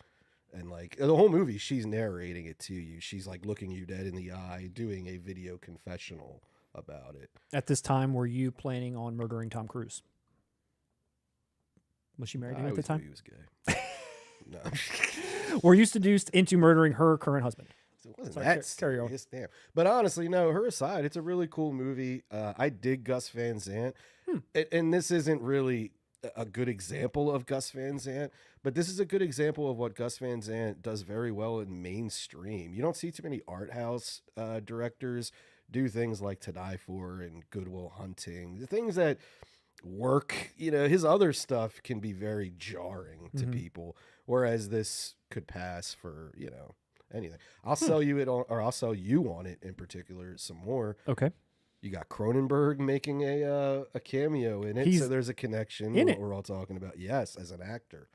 Speaker 2: and like the whole movie she's narrating it to you. She's like looking you dead in the eye, doing a video confessional about it.
Speaker 1: At this time, were you planning on murdering Tom Cruise? Was she married to him at the
Speaker 2: I
Speaker 1: time?
Speaker 2: always knew he was gay. No.
Speaker 1: Were you seduced into murdering her current husband?
Speaker 2: It wasn't
Speaker 1: Sorry,
Speaker 2: that
Speaker 1: carry on.
Speaker 2: serious, damn. But honestly, no, her aside, it's a really cool movie. I dig Gus Van Sant. And this isn't really a good example of Gus Van Sant, but this is a good example of what Gus Van Sant does very well in mainstream. You don't see too many art house directors do things like To Die For and Good Will Hunting, the things that work. His other stuff can be very jarring to people, whereas this could pass for anything. I'll sell you it on, or I'll sell you on it in particular some more.
Speaker 1: Okay.
Speaker 2: You got Cronenberg making a cameo in it,
Speaker 1: He's
Speaker 2: so there's a connection.
Speaker 1: in
Speaker 2: what
Speaker 1: it.
Speaker 2: we're all talking about. Yes, as an actor.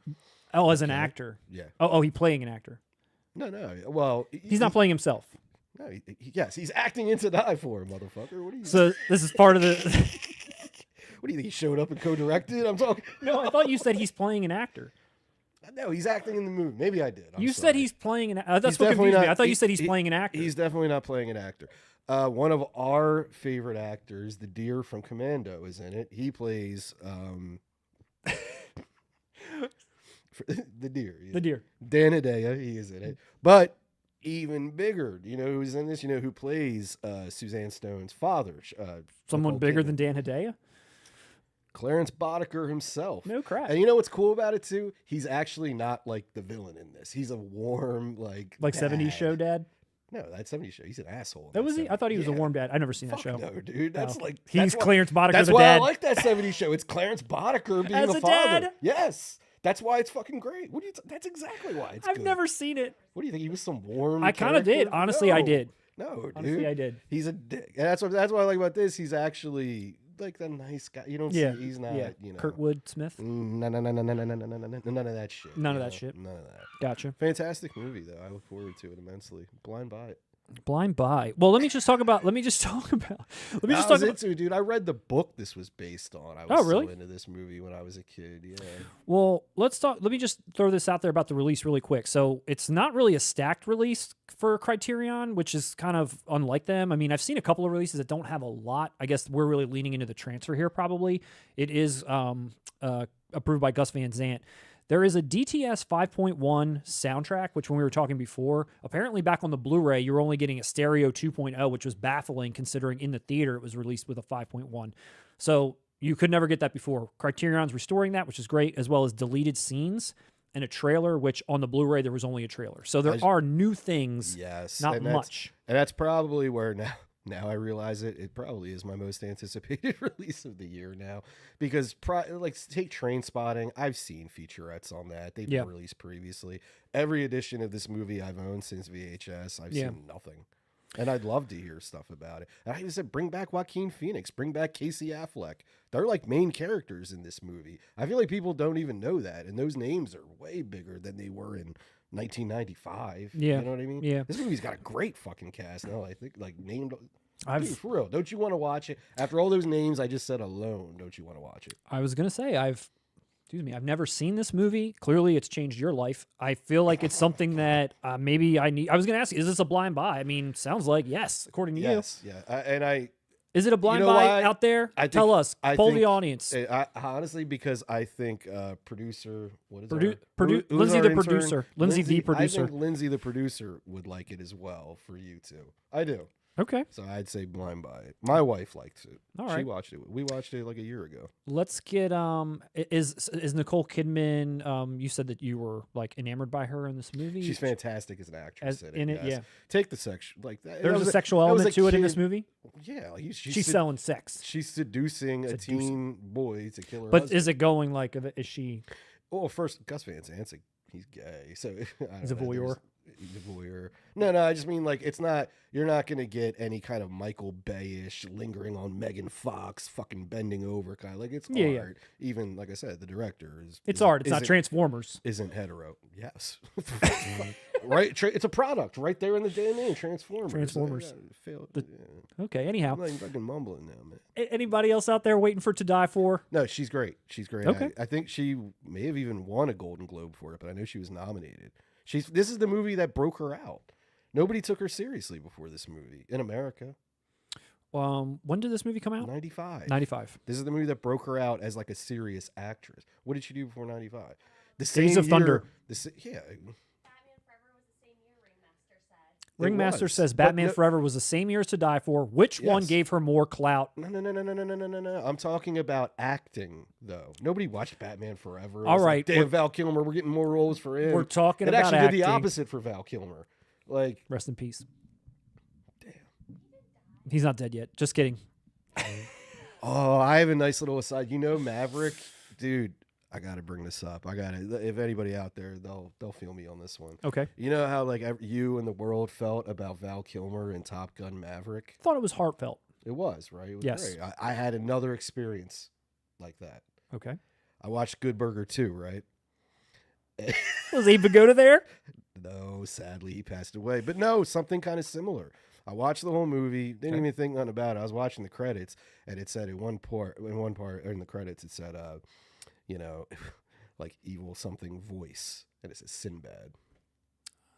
Speaker 1: Oh, as an
Speaker 2: Okay.
Speaker 1: actor.
Speaker 2: Yeah.
Speaker 1: Oh, he's playing an actor.
Speaker 2: No. Well,
Speaker 1: He's not playing himself.
Speaker 2: No, yes, he's acting in To Die For, motherfucker. What do you?
Speaker 1: So this is part of the.
Speaker 2: What do you think? He showed up and co-directed? I'm talking.
Speaker 1: No, I thought you said he's playing an actor.
Speaker 2: No, he's acting in the movie. Maybe I did.
Speaker 1: You said
Speaker 2: sorry.
Speaker 1: he's playing an. That's
Speaker 2: He's
Speaker 1: what
Speaker 2: definitely
Speaker 1: confused me.
Speaker 2: not-
Speaker 1: I thought you said he's
Speaker 2: he-
Speaker 1: playing an actor.
Speaker 2: He's definitely not playing an actor. One of our favorite actors, the deer from Commando, is in it. He plays The deer. Yeah.
Speaker 1: The deer.
Speaker 2: Dan Hedaya, he is in it. But even bigger, you know who's in this? You know who plays Suzanne Stone's father?
Speaker 1: Someone
Speaker 2: Nicole
Speaker 1: bigger
Speaker 2: Kidman.
Speaker 1: than Dan Hedaya?
Speaker 2: Clarence Boddicker himself.
Speaker 1: No crap.
Speaker 2: And you know what's cool about it too? He's actually not like the villain in this. He's a warm, like
Speaker 1: 70s
Speaker 2: dad.
Speaker 1: show dad?
Speaker 2: No, that 70s show. He's an asshole. in
Speaker 1: That was he?
Speaker 2: 70s.
Speaker 1: I thought he was a
Speaker 2: Yeah.
Speaker 1: warm dad. I've never seen that
Speaker 2: Fuck
Speaker 1: show.
Speaker 2: no, dude. That's
Speaker 1: Oh.
Speaker 2: like
Speaker 1: He's
Speaker 2: that's why-
Speaker 1: Clarence Boddicker,
Speaker 2: That's
Speaker 1: the
Speaker 2: why I
Speaker 1: dad.
Speaker 2: like that 70s show. It's Clarence Boddicker being
Speaker 1: As
Speaker 2: a
Speaker 1: a
Speaker 2: father.
Speaker 1: dad?
Speaker 2: Yes. That's why it's fucking great. What do you? That's exactly why it's
Speaker 1: I've
Speaker 2: good.
Speaker 1: never seen it.
Speaker 2: What do you think? He was some warm.
Speaker 1: I kind of did.
Speaker 2: character?
Speaker 1: Honestly, I
Speaker 2: No.
Speaker 1: did.
Speaker 2: No, dude.
Speaker 1: Honestly, I did.
Speaker 2: He's a dick, and that's what I like about this. He's actually like the nice guy. You don't
Speaker 1: Yeah.
Speaker 2: see. He's not.
Speaker 1: Yeah.
Speaker 2: You know.
Speaker 1: Kurtwood Smith?
Speaker 2: No, none of that shit.
Speaker 1: None of
Speaker 2: you
Speaker 1: that
Speaker 2: know?
Speaker 1: shit.
Speaker 2: None of that.
Speaker 1: Gotcha.
Speaker 2: Fantastic movie though. I look forward to it immensely. Blind Buy it.
Speaker 1: Blind Buy. Well, let me just talk about.
Speaker 2: I was into, dude. I read the book this was based on. I was
Speaker 1: really?
Speaker 2: so into this movie when I was a kid. Yeah.
Speaker 1: Well, let's talk. Let me just throw this out there about the release really quick. So it's not really a stacked release for Criterion, which is kind of unlike them. I mean, I've seen a couple of releases that don't have a lot. I guess we're really leaning into the transfer here. Probably it is approved by Gus Van Sant. There is a DTS 5.1 soundtrack, which when we were talking before, apparently back on the Blu-ray, you're only getting a stereo 2.0, which was baffling considering in the theater it was released with a 5.1. So you could never get that before. Criterion's restoring that, which is great, as well as deleted scenes and a trailer, which on the Blu-ray there was only a trailer. So there are new things,
Speaker 2: Yes.
Speaker 1: not
Speaker 2: and that's-
Speaker 1: much.
Speaker 2: And that's probably where now I realize it. It probably is my most anticipated release of the year now, because like take Train Spotting. I've seen featurettes on that. They've been released previously. Every edition of this movie I've owned since VHS. I've seen nothing, and I'd love to hear stuff about it. And I even said, bring back Joaquin Phoenix, bring back Casey Affleck. They're like main characters in this movie. I feel like people don't even know that, and those names are way bigger than they were in 1995.
Speaker 1: Yeah.
Speaker 2: You know what I mean?
Speaker 1: Yeah.
Speaker 2: This movie's got a great fucking cast. No, I think like named.
Speaker 1: I've-
Speaker 2: Dude, for real, don't you want to watch it? After all those names I just said alone, don't you want to watch it?
Speaker 1: I was gonna say I've never seen this movie. Clearly, it's changed your life. I feel like it's something that maybe I need. I was gonna ask you, is this a blind buy? I mean, sounds like yes, according to
Speaker 2: Yes, yeah.
Speaker 1: Is it a blind
Speaker 2: You know
Speaker 1: buy
Speaker 2: why?
Speaker 1: out there?
Speaker 2: I
Speaker 1: Tell
Speaker 2: think-
Speaker 1: us.
Speaker 2: I
Speaker 1: Poll the
Speaker 2: think-
Speaker 1: audience.
Speaker 2: I honestly, because I think producer, what is
Speaker 1: Produ-
Speaker 2: our,
Speaker 1: produ-
Speaker 2: who's
Speaker 1: Lindsay
Speaker 2: our
Speaker 1: the
Speaker 2: intern?
Speaker 1: producer. Lindsay the producer.
Speaker 2: I think Lindsay the producer would like it as well for you too. I do.
Speaker 1: Okay,
Speaker 2: So I'd say blind buy it. My wife likes it.
Speaker 1: All
Speaker 2: She
Speaker 1: right.
Speaker 2: watched it. We watched it like a year ago.
Speaker 1: let's get is Nicole Kidman? You said that you were like enamored by her in this movie.
Speaker 2: She's fantastic as an actress
Speaker 1: in it,
Speaker 2: yes.
Speaker 1: yeah.
Speaker 2: Take the section like that.
Speaker 1: There's
Speaker 2: was
Speaker 1: a sexual
Speaker 2: that was
Speaker 1: element
Speaker 2: a
Speaker 1: to it in this
Speaker 2: kid-
Speaker 1: movie.
Speaker 2: Yeah, like
Speaker 1: She's selling sex,
Speaker 2: She's seducing a
Speaker 1: Seducing.
Speaker 2: teen boy to kill her
Speaker 1: but
Speaker 2: husband.
Speaker 1: is it going like? Is she?
Speaker 2: Well, first, Gus Van Sant, he's gay, so I don't
Speaker 1: He's a
Speaker 2: know,
Speaker 1: voyeur?
Speaker 2: He's a voyeur. No, I just mean like it's not. You're not gonna get any kind of Michael Bay-ish lingering on Megan Fox, fucking bending over kind of like it's
Speaker 1: Yeah,
Speaker 2: art. Even like I said, the director is.
Speaker 1: It's art. It's not Transformers.
Speaker 2: Isn't hetero? Yes, right. It's a product right there in the damn name. Transformers.
Speaker 1: Transformers.
Speaker 2: Failed.
Speaker 1: Okay. Anyhow,
Speaker 2: I'm like fucking mumbling now, man.
Speaker 1: Anybody else out there waiting for To Die For?
Speaker 2: No, she's great. She's great.
Speaker 1: Okay.
Speaker 2: I think she may have even won a Golden Globe for it, but I know she was nominated. This is the movie that broke her out. Nobody took her seriously before this movie in America.
Speaker 1: When did this movie come out?
Speaker 2: 95.
Speaker 1: 95.
Speaker 2: This is the movie that broke her out as like a serious actress. What did she do before 95? The
Speaker 1: Days of
Speaker 2: year-
Speaker 1: Thunder.
Speaker 2: Yeah.
Speaker 3: Batman Forever was the same year, Ringmaster said.
Speaker 1: Ringmaster
Speaker 2: was,
Speaker 1: says
Speaker 2: but
Speaker 1: Batman
Speaker 2: no-
Speaker 1: Forever was the same year as To Die For. Which one
Speaker 2: Yes.
Speaker 1: gave her more clout?
Speaker 2: No. I'm talking about acting, though. Nobody watched Batman Forever. It
Speaker 1: All
Speaker 2: was like,
Speaker 1: right,
Speaker 2: damn, Val Kilmer, we're getting more roles for him.
Speaker 1: We're talking
Speaker 2: it
Speaker 1: about
Speaker 2: actually
Speaker 1: acting.
Speaker 2: did the opposite for Val Kilmer. Like,
Speaker 1: Rest in peace. Damn. He's not dead yet. Just kidding.
Speaker 2: oh, I have a nice little aside. You know, Maverick, dude. I got to bring this up. If anybody out there, they'll feel me on this one.
Speaker 1: Okay.
Speaker 2: You know how like you and the world felt about Val Kilmer in Top Gun Maverick?
Speaker 1: Thought it was heartfelt.
Speaker 2: It was, right? It was
Speaker 1: Yes.
Speaker 2: great. I had another experience like that.
Speaker 1: Okay.
Speaker 2: I watched Good Burger 2, right?
Speaker 1: Was Abe Vigoda there?
Speaker 2: No, sadly he passed away. But no, something kind of similar. I watched the whole movie, didn't even think nothing about it. I was watching the credits, and it said in one part in the credits, it said, like evil something voice, and it says Sinbad.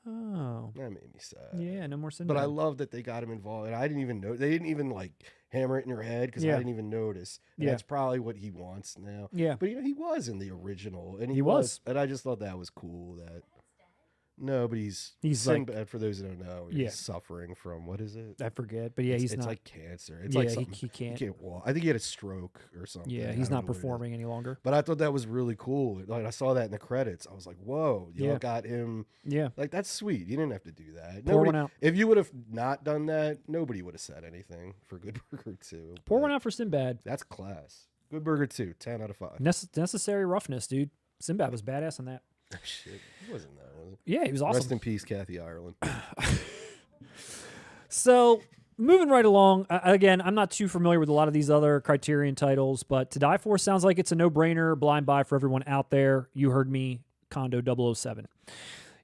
Speaker 1: Oh.
Speaker 2: That made me sad.
Speaker 1: Yeah, no more Sinbad.
Speaker 2: But I love that they got him involved, and I didn't even know. They didn't even like hammer it in your head because I didn't even notice. And
Speaker 1: Yeah.
Speaker 2: that's probably what he wants now.
Speaker 1: Yeah.
Speaker 2: But he was in the original, and
Speaker 1: He was.
Speaker 2: and I just thought that was cool. That no, but he's
Speaker 1: like,
Speaker 2: for those who don't know, he's suffering from what is it?
Speaker 1: I forget, but yeah, he's
Speaker 2: it's
Speaker 1: not.
Speaker 2: like cancer. It's
Speaker 1: Yeah,
Speaker 2: like something,
Speaker 1: he can't.
Speaker 2: He can't walk. I think he had a stroke or something.
Speaker 1: Yeah,
Speaker 2: I
Speaker 1: he's
Speaker 2: don't
Speaker 1: not
Speaker 2: know what it is.
Speaker 1: performing any longer.
Speaker 2: But I thought that was really cool. Like I saw that in the credits. I was like, "Whoa, y'all got him."
Speaker 1: Yeah,
Speaker 2: Like that's sweet. You didn't have to do that.
Speaker 1: Pour one out.
Speaker 2: If you would have not done that, nobody would have said anything for Good Burger 2.
Speaker 1: Pour
Speaker 2: but
Speaker 1: one out for Sinbad.
Speaker 2: That's class. Good Burger 2, 10 out of 5.
Speaker 1: Necessary roughness, dude. Sinbad was badass in that.
Speaker 2: Shit, he wasn't that, was it?
Speaker 1: Yeah, he was awesome.
Speaker 2: Rest in peace, Kathy Ireland.
Speaker 1: So, moving right along, again, I'm not too familiar with a lot of these other Criterion titles, but To Die For sounds like it's a no-brainer, blind buy for everyone out there. You heard me, Condo 007.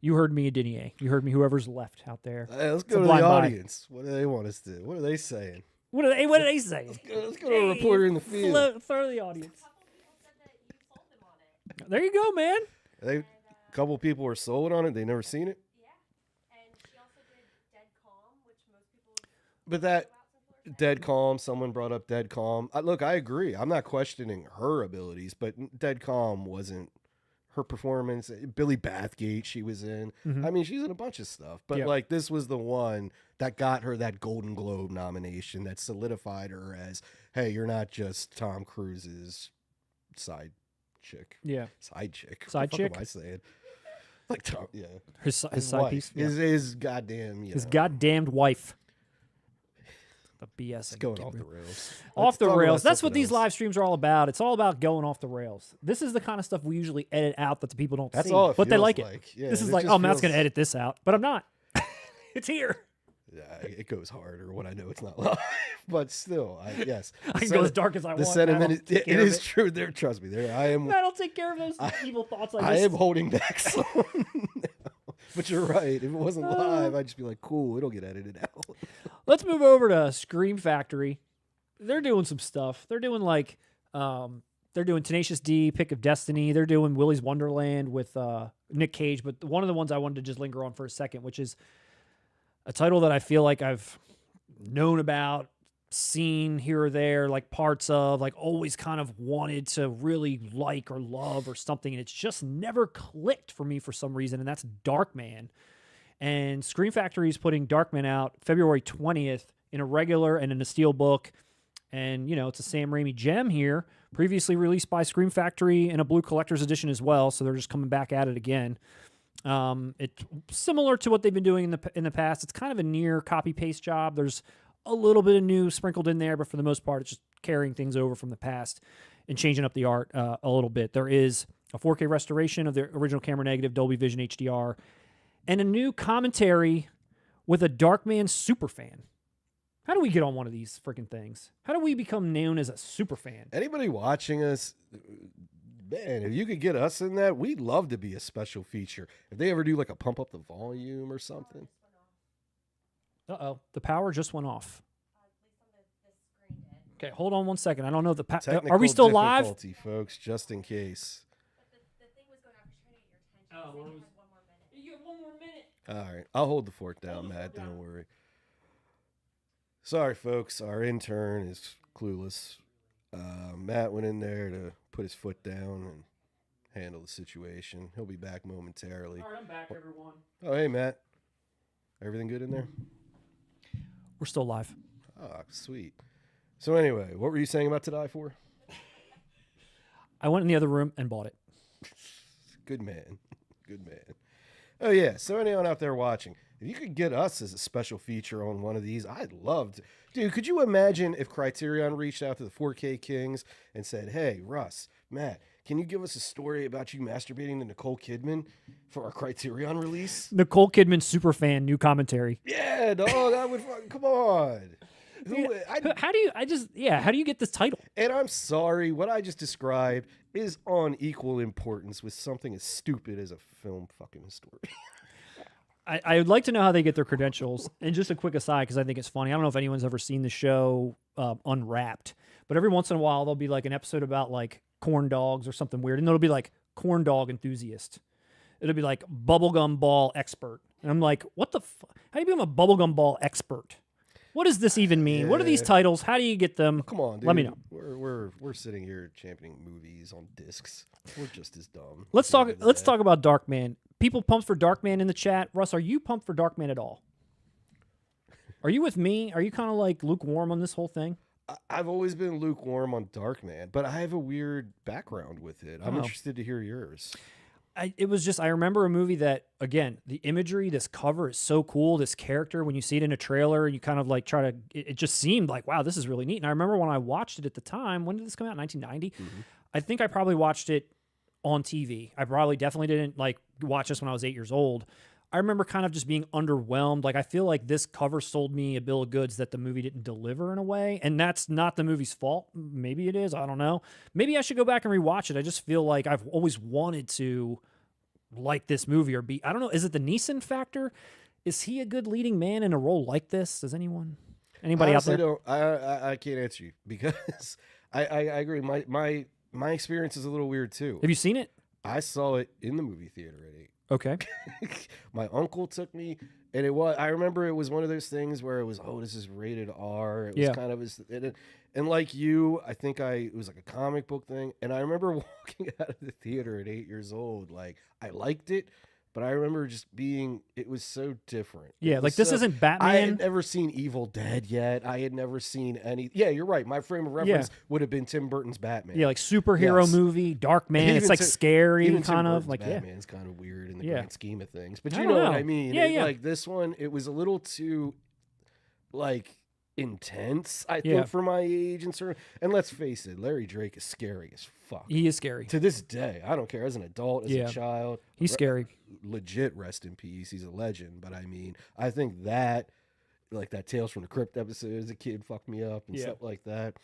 Speaker 1: You heard me, Denier. You heard me, whoever's left out there.
Speaker 2: Hey, let's go to the
Speaker 1: blind buy.
Speaker 2: audience. What do they want us to do? What are they saying?
Speaker 1: What are they saying?
Speaker 2: Let's go to a reporter in the field.
Speaker 1: Throw the audience.
Speaker 3: A couple people said that you sold them on it.
Speaker 1: There you go, man.
Speaker 2: A couple people were sold on it. They never seen it.
Speaker 3: Yeah. And she also did Dead Calm, which most people
Speaker 2: But that Dead Calm, someone brought up Dead Calm. Look, I agree. I'm not questioning her abilities, but Dead Calm wasn't her performance. Billy Bathgate, she was in. I mean, she's in a bunch of stuff, but like this was the one that got her that Golden Globe nomination that solidified her as, hey, you're not just Tom Cruise's side chick.
Speaker 1: Yeah.
Speaker 2: Side chick.
Speaker 1: Side
Speaker 2: What the
Speaker 1: chick?
Speaker 2: fuck am I saying? Like Tom, yeah.
Speaker 1: His side
Speaker 2: wife.
Speaker 1: piece. Yeah.
Speaker 2: His goddamn,
Speaker 1: His goddamned wife. The BS.
Speaker 2: It's going off the rails.
Speaker 1: Off
Speaker 2: Let's
Speaker 1: the
Speaker 2: talk
Speaker 1: rails.
Speaker 2: about
Speaker 1: That's what
Speaker 2: something
Speaker 1: these
Speaker 2: else.
Speaker 1: live streams are all about. It's all about going off the rails. This is the kind of stuff we usually edit out that the people don't
Speaker 2: That's
Speaker 1: see.
Speaker 2: all it
Speaker 1: but they
Speaker 2: feels
Speaker 1: like it.
Speaker 2: like. Yeah,
Speaker 1: this is
Speaker 2: it
Speaker 1: like,
Speaker 2: just
Speaker 1: oh, Matt's
Speaker 2: feels-
Speaker 1: going to edit this out. But I'm not. It's here.
Speaker 2: Yeah, it goes harder when I know it's not live, but still, yes.
Speaker 1: I can go as dark as I
Speaker 2: The
Speaker 1: want.
Speaker 2: sentiment
Speaker 1: Matt will
Speaker 2: is,
Speaker 1: take care
Speaker 2: it
Speaker 1: of
Speaker 2: is true. There, trust me. There, I am.
Speaker 1: Matt will take care of those evil thoughts.
Speaker 2: I am holding back some. now. But you're right. If it wasn't live, I'd just be like, cool. It'll get edited out.
Speaker 1: Let's move over to Scream Factory. They're doing some stuff. They're doing like, they're doing Tenacious D, Pick of Destiny. They're doing Willy's Wonderland with Nick Cage. But one of the ones I wanted to just linger on for a second, which is a title that I feel like I've known about, seen here or there, like parts of, like always kind of wanted to really like or love or something. And it's just never clicked for me for some reason. And that's Darkman. And Scream Factory is putting Darkman out February 20th in a regular and in a Steelbook. And, you know, it's a Sam Raimi gem here, previously released by Scream Factory in a Blue Collector's Edition as well. So they're just coming back at it again. It's similar to what they've been doing in the past. It's kind of a near copy-paste job. There's a little bit of new sprinkled in there, but for the most part, it's just carrying things over from the past and changing up the art a little bit. There is a 4K restoration of the original camera negative, Dolby Vision HDR, and a new commentary with a Darkman superfan. How do we get on one of these freaking things? How do we become known as a superfan?
Speaker 2: Anybody watching us, man, if you could get us in that, we'd love to be a special feature. If they ever do like a pump up the volume or something.
Speaker 1: Uh-oh, the power just went off.
Speaker 3: At least on the screen did.
Speaker 1: Okay, hold on one second. I don't know the
Speaker 2: Technical
Speaker 1: are we still live?
Speaker 2: difficulty, folks, just in case.
Speaker 3: But the thing was going off. I was trying to get your attention.
Speaker 1: Oh,
Speaker 3: Oh,
Speaker 1: where
Speaker 3: you
Speaker 1: was-
Speaker 3: had 1 more minute.
Speaker 1: You get one more minute.
Speaker 2: All right, I'll hold the fort down,
Speaker 1: Hold the
Speaker 2: Matt.
Speaker 1: fort down.
Speaker 2: Don't worry. Sorry, folks. Our intern is clueless. Matt went in there to put his foot down and handle the situation. He'll be back momentarily.
Speaker 1: All right, I'm back, everyone.
Speaker 2: Oh, hey, Matt. Everything good in there?
Speaker 1: We're still live.
Speaker 2: Ah, sweet. So anyway, what were you saying about To Die For?
Speaker 1: I went in the other room and bought it.
Speaker 2: Good man. Good man. Oh, yeah. So anyone out there watching, if you could get us as a special feature on one of these, I'd love to. Dude, could you imagine if Criterion reached out to the 4K Kings and said, hey, Russ, Matt, can you give us a story about you masturbating to Nicole Kidman for our Criterion release?
Speaker 1: Nicole Kidman superfan, new commentary.
Speaker 2: Yeah, dog. I would fucking, come on.
Speaker 1: How do you get this title?
Speaker 2: And I'm sorry, what I just described is on equal importance with something as stupid as a film fucking historian.
Speaker 1: I would like to know how they get their credentials. And just a quick aside, because I think it's funny. I don't know if anyone's ever seen the show Unwrapped, but every once in a while there'll be like an episode about like corn dogs or something weird, and it'll be like corn dog enthusiast. it'll be like bubblegum ball expert. And I'm like, what the how do you become a bubblegum ball expert? What does this even mean? What are these titles? How do you get them?
Speaker 2: Come on, dude.
Speaker 1: Let me know.
Speaker 2: We're sitting here championing movies on discs. We're just as dumb.
Speaker 1: Let's talk about Darkman. People pumped for Darkman in the chat. Russ, are you pumped for Darkman at all? Are you with me? Are you kind of like lukewarm on this whole thing?
Speaker 2: I've always been lukewarm on Darkman, but I have a weird background with it. I'm interested to hear yours.
Speaker 1: I remember a movie that, again, the imagery, this cover is so cool. This character, when you see it in a trailer, you kind of like it just seemed like, wow, this is really neat. And I remember when I watched it at the time, when did this come out? 1990? Mm-hmm. I think I probably watched it on TV. I probably definitely didn't like watch this when I was 8 years old. I remember kind of just being underwhelmed. Like, I feel like this cover sold me a bill of goods that the movie didn't deliver in a way. And that's not the movie's fault. Maybe it is. I don't know. Maybe I should go back and rewatch it. I just feel like I've always wanted to like this movie or be, I don't know. Is it the Neeson factor? Is he a good leading man in a role like this? Does anybody
Speaker 2: Honestly,
Speaker 1: out
Speaker 2: there? I can't answer you because I agree. My experience is a little weird too.
Speaker 1: Have you seen it?
Speaker 2: I saw it in the movie theater at 8.
Speaker 1: Okay.
Speaker 2: My uncle took me, and I remember it was one of those things where it was, this is rated R. It was kind of, and like you, I think it was like a comic book thing. And I remember walking out of the theater at 8 years old. Like, I liked it, but I remember just it was so different.
Speaker 1: Yeah, like this isn't Batman.
Speaker 2: I had never seen Evil Dead yet. I had never seen any. Yeah, you're right. My frame of reference would have been Tim Burton's Batman.
Speaker 1: Yeah, like superhero movie, Darkman. It's like scary,
Speaker 2: even
Speaker 1: kind
Speaker 2: Tim
Speaker 1: of.
Speaker 2: Burton's
Speaker 1: like
Speaker 2: Batman's kind of weird in the grand scheme of things. But you
Speaker 1: I
Speaker 2: know
Speaker 1: don't
Speaker 2: what
Speaker 1: know.
Speaker 2: I mean.
Speaker 1: Yeah.
Speaker 2: Like this one, it was a little too, like, intense, I think, for my age and let's face it, Larry Drake is scary as fuck.
Speaker 1: He is scary
Speaker 2: to this day. I don't care, as an adult, as a child,
Speaker 1: he's scary.
Speaker 2: Legit, rest in peace. He's a legend. But I mean, I think that, like that Tales from the Crypt episode as a kid, fucked me up and stuff like that.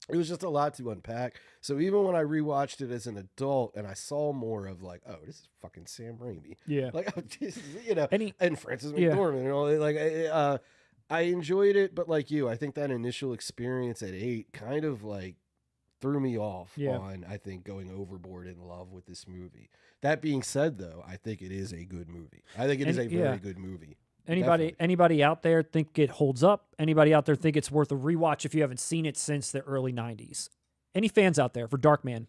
Speaker 2: It was just a lot to unpack. So even when I rewatched it as an adult and I saw more of like, oh, this is fucking Sam Raimi. Yeah. Like, and Francis McDormand and all that. Like, I enjoyed it, but like you, I think that initial experience at 8 kind of like threw me off on, I think, going overboard in love with this movie. That being said, though, I think it is a good movie. I think it is a very good movie.
Speaker 1: Anybody out there think it holds up? Anybody out there think it's worth a rewatch if you haven't seen it since the early 90s? Any fans out there for Darkman?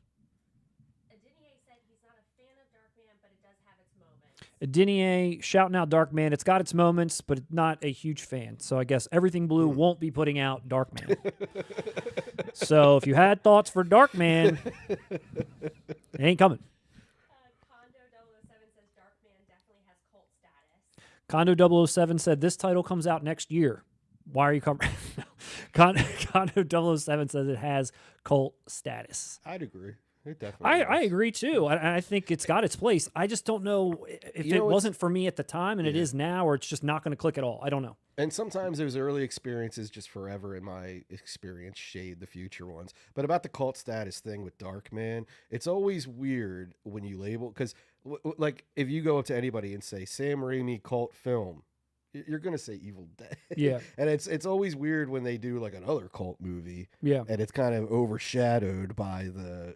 Speaker 3: Adinier said he's not a fan of Darkman, but it does have its moments.
Speaker 1: Adinier shouting out Darkman. It's got its moments, but not a huge fan. So I guess Everything Blue won't be putting out Darkman. So if you had thoughts for Darkman, it ain't coming. Condo 007 said this title comes out next year. Why are you covering? Condo 007 says it has cult status.
Speaker 2: I'd agree. It definitely
Speaker 1: I agree too. I think it's got its place. I just don't know if it wasn't for me at the time and it is now, or it's just not going to click at all. I don't know.
Speaker 2: And sometimes those early experiences just forever, in my experience, shade the future ones. But about the cult status thing with Darkman, it's always weird when you label, because like if you go up to anybody and say Sam Raimi cult film, you're gonna say Evil Dead.
Speaker 1: Yeah.
Speaker 2: And it's always weird when they do like another cult movie.
Speaker 1: Yeah.
Speaker 2: And it's kind of overshadowed by the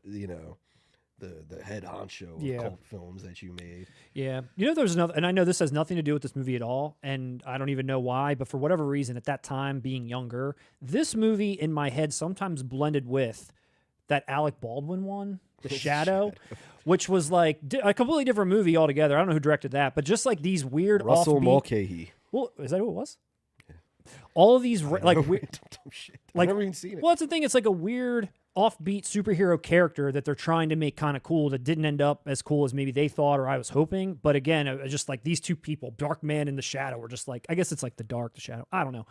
Speaker 2: head honcho of cult films that you made.
Speaker 1: Yeah. There's another, and I know this has nothing to do with this movie at all, and I don't even know why, but for whatever reason at that time, being younger, this movie in my head sometimes blended with that Alec Baldwin one, The Shadow, which was like a completely different movie altogether. I don't know who directed that, but just like these weird
Speaker 2: Russell Mulcahy.
Speaker 1: Well, is that who it was? Yeah. All of these like weird,
Speaker 2: shit. I've never even seen it.
Speaker 1: Well, that's the thing. It's like a weird offbeat superhero character that they're trying to make kind of cool that didn't end up as cool as maybe they thought or I was hoping. But again, just like these two people, Darkman and The Shadow, are just like, I guess it's like the dark, the shadow. I don't know.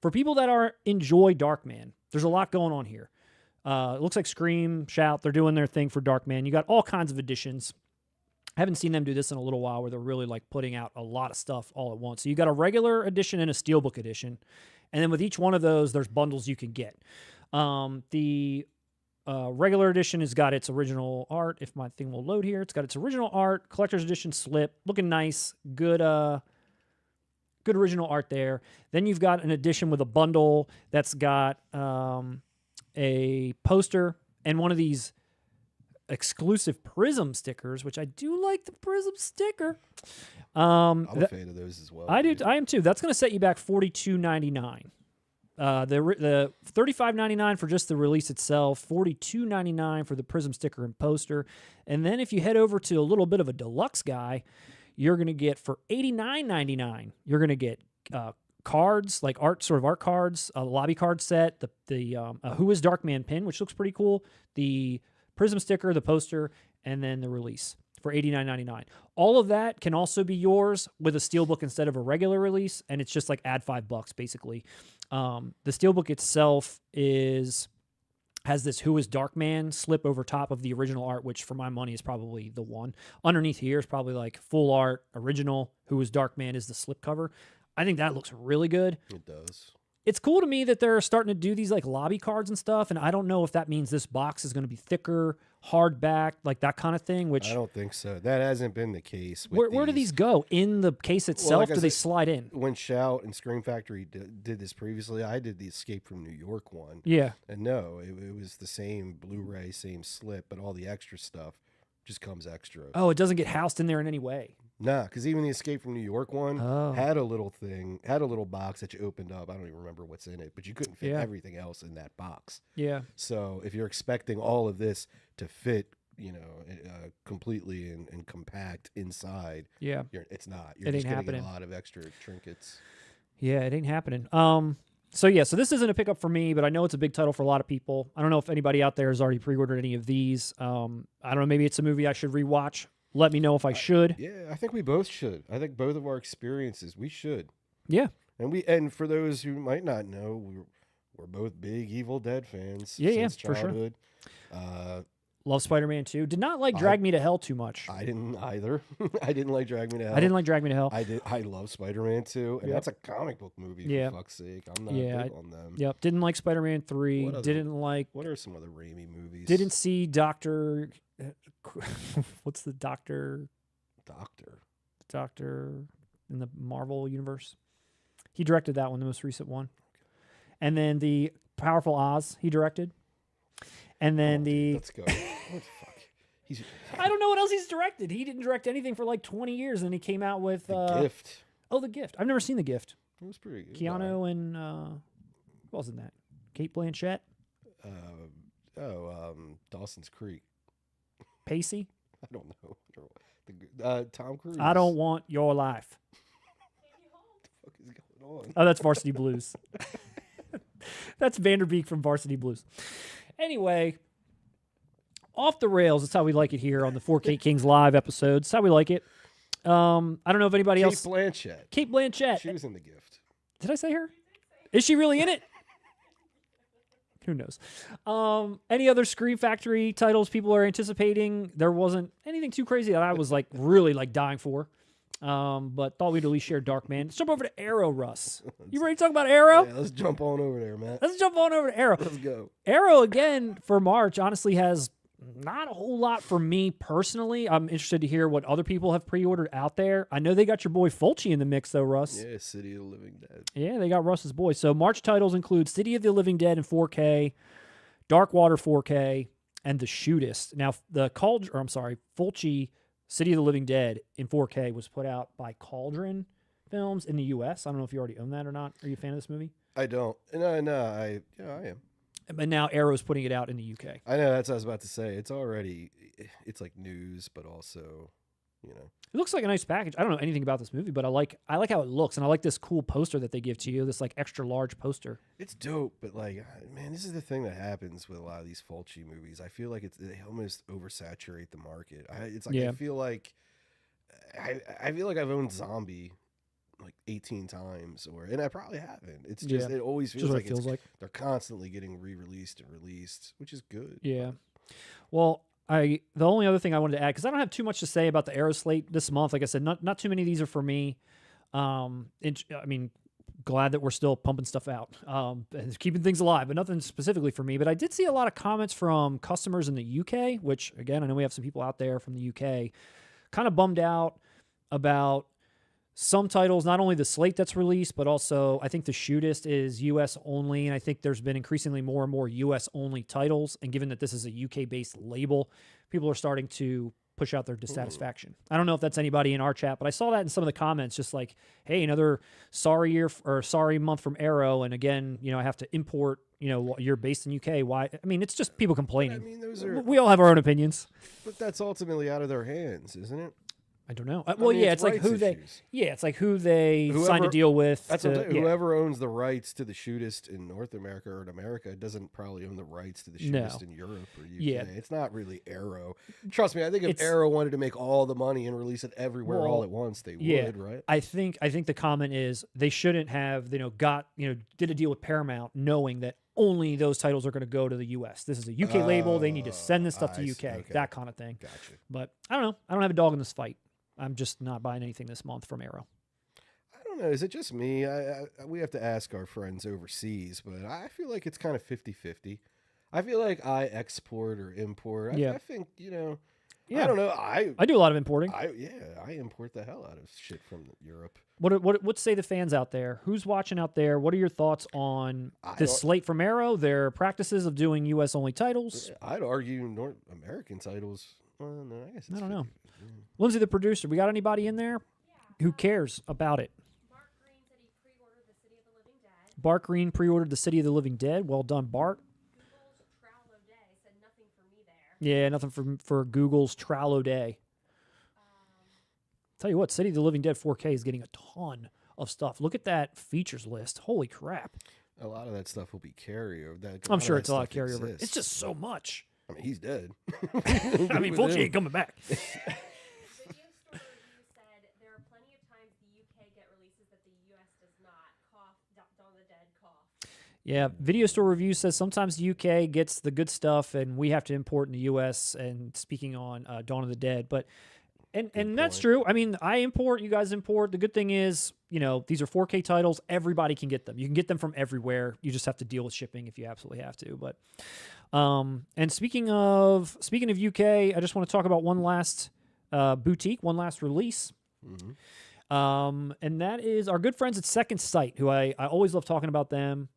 Speaker 1: For people that enjoy Darkman, there's a lot going on here. It looks like Scream, Shout, they're doing their thing for Darkman. You got all kinds of editions. I haven't seen them do this in a little while where they're really like putting out a lot of stuff all at once. So you got a regular edition and a Steelbook edition. And then with each one of those, there's bundles you can get. The regular edition has got its original art. If my thing will load here, it's got its original art, collector's edition slip, looking nice, good original art there. Then you've got an edition with a bundle that's got a poster and one of these exclusive Prism stickers, which I do like the Prism sticker.
Speaker 2: I'm a fan of those as well.
Speaker 1: I do.
Speaker 2: dude.
Speaker 1: I am too. That's going to set you back $42.99. The $35.99 for just the release itself, $42.99 for the Prism sticker and poster, and then if you head over to a little bit of a deluxe guy, you're going to get for $89.99. You're going to get cards, like art cards, a lobby card set, the Who is Darkman pin, which looks pretty cool, the Prism sticker, the poster, and then the release for $89.99. All of that can also be yours with a Steelbook instead of a regular release, and it's just like add $5 basically. The Steelbook itself has this Who is Darkman slip over top of the original art, which for my money is probably the one. Underneath here is probably like full art, original, Who is Darkman is the slip cover. I think that looks really good.
Speaker 2: It does.
Speaker 1: It's cool to me that they're starting to do these like lobby cards and stuff, and I don't know if that means this box is going to be thicker, hardback, like that kind of thing. Which
Speaker 2: I don't think so. That hasn't been the case. With
Speaker 1: where do these go in the case itself?
Speaker 2: like I
Speaker 1: do they
Speaker 2: said,
Speaker 1: slide in?
Speaker 2: When Shout and Scream Factory did this previously, I did the Escape from New York one.
Speaker 1: Yeah.
Speaker 2: And no, it was the same Blu-ray, same slip, but all the extra stuff just comes extra.
Speaker 1: Oh, it doesn't get housed in there in any way.
Speaker 2: Nah, because even the Escape from New York one
Speaker 1: Oh.
Speaker 2: had a little box that you opened up. I don't even remember what's in it, but you couldn't fit
Speaker 1: Yeah.
Speaker 2: everything else in that box.
Speaker 1: Yeah.
Speaker 2: So if you're expecting all of this to fit, completely and compact inside,
Speaker 1: Yeah.
Speaker 2: it's not. You're
Speaker 1: It
Speaker 2: just
Speaker 1: ain't
Speaker 2: going to get
Speaker 1: happening.
Speaker 2: a lot of extra trinkets.
Speaker 1: Yeah, it ain't happening. So this isn't a pickup for me, but I know it's a big title for a lot of people. I don't know if anybody out there has already pre-ordered any of these. I don't know. Maybe it's a movie I should rewatch. Let me know if I should.
Speaker 2: Yeah, I think we both should. I think both of our experiences, we should.
Speaker 1: Yeah.
Speaker 2: And for those who might not know, we're both big Evil Dead fans.
Speaker 1: Yeah,
Speaker 2: since
Speaker 1: for sure.
Speaker 2: childhood.
Speaker 1: Love Spider-Man 2. Did not like Drag Me to Hell too much.
Speaker 2: I didn't either. I didn't like Drag Me to Hell.
Speaker 1: I didn't like Drag Me to Hell.
Speaker 2: I love Spider-Man 2, and
Speaker 1: Yep.
Speaker 2: that's a comic book movie,
Speaker 1: Yeah.
Speaker 2: for fuck's sake. I'm not
Speaker 1: Yeah,
Speaker 2: big on them.
Speaker 1: Yep. Didn't like Spider-Man 3.
Speaker 2: What other-
Speaker 1: Didn't like.
Speaker 2: What are some other Raimi movies?
Speaker 1: Didn't see Doctor. What's the Doctor in the Marvel universe? He directed that one, the most recent one. And then the Powerful Oz he directed. And then
Speaker 2: Let's go. What the fuck?
Speaker 1: I don't know what else he's directed. He didn't direct anything for like 20 years, and then he came out with
Speaker 2: The Gift.
Speaker 1: Oh, The Gift. I've never seen The Gift.
Speaker 2: It was pretty good.
Speaker 1: Keanu and who else in that? Cate Blanchett,
Speaker 2: Dawson's Creek.
Speaker 1: Pacey.
Speaker 2: I don't know. Tom Cruise.
Speaker 1: I don't want your life.
Speaker 2: What the fuck is going on?
Speaker 1: Oh, that's Varsity Blues. That's Vanderbeek from Varsity Blues. Anyway, off the rails. That's how we like it here on the 4K Kings live episodes. That's how we like it. I don't know if anybody else. Cate Blanchett.
Speaker 2: She was in The Gift.
Speaker 1: Did I say her? Is she really in it? Who knows? Any other Scream Factory titles people are anticipating? There wasn't anything too crazy that I was like really like dying for. But thought we'd at least share Darkman. Let's jump over to Arrow, Russ. You ready to talk about Arrow?
Speaker 2: Yeah, let's jump on over there, man.
Speaker 1: Let's jump on over to Arrow.
Speaker 2: Let's go.
Speaker 1: Arrow again for March honestly has not a whole lot for me personally. I'm interested to hear what other people have pre-ordered out there. I know they got your boy Fulci in the mix though, Russ.
Speaker 2: Yeah, City of the Living Dead.
Speaker 1: Yeah, they got Russ's boy. So March titles include City of the Living Dead in 4K, Dark Water 4K, and The Shootist. Now Fulci City of the Living Dead in 4K was put out by Cauldron Films in the U.S. I don't know if you already own that or not. Are you a fan of this movie?
Speaker 2: I don't. No, I am.
Speaker 1: But now Arrow's putting it out in the UK.
Speaker 2: I know, that's what I was about to say. It's like news, but also,
Speaker 1: It looks like a nice package. I don't know anything about this movie, but I like how it looks, and I like this cool poster that they give to you, this like extra large poster.
Speaker 2: It's dope, but like, man, this is the thing that happens with a lot of these Fulci movies. I feel like they almost oversaturate the market. I feel like I've owned Zombie like 18 times, and I probably haven't. It's just it always feels like they're constantly getting re-released and released, which is good.
Speaker 1: Yeah. Well, the only other thing I wanted to add, because I don't have too much to say about the Arrow slate this month. Like I said, not too many of these are for me. Glad that we're still pumping stuff out and keeping things alive, but nothing specifically for me. But I did see a lot of comments from customers in the UK, which, again, I know we have some people out there from the UK, kind of bummed out about some titles, not only the slate that's released, but also I think the shootist is U.S. only, and I think there's been increasingly more and more U.S. only titles. And given that this is a UK-based label, people are starting to push out their dissatisfaction. I don't know if that's anybody in our chat, but I saw that in some of the comments, just like, hey, another sorry year or sorry month from Arrow, and again, I have to import, you're based in UK. Why? I mean, it's just people complaining.
Speaker 2: I mean, those are,
Speaker 1: we all have our own opinions.
Speaker 2: but that's ultimately out of their hands, isn't it?
Speaker 1: I don't know.
Speaker 2: I mean,
Speaker 1: it's like who
Speaker 2: issues.
Speaker 1: it's like who they signed a deal with.
Speaker 2: That's whoever owns the rights to the shootist in North America or in America doesn't probably own the rights to the shootist in Europe or UK.
Speaker 1: Yeah.
Speaker 2: It's not really Arrow. Trust me, I think if Arrow wanted to make all the money and release it everywhere all at once, they would, right?
Speaker 1: I think the comment is they shouldn't have, did a deal with Paramount knowing that only those titles are going to go to the US. This is a UK label. They need to send this stuff to UK.
Speaker 2: Okay.
Speaker 1: That kind of thing.
Speaker 2: Gotcha.
Speaker 1: But I don't know. I don't have a dog in this fight. I'm just not buying anything this month from Arrow.
Speaker 2: I don't know. Is it just me? We have to ask our friends overseas, but I feel like it's kind of 50-50. I feel like I export or import. I think, I don't know. I
Speaker 1: do a lot of importing.
Speaker 2: I import the hell out of shit from Europe.
Speaker 1: What say the fans out there? Who's watching out there? What are your thoughts on this slate from Arrow, their practices of doing U.S. only titles?
Speaker 2: I'd argue North American titles. Well, no, I guess it's
Speaker 1: I don't know.
Speaker 2: 50.
Speaker 1: Lindsay, the producer, we got anybody in there? Who cares about it?
Speaker 3: Mark Green said he pre-ordered The City of the Living Dead.
Speaker 1: Bart Green pre-ordered The City of the Living Dead. Well done, Bart.
Speaker 3: Google's Trowlo Day said nothing for me there.
Speaker 1: Yeah, nothing for Google's Trowlo Day. Tell you what, City of the Living Dead 4K is getting a ton of stuff. Look at that features list. Holy crap.
Speaker 2: A lot of that stuff will be carryover.
Speaker 1: I'm sure it's a lot of carryover. It's just so much.
Speaker 2: I mean, he's dead.
Speaker 1: I mean, Fulci ain't coming back.
Speaker 3: Video Store Review said there are plenty of times the UK get releases that the US does not. Cough, Dawn of the Dead, cough.
Speaker 1: Yeah, Video Store Review says sometimes the UK gets the good stuff and we have to import in the US, and speaking on Dawn of the Dead. But and that's true. I mean, I import, you guys import. The good thing is, these are 4K titles. Everybody can get them. You can get them from everywhere. You just have to deal with shipping if you absolutely have to. But and speaking of UK, I just want to talk about one last boutique, one last release. Mm-hmm. And that is our good friends at Second Sight, who I always love talking about them.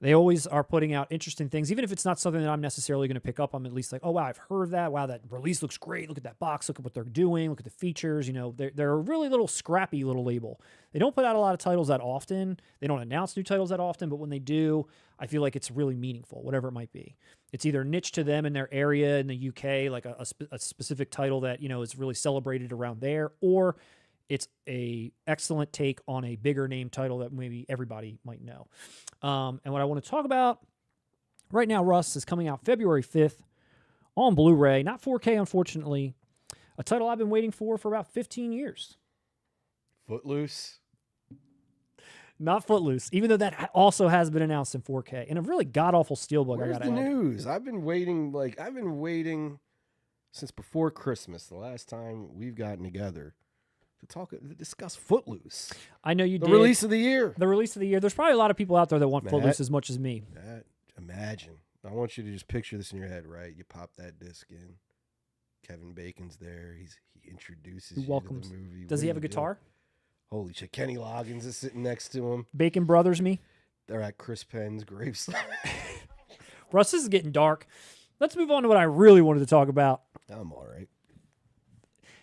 Speaker 1: They always are putting out interesting things, even if it's not something that I'm necessarily going to pick up. I'm at least like, oh, wow, I've heard of that. Wow, that release looks great. Look at that box. Look at what they're doing. Look at the features. They're a really little scrappy little label. They don't put out a lot of titles that often. They don't announce new titles that often, but when they do, I feel like it's really meaningful, whatever it might be. It's either niche to them in their area in the UK, like a specific title that, is really celebrated around there, or it's a excellent take on a bigger name title that maybe everybody might know. And what I want to talk about right now, Russ, is coming out February 5th on Blu-ray, not 4K, unfortunately. A title I've been waiting for about 15 years.
Speaker 2: Footloose.
Speaker 1: Not Footloose, even though that also has been announced in 4K. And a really god-awful steelbook.
Speaker 2: Where's the news? I've been waiting since before Christmas, the last time we've gotten together to discuss Footloose.
Speaker 1: I know you did.
Speaker 2: The release of the year.
Speaker 1: The release of the year. There's probably a lot of people out there that want Footloose as much as me.
Speaker 2: Imagine. I want you to just picture this in your head, right? You pop that disc in. Kevin Bacon's there. He introduces you to the movie.
Speaker 1: Does he have a guitar?
Speaker 2: Holy shit. Kenny Loggins is sitting next to him.
Speaker 1: Bacon Brothers me.
Speaker 2: They're at Chris Penn's gravestone.
Speaker 1: Russ, this is getting dark. Let's move on to what I really wanted to talk about.
Speaker 2: I'm all right.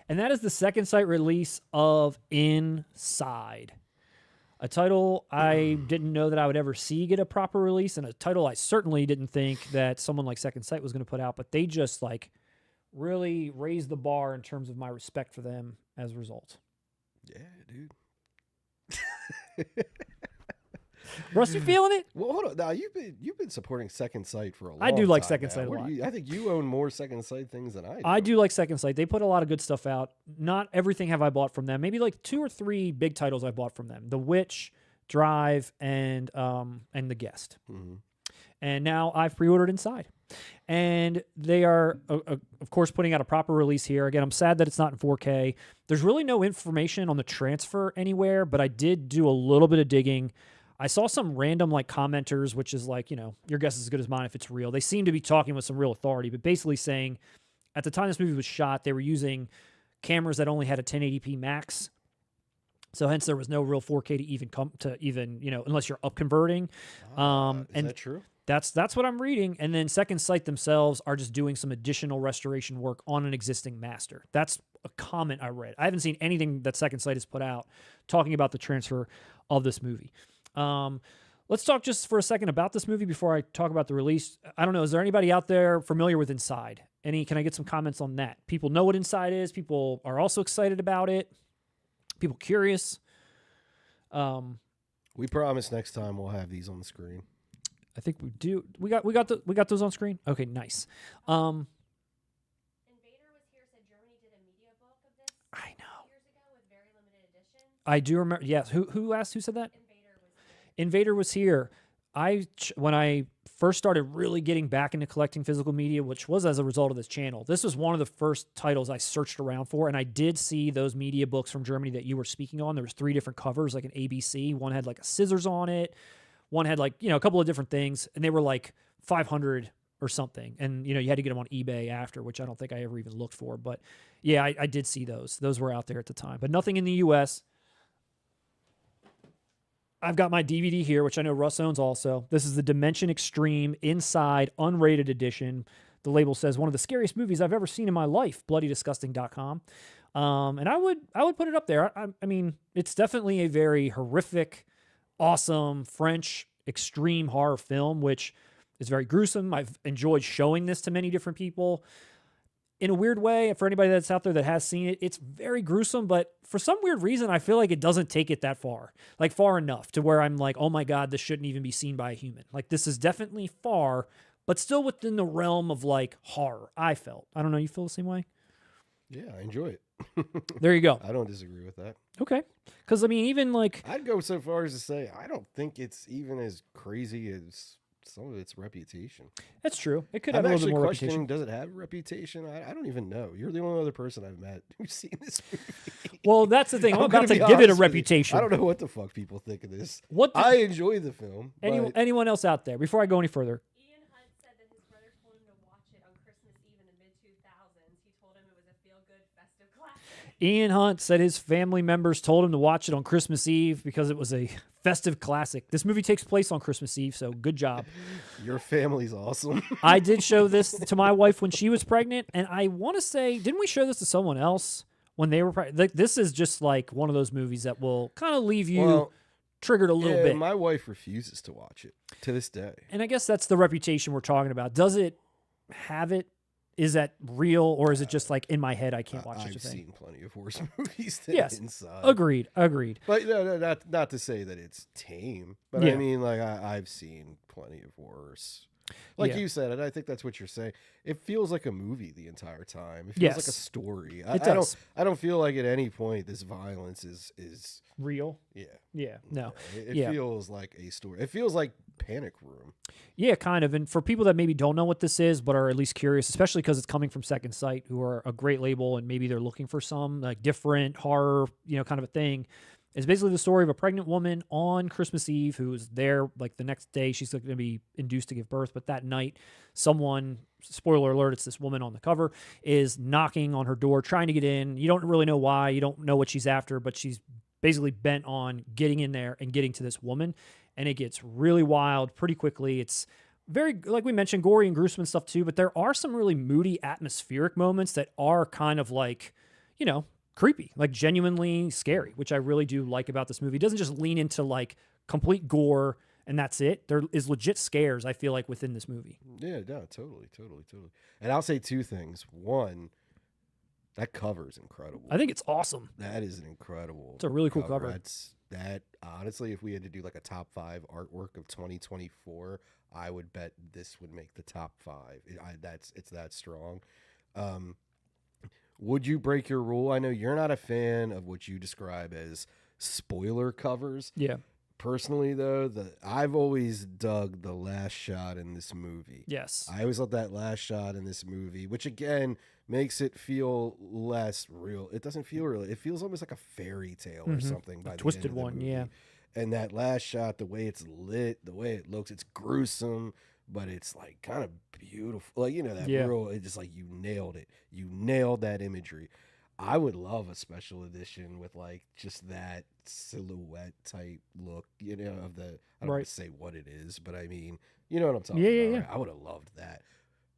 Speaker 1: And that is the Second Sight release of Inside. A title I didn't know that I would ever see get a proper release, and a title I certainly didn't think that someone like Second Sight was going to put out, but they just really raised the bar in terms of my respect for them as a result.
Speaker 2: Yeah, dude.
Speaker 1: Russ, you feeling it?
Speaker 2: Well, hold on. Now you've been supporting Second Sight for a long time.
Speaker 1: I do like
Speaker 2: now.
Speaker 1: Second Sight a lot.
Speaker 2: I think you own more Second Sight things than I do.
Speaker 1: I do like Second Sight. They put a lot of good stuff out. Not everything have I bought from them. Maybe like 2 or 3 big titles I bought from them: The Witch, Drive, and The Guest. Mm-hmm. And now I've pre-ordered Inside. And they are, of course, putting out a proper release here. Again, I'm sad that it's not in 4K. There's really no information on the transfer anywhere, but I did do a little bit of digging. I saw some random commenters, which is your guess is as good as mine if it's real. They seem to be talking with some real authority, but basically saying at the time this movie was shot, they were using cameras that only had a 1080p max. So hence there was no real 4K to even come to even, unless you're up converting.
Speaker 2: Is
Speaker 1: And
Speaker 2: that true?
Speaker 1: that's what I'm reading. And then Second Sight themselves are just doing some additional restoration work on an existing master. That's a comment I read. I haven't seen anything that Second Sight has put out talking about the transfer of this movie. Let's talk just for a second about this movie before I talk about the release. I don't know. Is there anybody out there familiar with Inside? Can I get some comments on that? People know what Inside is. People are also excited about it. People curious.
Speaker 2: We promise next time we'll have these on the screen.
Speaker 1: I think we do. We got those on screen. Okay, nice.
Speaker 3: Invader was here, said Germany did a media book of this
Speaker 1: I know.
Speaker 3: years ago with very limited editions.
Speaker 1: I do remember. Yes. Who asked? Who said that?
Speaker 3: Invader was here.
Speaker 1: Invader was here. When I first started really getting back into collecting physical media, which was as a result of this channel, this was one of the first titles I searched around for, and I did see those media books from Germany that you were speaking on. There was 3 different covers, like an ABC. One had like a scissors on it. One had like, a couple of different things, and they were like 500 or something. And, you had to get them on eBay after, which I don't think I ever even looked for. But yeah, I did see those. Those were out there at the time, but nothing in the US. I've got my DVD here, which I know Russ owns also. This is the Dimension Extreme Inside Unrated Edition. The label says one of the scariest movies I've ever seen in my life, bloodydisgusting.com. And I would put it up there. I mean, it's definitely a very horrific, awesome French extreme horror film, which is very gruesome. I've enjoyed showing this to many different people. In a weird way, for anybody that's out there that has seen it, it's very gruesome, but for some weird reason, I feel like it doesn't take it that far, like far enough to where I'm like, oh my God, this shouldn't even be seen by a human. Like, this is definitely far, but still within the realm of like horror, I felt. I don't know, you feel the same way?
Speaker 2: Yeah, I enjoy it.
Speaker 1: There you go.
Speaker 2: I don't disagree with that.
Speaker 1: Okay. Because, I mean, even like...
Speaker 2: I'd go so far as to say I don't think it's even as crazy as some of its reputation.
Speaker 1: That's true. It could
Speaker 2: I'm
Speaker 1: have a little
Speaker 2: actually
Speaker 1: bit more
Speaker 2: questioning,
Speaker 1: reputation.
Speaker 2: does it have a reputation? I don't even know. You're the only other person I've met who's seen this movie.
Speaker 1: Well, that's the thing. I'm about
Speaker 2: gonna
Speaker 1: to
Speaker 2: be
Speaker 1: give it a
Speaker 2: honest with you.
Speaker 1: reputation.
Speaker 2: I don't know what the fuck people think of this.
Speaker 1: What
Speaker 2: I enjoy the film. but
Speaker 1: anyone else out there, before I go any further?
Speaker 3: Ian Hunt said that his brother told him to watch it on Christmas Eve in the mid-2000s. He told him it was a feel-good festive classic.
Speaker 1: Ian Hunt said his family members told him to watch it on Christmas Eve because it was a festive classic. This movie takes place on Christmas Eve, so good job.
Speaker 2: Your family's awesome.
Speaker 1: I did show this to my wife when she was pregnant, and I want to say, didn't we show this to someone else when they were pregnant? Like, this is just like one of those movies that will kind of leave you triggered a little bit.
Speaker 2: My wife refuses to watch it to this day.
Speaker 1: And I guess that's the reputation we're talking about. Does it have it? Is that real, or is it just like in my head I can't watch such a
Speaker 2: I've
Speaker 1: thing?
Speaker 2: seen plenty of horror movies that
Speaker 1: Yes.
Speaker 2: Inside.
Speaker 1: Agreed.
Speaker 2: But no, not to say that it's tame, but
Speaker 1: Yeah.
Speaker 2: I mean, like I've seen plenty of horrors. Like
Speaker 1: Yeah.
Speaker 2: you said, and I think that's what you're saying. It feels like a movie the entire time. It feels like a
Speaker 1: Yes.
Speaker 2: story.
Speaker 1: It does.
Speaker 2: I don't feel like at any point this violence is
Speaker 1: Real?
Speaker 2: yeah.
Speaker 1: Yeah. No.
Speaker 2: It
Speaker 1: Yeah.
Speaker 2: feels like a story. It feels like Panic Room.
Speaker 1: Yeah, kind of. And for people that maybe don't know what this is, but are at least curious, especially because it's coming from Second Sight, who are a great label, and maybe they're looking for some like different horror, kind of a thing. It's basically the story of a pregnant woman on Christmas Eve who is there like the next day. She's going to be induced to give birth, but that night, someone, spoiler alert, it's this woman on the cover, is knocking on her door, trying to get in. You don't really know why. You don't know what she's after, but she's basically bent on getting in there and getting to this woman. And it gets really wild pretty quickly. It's very, like we mentioned, gory and gruesome and stuff too, but there are some really moody atmospheric moments that are kind of like, creepy, like genuinely scary, which I really do like about this movie. It doesn't just lean into like complete gore and that's it. There is legit scares, I feel like, within this movie.
Speaker 2: Yeah, no, totally. And I'll say 2 things. One, that cover is incredible.
Speaker 1: I think it's awesome.
Speaker 2: That is an incredible.
Speaker 1: It's a really cool cover.
Speaker 2: That honestly, if we had to do like a top 5 artwork of 2024, I would bet this would make the top 5. It's that strong. Would you break your rule? I know you're not a fan of what you describe as spoiler covers.
Speaker 1: Yeah.
Speaker 2: Personally, though, I've always dug the last shot in this movie.
Speaker 1: Yes.
Speaker 2: I always love that last shot in this movie, which again makes it feel less real. It doesn't feel real. It feels almost like a fairy tale or something. By the
Speaker 1: twisted
Speaker 2: end of the
Speaker 1: one,
Speaker 2: movie.
Speaker 1: yeah.
Speaker 2: And that last shot, the way it's lit, the way it looks, it's gruesome, but it's like kind of beautiful. Like, that real, it's just like you nailed it. You nailed that imagery. I would love a special edition with like just that silhouette type look, you know, of the, I don't want
Speaker 1: Right.
Speaker 2: to say what it is, but I mean, you know what I'm talking
Speaker 1: Yeah,
Speaker 2: about,
Speaker 1: yeah,
Speaker 2: right? I would have loved that.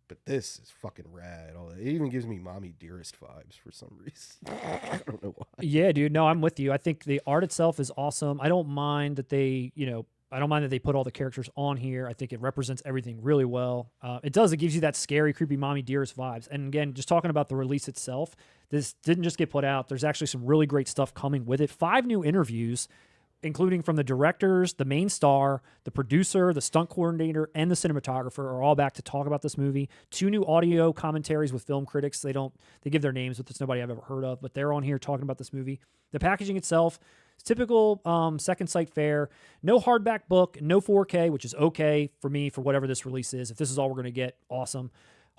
Speaker 2: But this is fucking rad. It even gives me Mommy Dearest vibes for some reason. I don't know why.
Speaker 1: Yeah, dude. No, I'm with you. I think the art itself is awesome. I don't mind that they, I don't mind that they put all the characters on here. I think it represents everything really well. It does. It gives you that scary, creepy Mommy Dearest vibes. And again, just talking about the release itself, this didn't just get put out. There's actually some really great stuff coming with it. 5 new interviews, including from the directors, the main star, the producer, the stunt coordinator, and the cinematographer are all back to talk about this movie. 2 new audio commentaries with film critics. They give their names, but there's nobody I've ever heard of, but they're on here talking about this movie. The packaging itself is typical second sight fare. No hardback book, no 4K, which is okay for me for whatever this release is. If this is all we're going to get, awesome.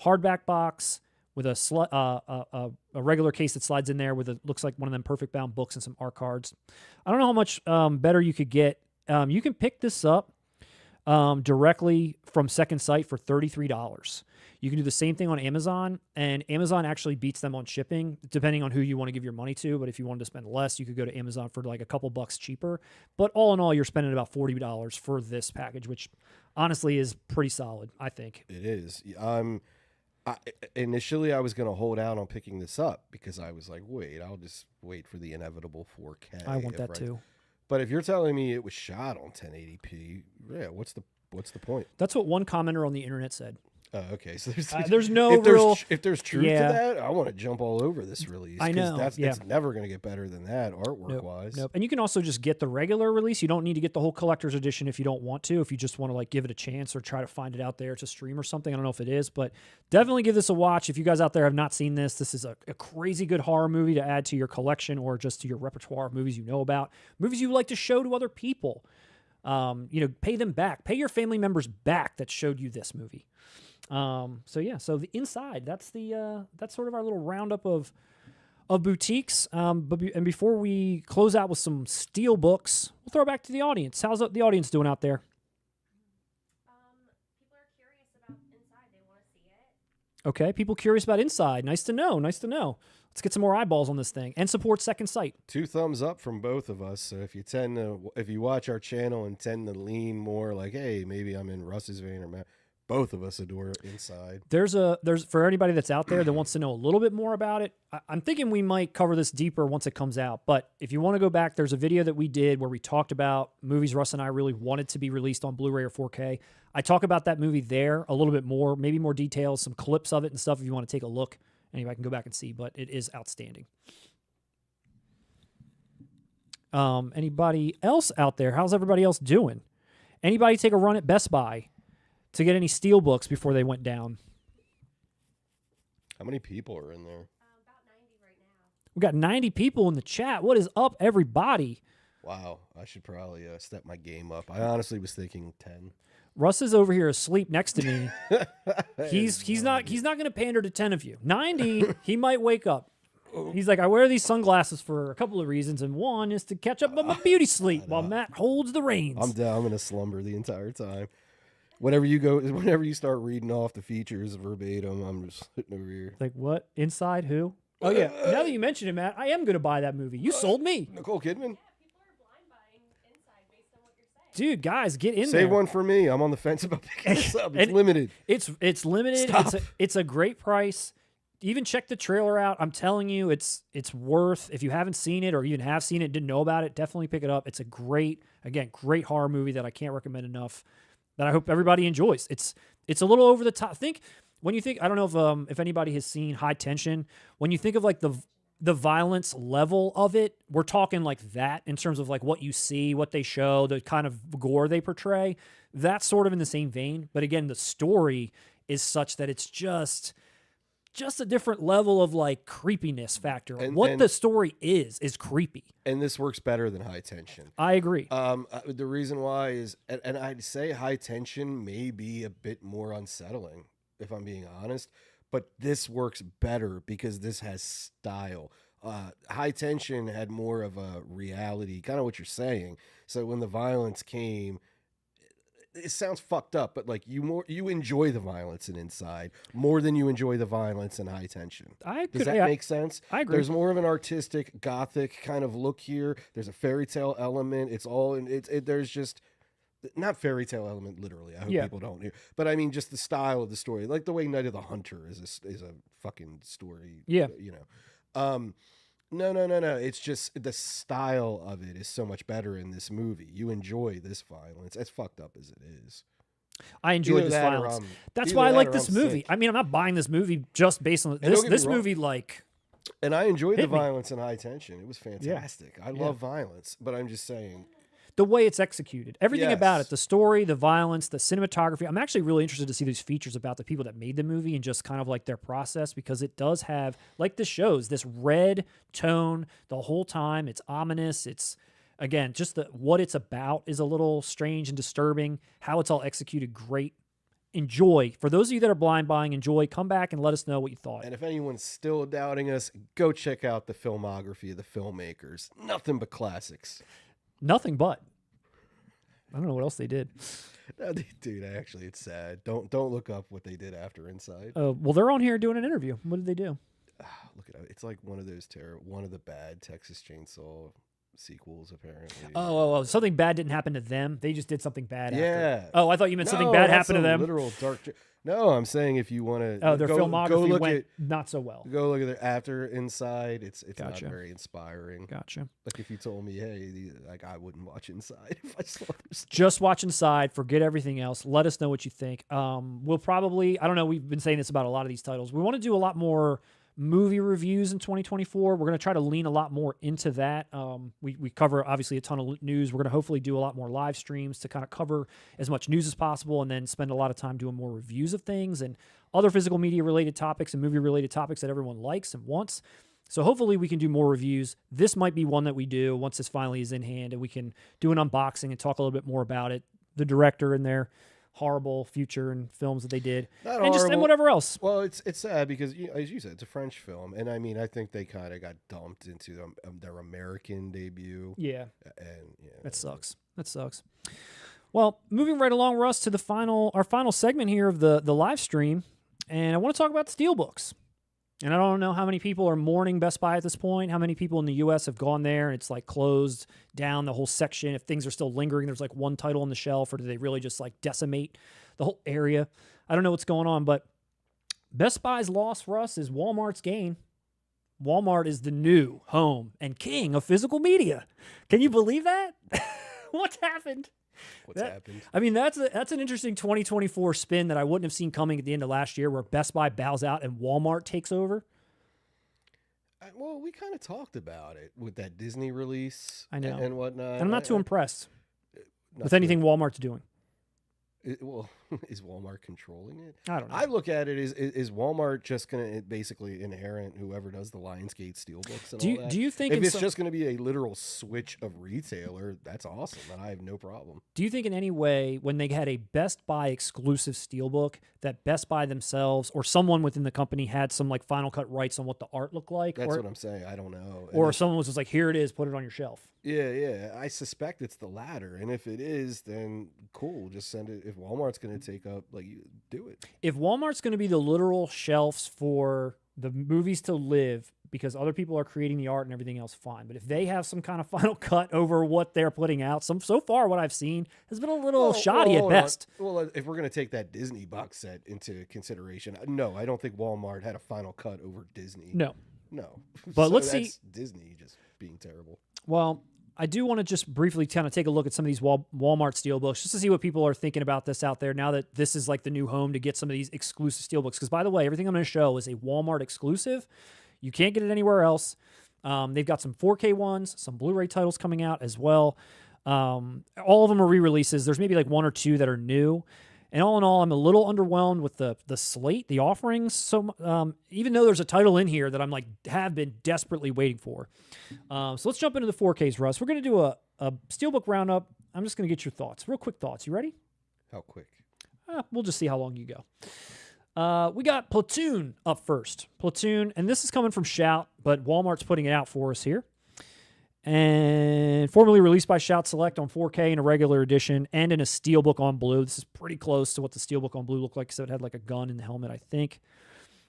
Speaker 1: Hardback box with a regular case that slides in there with looks like one of them perfect bound books and some art cards. I don't know how much better you could get. You can pick this up directly from Second Sight for $33. You can do the same thing on Amazon, and Amazon actually beats them on shipping, depending on who you want to give your money to. But if you wanted to spend less, you could go to Amazon for like a couple bucks cheaper. But all in all, you're spending about $40 for this package, which honestly is pretty solid, I think.
Speaker 2: It is. Initially, I was going to hold out on picking this up because I was like, wait, I'll just wait for the inevitable 4K.
Speaker 1: I want that too.
Speaker 2: But if you're telling me it was shot on 1080p, yeah, what's the point?
Speaker 1: That's what one commenter on the internet said.
Speaker 2: Okay, so
Speaker 1: there's no real.
Speaker 2: If there's truth to that, I want to jump all over this release.
Speaker 1: I know.
Speaker 2: It's never going to get better than that artwork wise.
Speaker 1: Nope. And you can also just get the regular release. You don't need to get the whole collector's edition if you don't want to. If you just want to like give it a chance or try to find it out there to stream or something. I don't know if it is, but definitely give this a watch. If you guys out there have not seen this, this is a crazy good horror movie to add to your collection or just to your repertoire of movies you know about, movies you like to show to other people. Pay them back. Pay your family members back that showed you this movie. So the inside, that's sort of our little roundup of boutiques. And before we close out with some Steelbooks, we'll throw it back to the audience. How's the audience doing out there?
Speaker 3: People are curious about inside. They want to see it.
Speaker 1: Okay, people curious about inside. Nice to know. Let's get some more eyeballs on this thing and support Second Sight.
Speaker 2: 2 thumbs up from both of us. So if you watch our channel and tend to lean more like, hey, maybe I'm in Russ's vein or Matt, both of us adore inside.
Speaker 1: There's for anybody that's out there that wants to know a little bit more about it. I'm thinking we might cover this deeper once it comes out. But if you want to go back, there's a video that we did where we talked about movies Russ and I really wanted to be released on Blu-ray or 4K. I talk about that movie there a little bit more, maybe more details, some clips of it and stuff if you want to take a look. Anybody can go back and see, but it is outstanding. Anybody else out there? How's everybody else doing? Anybody take a run at Best Buy to get any Steelbooks before they went down?
Speaker 2: How many people are in there?
Speaker 3: About 90 right now.
Speaker 1: We got 90 people in the chat. What is up, everybody?
Speaker 2: Wow, I should probably step my game up. I honestly was thinking 10.
Speaker 1: Russ is over here asleep next to me. he's not going to pander to 10 of you. 90, he might wake up. He's like, I wear these sunglasses for a couple of reasons, and one is to catch up on my beauty sleep while Matt holds the reins.
Speaker 2: I'm down. I'm going to slumber the entire time. Whenever you start reading off the features verbatim, I'm just sitting over here.
Speaker 1: Like, what? Inside who? Oh, yeah. Now that you mention it, Matt, I am going to buy that movie. You sold me.
Speaker 2: Nicole Kidman?
Speaker 3: Yeah, people are blind buying inside based on what you're saying.
Speaker 1: Dude, guys, get in there.
Speaker 2: Save one for me. I'm on the fence about picking this up. It's limited.
Speaker 1: It's limited.
Speaker 2: Stop.
Speaker 1: It's a great price. Even check the trailer out. I'm telling you, it's worth. If you haven't seen it or even have seen it, didn't know about it, definitely pick it up. It's a great horror movie that I can't recommend enough. That I hope everybody enjoys. It's a little over the top. I don't know if anybody has seen High Tension. When you think of like the violence level of it, we're talking like that in terms of like what you see, what they show, the kind of gore they portray. That's sort of in the same vein. But again, the story is such that it's just a different level of like creepiness factor. And the story is creepy.
Speaker 2: And this works better than High Tension.
Speaker 1: I agree.
Speaker 2: The reason why is, and I'd say High Tension may be a bit more unsettling, if I'm being honest, but this works better because this has style. High Tension had more of a reality, kind of what you're saying. So when the violence came, it sounds fucked up, but like you enjoy the violence in Inside more than you enjoy the violence in High Tension. Does that make sense?
Speaker 1: I agree.
Speaker 2: There's more of an artistic, gothic kind of look here. There's a fairy tale element. It's all in there's just not fairy tale element literally. I hope people don't hear, but I mean just the style of the story, like the way Night of the Hunter is a fucking story.
Speaker 1: Yeah,
Speaker 2: you know. No. It's just the style of it is so much better in this movie. You enjoy this violence, as fucked up as it is.
Speaker 1: I enjoyed this violence. That's why I like this movie.
Speaker 2: Sick.
Speaker 1: I mean, I'm not buying this movie just based on this movie. Like,
Speaker 2: and I enjoyed the violence in High Tension. It was fantastic. I love violence, but I'm just saying.
Speaker 1: The way it's executed, everything about it, the story, the violence, the cinematography. I'm actually really interested to see these features about the people that made the movie and just kind of like their process, because it does have, like this shows, this red tone the whole time. It's ominous. It's, again, just what it's about is a little strange and disturbing. How it's all executed, great. Enjoy. For those of you that are blind buying, enjoy. Come back and let us know what you thought.
Speaker 2: And if anyone's still doubting us, go check out the filmography of the filmmakers. Nothing but classics.
Speaker 1: Nothing but. I don't know what else they did.
Speaker 2: No, dude, actually, it's sad. Don't look up what they did after Inside.
Speaker 1: Well, they're on here doing an interview. What did they do?
Speaker 2: Look at it. It's like one of the bad Texas Chainsaw sequels, apparently.
Speaker 1: Oh, something bad didn't happen to them. They just did something bad.
Speaker 2: Yeah.
Speaker 1: After. Oh, I thought you meant something bad happened to them.
Speaker 2: Literal dark. No, I'm saying if you want to.
Speaker 1: Oh, their filmography went not so well.
Speaker 2: Go look at their after Inside. It's
Speaker 1: Gotcha.
Speaker 2: not very inspiring.
Speaker 1: Gotcha.
Speaker 2: Like if you told me, hey, like I wouldn't watch Inside if I saw this.
Speaker 1: Just watch Inside. Forget everything else. Let us know what you think. We'll probably. I don't know. We've been saying this about a lot of these titles. We want to do a lot more movie reviews in 2024. We're going to try to lean a lot more into that. We cover obviously a ton of news. We're going to hopefully do a lot more live streams to kind of cover as much news as possible, and then spend a lot of time doing more reviews of things and other physical media related topics and movie related topics that everyone likes and wants. So hopefully we can do more reviews. This might be one that we do once this finally is in hand, and we can do an unboxing and talk a little bit more about it, the director and their horrible future and films that they did, and whatever else.
Speaker 2: Well, it's sad because, as you said, it's a French film, and I mean, I think they kind of got dumped into their American debut.
Speaker 1: Yeah,
Speaker 2: and
Speaker 1: that sucks. Well, moving right along, Russ, to our final segment here of the live stream, and I want to talk about Steelbooks. And I don't know how many people are mourning Best Buy at this point, how many people in the U.S. have gone there and it's like closed down the whole section. If things are still lingering, there's like one title on the shelf, or do they really just like decimate the whole area? I don't know what's going on, but Best Buy's loss for us is Walmart's gain. Walmart is the new home and king of physical media. Can you believe that? What's happened?
Speaker 2: Happened?
Speaker 1: I mean, that's an interesting 2024 spin that I wouldn't have seen coming at the end of last year, where Best Buy bows out and Walmart takes over.
Speaker 2: Well, we kind of talked about it with that Disney release.
Speaker 1: I know.
Speaker 2: And whatnot.
Speaker 1: And I'm not too impressed with anything Walmart's doing.
Speaker 2: Is Walmart controlling it?
Speaker 1: I don't know.
Speaker 2: I look at it is Walmart just going to basically inherit whoever does the Lionsgate Steelbooks and all that?
Speaker 1: Do you think
Speaker 2: if it's just going to be a literal switch of retailer, that's awesome, and I have no problem.
Speaker 1: Do you think in any way, when they had a Best Buy exclusive Steelbook, that Best Buy themselves or someone within the company had some like Final Cut rights on what the art looked like?
Speaker 2: That's what I'm saying. I don't know.
Speaker 1: Or someone was just like, here it is, put it on your shelf.
Speaker 2: Yeah. I suspect it's the latter, and if it is, then cool. Just send it. If Walmart's going to take up, like, do it.
Speaker 1: If Walmart's going to be the literal shelves for the movies to live because other people are creating the art and everything else, fine. But if they have some kind of final cut over what they're putting out, so far what I've seen has been a little shoddy at best.
Speaker 2: Well, if we're going to take that Disney box set into consideration, no, I don't think Walmart had a final cut over Disney.
Speaker 1: No.
Speaker 2: But
Speaker 1: let's see.
Speaker 2: Disney just being terrible.
Speaker 1: Well, I do want to just briefly kind of take a look at some of these Walmart Steelbooks just to see what people are thinking about this out there now that this is like the new home to get some of these exclusive Steelbooks. Because, by the way, everything I'm going to show is a Walmart exclusive. You can't get it anywhere else. They've got some 4K ones, some Blu-ray titles coming out as well. All of them are re-releases. There's maybe like one or two that are new. And all in all, I'm a little underwhelmed with the slate, the offerings. So even though there's a title in here that I'm like have been desperately waiting for. So let's jump into the 4Ks, Russ. We're going to do a Steelbook roundup. I'm just going to get your thoughts. Real quick thoughts. You ready?
Speaker 2: How quick?
Speaker 1: We'll just see how long you go. We got Platoon up first. Platoon, and this is coming from Shout, but Walmart's putting it out for us here. And Formerly released by Shout Select on 4K in a regular edition and in a Steelbook on blue. This is pretty close to what the Steelbook on blue looked like, so it had like a gun in the helmet, I think.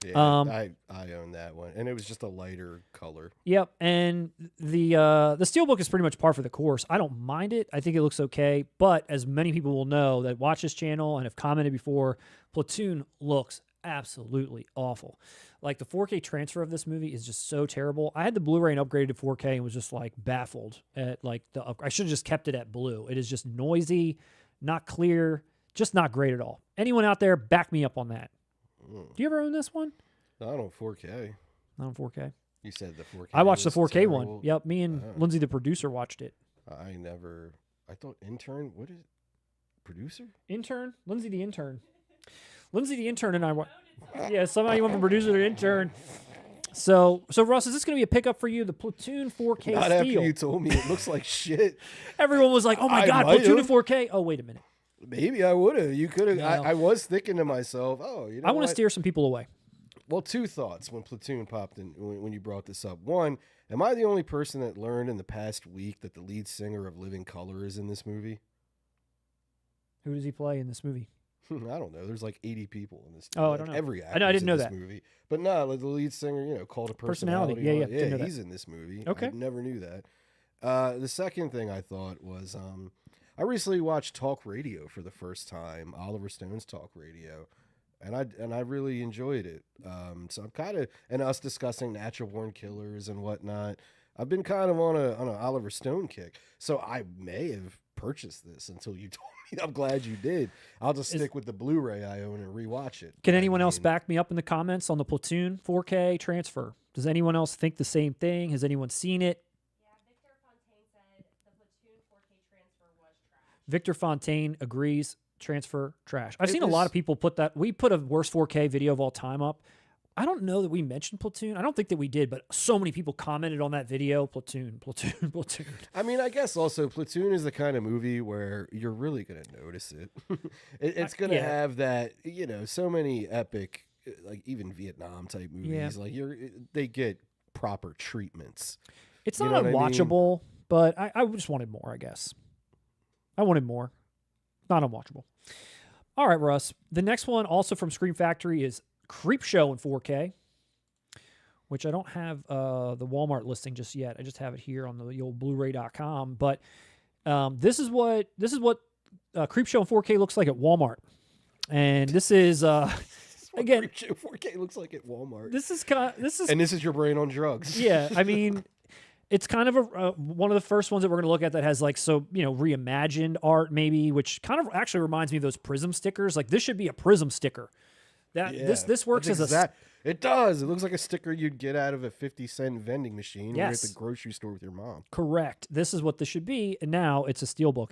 Speaker 2: Yeah, I own that one, and it was just a lighter color.
Speaker 1: Yep, and the Steelbook is pretty much par for the course. I don't mind it. I think it looks okay, but as many people will know that watch this channel and have commented before, Platoon looks absolutely awful. Like the 4K transfer of this movie is just so terrible. I had the Blu-ray and upgraded to 4K and was just like baffled at like I should have just kept it at blue. It is just noisy, not clear, just not great at all. Anyone out there, back me up on that. Do you ever own this one?
Speaker 2: Not on 4K.
Speaker 1: Not on 4K.
Speaker 2: You said the 4K.
Speaker 1: I watched the 4K
Speaker 2: terrible.
Speaker 1: one. Yep, me and Lindsay, the producer, watched it.
Speaker 2: I thought intern. What is it? Producer?
Speaker 1: Intern? Lindsay the intern. Lindsay the intern and I yeah, somehow you went from producer to intern. So Russ, is this going to be a pickup for you? The Platoon 4K
Speaker 2: Not
Speaker 1: Steel.
Speaker 2: after you told me it looks like shit.
Speaker 1: Everyone was like, "Oh my
Speaker 2: I
Speaker 1: god,
Speaker 2: might
Speaker 1: Platoon
Speaker 2: have.
Speaker 1: in 4K." Oh, wait a minute.
Speaker 2: Maybe I would have. You could have.
Speaker 1: No.
Speaker 2: I was thinking to myself, oh, you know
Speaker 1: I want to
Speaker 2: what?
Speaker 1: steer some people away.
Speaker 2: Well, two thoughts when Platoon popped in when you brought this up. One, am I the only person that learned in the past week that the lead singer of Living Colour is in this movie?
Speaker 1: Who does he play in this movie?
Speaker 2: I don't know. There's like 80 people in this.
Speaker 1: Oh, I
Speaker 2: like
Speaker 1: don't know.
Speaker 2: Every
Speaker 1: I
Speaker 2: actor
Speaker 1: didn't know
Speaker 2: in this
Speaker 1: that.
Speaker 2: movie, but no, like the lead singer, called a personality.
Speaker 1: Yeah,
Speaker 2: Yeah,
Speaker 1: didn't know that.
Speaker 2: he's in this movie.
Speaker 1: Okay.
Speaker 2: I never knew that. The second thing I thought was, I recently watched Talk Radio for the first time, Oliver Stone's Talk Radio, and I really enjoyed it. So I'm kind of, and us discussing natural born killers and whatnot. I've been kind of on an Oliver Stone kick, so I may have purchased this until you told me. I'm glad you did. I'll just stick with the Blu-ray I own and rewatch it.
Speaker 1: Can anyone else back me up in the comments on the Platoon 4K transfer? Does anyone else think the same thing? Has anyone seen it?
Speaker 3: Yeah, Victor Fontaine said the Platoon 4K transfer was trash.
Speaker 1: Victor Fontaine agrees. Transfer trash. I've
Speaker 2: It
Speaker 1: seen a
Speaker 2: was-
Speaker 1: lot of people put that. We put a worst 4K video of all time up. I don't know that we mentioned Platoon. I don't think that we did, but so many people commented on that video. Platoon.
Speaker 2: I mean, I guess also Platoon is the kind of movie where you're really going to notice it. It's going to
Speaker 1: yeah.
Speaker 2: have that, so many epic, like even Vietnam type movies.
Speaker 1: Yeah.
Speaker 2: Like they get proper treatments.
Speaker 1: It's
Speaker 2: You
Speaker 1: not
Speaker 2: know what I mean?
Speaker 1: unwatchable, but I just wanted more, I guess. I wanted more. Not unwatchable. All right, Russ. The next one, also from Scream Factory, is Creepshow in 4K, which I don't have the Walmart listing just yet. I just have it here on the old bluray.com. But this is what Creepshow in 4K looks like at Walmart. And this is again,
Speaker 2: Creepshow 4K looks like at Walmart.
Speaker 1: this is
Speaker 2: And this is your brain on drugs.
Speaker 1: yeah, I mean, it's kind of one of the first ones that we're going to look at that has like reimagined art maybe, which kind of actually reminds me of those Prism stickers. Like this should be a Prism sticker. This works as a
Speaker 2: It does. It looks like a sticker you'd get out of a 50-cent vending machine when you're at
Speaker 1: Yes.
Speaker 2: the grocery store with your mom.
Speaker 1: correct. This is what this should be, and now it's a Steelbook.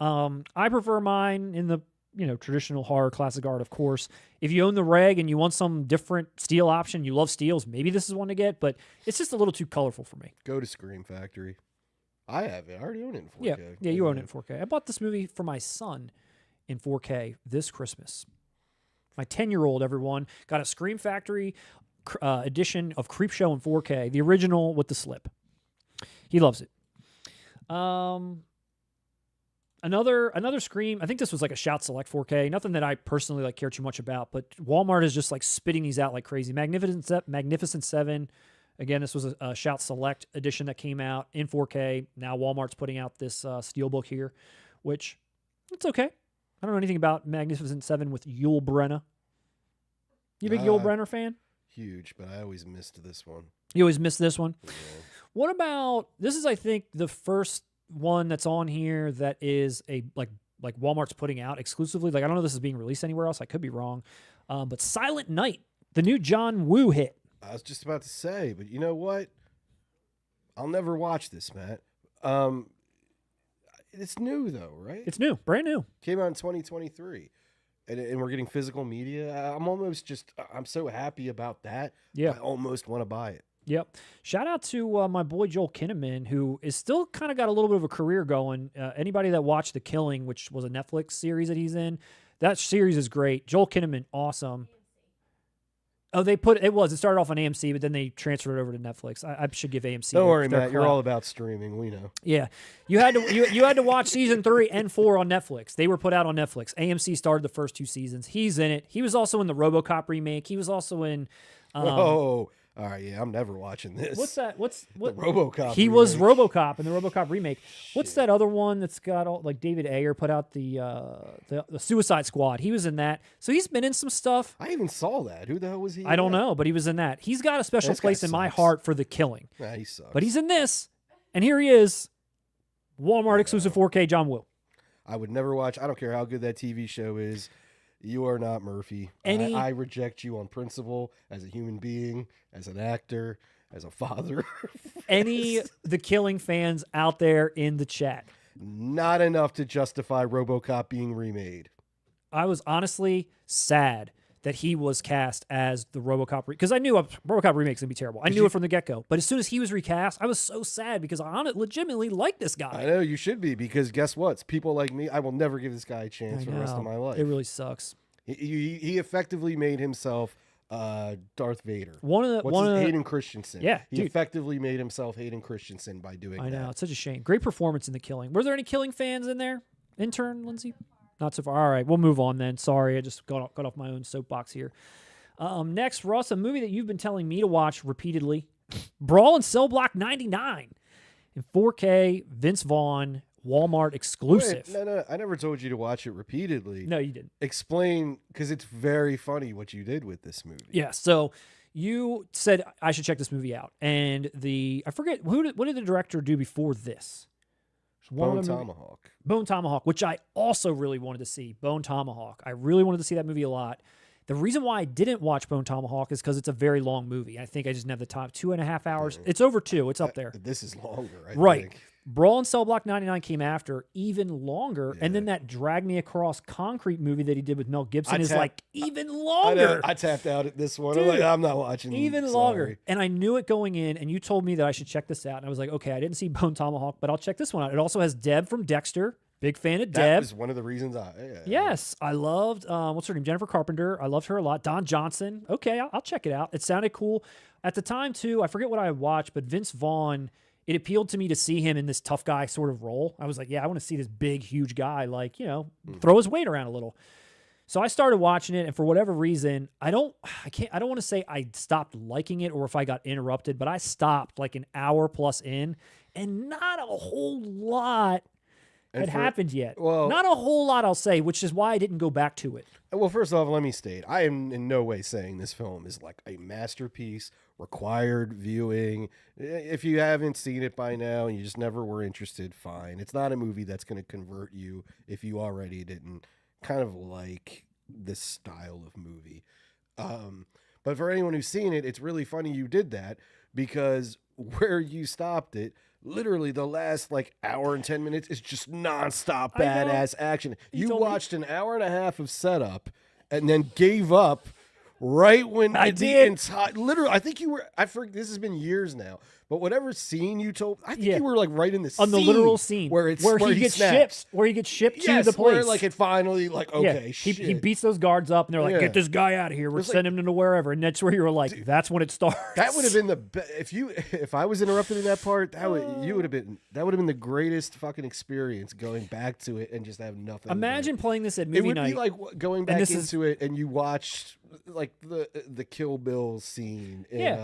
Speaker 1: I prefer mine in the traditional horror classic art, of course. If you own the reg and you want some different steel option, you love steels, maybe this is one to get, but it's just a little too colorful for me.
Speaker 2: Go to Scream Factory. I have it. I already own it in 4K.
Speaker 1: Yeah, you own it in 4K. I bought this movie for my son in 4K this Christmas. My 10-year-old, everyone, got a Scream Factory edition of Creepshow in 4K, the original with the slip. He loves it. Another Scream. I think this was like a Shout Select 4K. Nothing that I personally care too much about, but Walmart is just like spitting these out like crazy. Magnificent 7. Again, this was a Shout Select edition that came out in 4K. Now Walmart's putting out this Steelbook here, which it's okay. I don't know anything about Magnificent 7 with Yul Brynner. You a big Yul Brynner fan?
Speaker 2: Huge, but I always missed this one.
Speaker 1: You always miss this one?
Speaker 2: Yeah.
Speaker 1: What about, this is I think the first one that's on here that is a like Walmart's putting out exclusively. Like I don't know if this is being released anywhere else. I could be wrong. But Silent Night, the new John Woo hit.
Speaker 2: I was just about to say, but you know what? I'll never watch this, Matt. It's new though, right?
Speaker 1: It's new, brand new.
Speaker 2: Came out in 2023, and we're getting physical media. I'm so happy about that.
Speaker 1: Yeah.
Speaker 2: I almost want to buy it.
Speaker 1: Yep. Shout out to my boy Joel Kinnaman, who is still kind of got a little bit of a career going. Anybody that watched The Killing, which was a Netflix series that he's in, that series is great. Joel Kinnaman, awesome. Oh, it started off on AMC, but then they transferred it over to Netflix. I should give AMC.
Speaker 2: Don't worry,
Speaker 1: their
Speaker 2: Matt. You're
Speaker 1: clout.
Speaker 2: all about streaming. We know.
Speaker 1: Yeah, you had to you had to watch season 3 and 4 on Netflix. They were put out on Netflix. AMC started the first 2 seasons. He's in it. He was also in the RoboCop remake. He was also in.
Speaker 2: Whoa. All right, yeah, I'm never watching this.
Speaker 1: What's that? What?
Speaker 2: The RoboCop.
Speaker 1: He was
Speaker 2: remake.
Speaker 1: RoboCop in the RoboCop remake. What's that other one that's got all like David Ayer put out the Suicide Squad? He was in that. So he's been in some stuff.
Speaker 2: I even saw that. Who the hell was he?
Speaker 1: I don't
Speaker 2: in?
Speaker 1: know, but he was in that. He's got a special
Speaker 2: This guy
Speaker 1: place in my
Speaker 2: sucks.
Speaker 1: heart for The Killing.
Speaker 2: Nah, he sucks.
Speaker 1: But he's in this, and here he is, Walmart exclusive 4K John Woo.
Speaker 2: I would never watch. I don't care how good that TV show is. You are not Murphy. I reject you on principle as a human being, as an actor, as a father.
Speaker 1: Any The Killing fans out there in the chat?
Speaker 2: Not enough to justify RoboCop being remade.
Speaker 1: I was honestly sad that he was cast as the RoboCop because I knew RoboCop remake's gonna be terrible. I knew it from the get-go. But as soon as he was recast, I was so sad because I legitimately like this guy.
Speaker 2: I know you should be because guess what? People like me, I will never give this guy a chance for the rest of my life.
Speaker 1: It really sucks.
Speaker 2: He effectively made himself Darth Vader.
Speaker 1: Hayden
Speaker 2: Christensen.
Speaker 1: Yeah,
Speaker 2: he effectively made himself Hayden Christensen by doing that.
Speaker 1: I know, it's such a shame. Great performance in The Killing. Were there any Killing fans in there? Intern, Lindsay? Not so far. All right, we'll move on then. Sorry, I just got off my own soapbox here. Next, Russ, a movie that you've been telling me to watch repeatedly. Brawl in Cell Block 99 in 4K, Vince Vaughn, Walmart exclusive.
Speaker 2: Wait, no, I never told you to watch it repeatedly.
Speaker 1: No, you didn't.
Speaker 2: Explain, because it's very funny what you did with this movie.
Speaker 1: Yeah, so you said I should check this movie out. And I forget, what did the director do before this?
Speaker 2: Bone Tomahawk.
Speaker 1: Bone Tomahawk, which I also really wanted to see. Bone Tomahawk. I really wanted to see that movie a lot. The reason why I didn't watch Bone Tomahawk is because it's a very long movie. I think I just didn't have the time. 2.5 hours. It's over 2. It's up there.
Speaker 2: This is longer,
Speaker 1: Right.
Speaker 2: think.
Speaker 1: Brawl in Cell Block 99 came after, even longer.
Speaker 2: Yeah.
Speaker 1: And then that Drag Me Across Concrete movie that he did with Mel Gibson is even
Speaker 2: I
Speaker 1: longer.
Speaker 2: I tapped out at this one.
Speaker 1: Dude,
Speaker 2: I'm like, I'm not watching.
Speaker 1: Even longer. And I knew it going in, and you told me that I should check this out. And I was like, okay, I didn't see Bone Tomahawk, but I'll check this one out. It also has Deb from Dexter. Big fan of Deb.
Speaker 2: That was one of the reasons
Speaker 1: Yes, I loved, what's her name? Jennifer Carpenter. I loved her a lot. Don Johnson. Okay, I'll check it out. It sounded cool. At the time, too, I forget what I watched, but Vince Vaughn, it appealed to me to see him in this tough guy sort of role. I was like, yeah, I want to see this big, huge guy, like, throw his weight around a little. So I started watching it, and for whatever reason, I don't want to say I stopped liking it or if I got interrupted, but I stopped like an hour plus in, and not a whole lot had happened yet.
Speaker 2: Well,
Speaker 1: not a whole lot, I'll say, which is why I didn't go back to it.
Speaker 2: Well, first off, let me state, I am in no way saying this film is like a masterpiece, required viewing. If you haven't seen it by now and you just never were interested, fine. It's not a movie that's going to convert you if you already didn't kind of like this style of movie. But for anyone who's seen it, it's really funny you did that because where you stopped it, literally the last like hour and 10 minutes is just nonstop badass action. You watched an hour and a half of setup and then gave up right when literally, I think you were, I forget, this has been years now, but whatever scene you told, I think you were like right in the
Speaker 1: on the literal scene where he gets shipped to the place.
Speaker 2: Where like it finally like, okay, shit.
Speaker 1: He beats those guards up and they're like, get this guy out of here. We're sending him to wherever. And that's where you were like, dude, that's when it starts.
Speaker 2: That would have been if I was interrupted in that part, that would have been the greatest fucking experience going back to it and just have nothing.
Speaker 1: Imagine playing this at movie night.
Speaker 2: It would be like going back into it and you watched like the Kill Bill scene in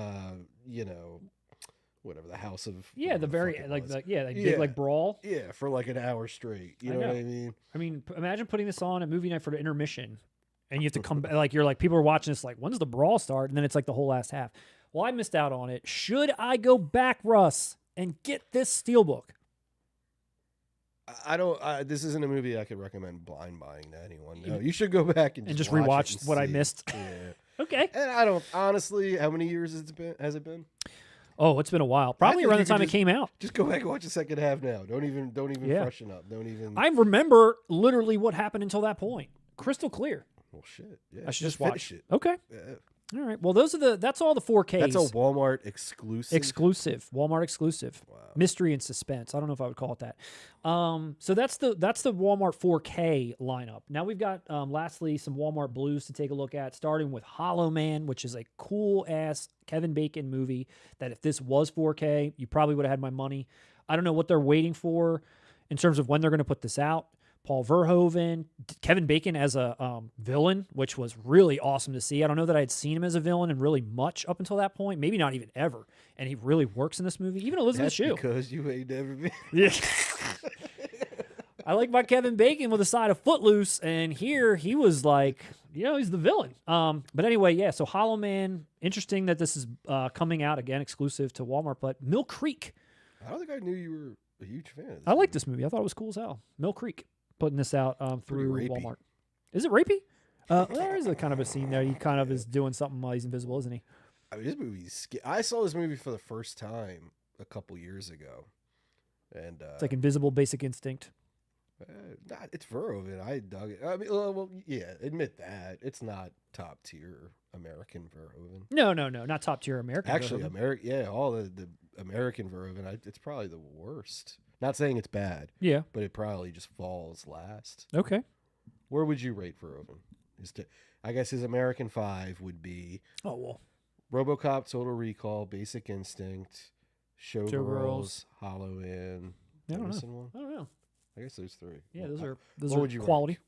Speaker 2: whatever, the house of
Speaker 1: the very big brawl
Speaker 2: for like an hour straight. You know what I mean?
Speaker 1: I mean, imagine putting this on at movie night for the intermission, and you have to come back. Like you're like people are watching this like, when's the brawl start? And then it's like the whole last half. Well, I missed out on it. Should I go back, Russ, and get this Steelbook?
Speaker 2: I don't. This isn't a movie I could recommend blind buying to anyone. No, you should go back and just
Speaker 1: rewatch what I missed.
Speaker 2: Yeah.
Speaker 1: Okay.
Speaker 2: And I don't honestly. How many years has it been?
Speaker 1: Oh, it's been a while. Probably around the time it came out.
Speaker 2: Just go back and watch the second half now. Don't even freshen up. Don't even.
Speaker 1: I remember literally what happened until that point. Crystal clear.
Speaker 2: Well, shit. Yeah,
Speaker 1: I should just watch
Speaker 2: it.
Speaker 1: Okay.
Speaker 2: Yeah.
Speaker 1: All right. Well, that's all the 4Ks.
Speaker 2: That's a Walmart exclusive.
Speaker 1: Exclusive. Walmart exclusive.
Speaker 2: Wow.
Speaker 1: Mystery and suspense. I don't know if I would call it that. So that's the Walmart 4K lineup. Now we've got lastly some Walmart Blues to take a look at, starting with Hollow Man, which is a cool ass Kevin Bacon movie that if this was 4K, you probably would have had my money. I don't know what they're waiting for in terms of when they're going to put this out. Paul Verhoeven, Kevin Bacon as a villain, which was really awesome to see. I don't know that I had seen him as a villain and really much up until that point, maybe not even ever. And he really works in this movie. Even Elizabeth
Speaker 2: That's
Speaker 1: Shue.
Speaker 2: because you ain't never been.
Speaker 1: Yeah. I like my Kevin Bacon with a side of Footloose, and here he was like, he's the villain. But anyway, yeah. So Hollow Man, interesting that this is coming out again, exclusive to Walmart. But Mill Creek.
Speaker 2: I don't think I knew you were a huge fan of this.
Speaker 1: I like this movie. I thought it was cool as hell. Mill Creek. Putting this out through
Speaker 2: rapey.
Speaker 1: Walmart. Is it rapey? There is a kind of a scene there. He kind of is doing something while he's invisible, isn't he?
Speaker 2: I mean, this movie's. I saw this movie for the first time a couple years ago, and
Speaker 1: It's like Invisible Basic Instinct.
Speaker 2: it's Verhoeven. I dug it. I mean, well, yeah, admit that it's not top tier American Verhoeven.
Speaker 1: No, not top tier American.
Speaker 2: Actually,
Speaker 1: Verhoeven.
Speaker 2: all the American Verhoeven. It's probably the worst. Not saying it's bad.
Speaker 1: Yeah.
Speaker 2: But it probably just falls last.
Speaker 1: Okay.
Speaker 2: Where would you rate Verhoeven? I guess his American 5 would be
Speaker 1: Oh well.
Speaker 2: RoboCop, Total Recall, Basic Instinct, Showgirls,
Speaker 1: Showgirls.
Speaker 2: Hollow Man.
Speaker 1: I don't
Speaker 2: Missing
Speaker 1: know.
Speaker 2: one?
Speaker 1: I don't know.
Speaker 2: I guess there's 3.
Speaker 1: Yeah,
Speaker 2: Well,
Speaker 1: those
Speaker 2: what
Speaker 1: are
Speaker 2: would you
Speaker 1: quality.
Speaker 2: rank?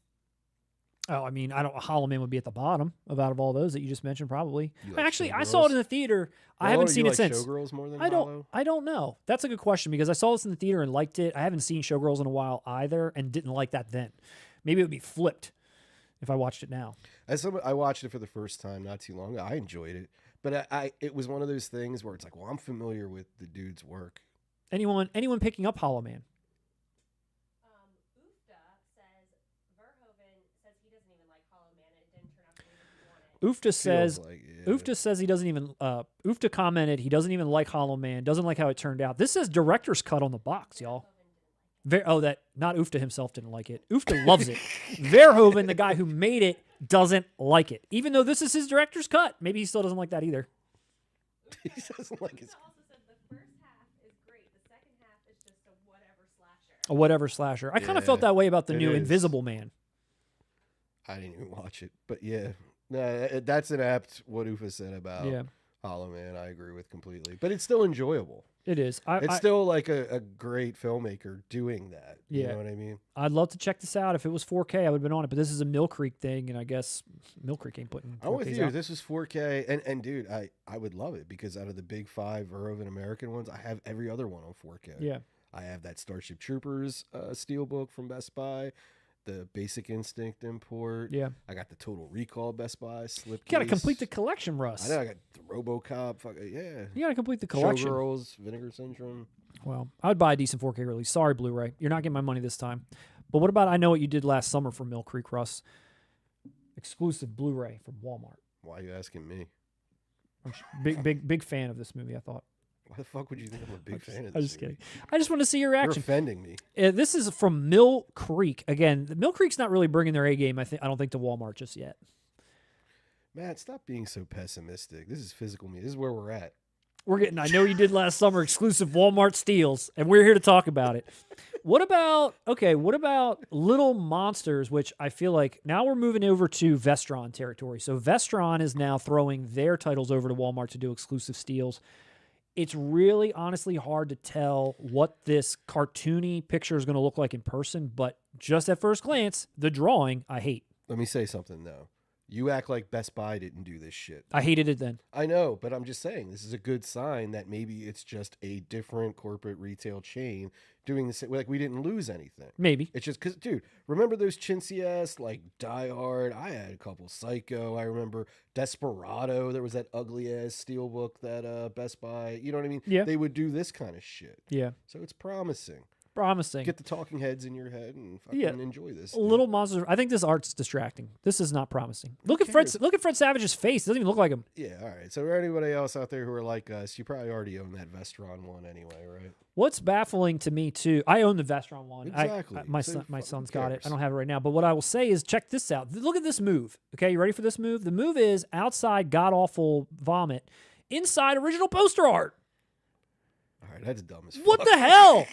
Speaker 1: Oh, I mean, Hollow Man would be at the bottom out of all those that you just mentioned, probably.
Speaker 2: You like
Speaker 1: Actually, I
Speaker 2: Showgirls?
Speaker 1: saw it in the theater. I haven't seen
Speaker 2: you
Speaker 1: it
Speaker 2: like
Speaker 1: since.
Speaker 2: Showgirls more than
Speaker 1: I
Speaker 2: Hollow?
Speaker 1: don't know. That's a good question because I saw this in the theater and liked it. I haven't seen Showgirls in a while either and didn't like that then. Maybe it would be flipped if I watched it now.
Speaker 2: I watched it for the first time not too long ago. I enjoyed it, but it was one of those things where it's like, well, I'm familiar with the dude's work.
Speaker 1: Anyone picking up Hollow Man?
Speaker 3: Ufta says Verhoeven says he doesn't even like Hollow Man. It didn't turn out the way that he wanted.
Speaker 1: Ufta says
Speaker 2: Feels like, yeah.
Speaker 1: Ufta says he doesn't even Ufta commented he doesn't even like Hollow Man, doesn't like how it turned out. This says director's cut on the box, y'all. Not Ufta himself didn't like it. Ufta loves it. Verhoeven, the guy who made it, doesn't like it. Even though this is his director's cut. Maybe he still doesn't like that either.
Speaker 2: He doesn't like his.
Speaker 3: Ufta also said the first half is great. The second half is just a whatever slasher.
Speaker 1: A whatever slasher. I kind of
Speaker 2: Yeah,
Speaker 1: felt that way about the
Speaker 2: it
Speaker 1: new
Speaker 2: is.
Speaker 1: Invisible Man.
Speaker 2: I didn't even watch it, but yeah, no, that's an apt what Ufa said about
Speaker 1: Yeah,
Speaker 2: Hollow Man. I agree with completely, but it's still enjoyable.
Speaker 1: it is.
Speaker 2: It's still like a great filmmaker doing that. You
Speaker 1: Yeah.
Speaker 2: know what I mean?
Speaker 1: I'd love to check this out. If it was 4K, I would have been on it. But this is a Mill Creek thing, and I guess Mill Creek ain't putting 4Ks
Speaker 2: I'm with you.
Speaker 1: out.
Speaker 2: This was 4K, and dude, I would love it because out of the big 5 Verhoeven American ones, I have every other one on 4K.
Speaker 1: Yeah.
Speaker 2: I have that Starship Troopers Steelbook from Best Buy, the Basic Instinct import.
Speaker 1: Yeah.
Speaker 2: I got the Total Recall Best Buy slipcase.
Speaker 1: You got to complete the collection, Russ.
Speaker 2: I know I got the RoboCop. Yeah.
Speaker 1: You got to complete the collection.
Speaker 2: Showgirls, Vinegar Syndrome.
Speaker 1: Well, I would buy a decent 4K release. Sorry, Blu-ray. You're not getting my money this time. But what about I Know What You Did Last Summer from Mill Creek, Russ? Exclusive Blu-ray from Walmart.
Speaker 2: Why are you asking me?
Speaker 1: Big fan of this movie, I thought.
Speaker 2: Why the fuck would you think I'm a big fan of this?
Speaker 1: I'm just
Speaker 2: movie?
Speaker 1: kidding. I just want to see your
Speaker 2: You're
Speaker 1: reaction.
Speaker 2: offending me.
Speaker 1: This is from Mill Creek. Again, Mill Creek's not really bringing their A game, I don't think, to Walmart just yet.
Speaker 2: Matt, stop being so pessimistic. This is physical me. This is where we're at.
Speaker 1: We're getting I Know You Did Last Summer exclusive Walmart steals, and we're here to talk about it. What about Little Monsters, which I feel like now we're moving over to Vestron territory. So Vestron is now throwing their titles over to Walmart to do exclusive steals. It's really honestly hard to tell what this cartoony picture is going to look like in person, but just at first glance, the drawing I hate.
Speaker 2: Let me say something, though. You act like Best Buy didn't do this shit.
Speaker 1: I hated it then.
Speaker 2: I know, but I'm just saying this is a good sign that maybe it's just a different corporate retail chain doing this. Like, we didn't lose anything.
Speaker 1: Maybe.
Speaker 2: It's just because, dude, remember those chintzy ass, like, Die Hard? I had a couple. Psycho. I remember Desperado. There was that ugly ass steelbook that Best Buy, you know what I mean?
Speaker 1: Yeah.
Speaker 2: They would do this kind of shit.
Speaker 1: Yeah.
Speaker 2: So it's promising.
Speaker 1: promising.
Speaker 2: Get the talking heads in your head and fucking enjoy this.
Speaker 1: Little monsters. I think this art's distracting. This is not promising. Look at Fred Savage's face. It doesn't even look like him.
Speaker 2: Yeah, all right. So for anybody else out there who are like us, you probably already own that Vestron one anyway, right?
Speaker 1: What's baffling to me too, I own the Vestron one.
Speaker 2: Exactly.
Speaker 1: My son's got it. I don't have it right now. But what I will say is, check this out. Look at this move. Okay, you ready for this move? The move is outside god awful vomit, inside original poster art.
Speaker 2: All right, that's dumb as fuck.
Speaker 1: What the hell?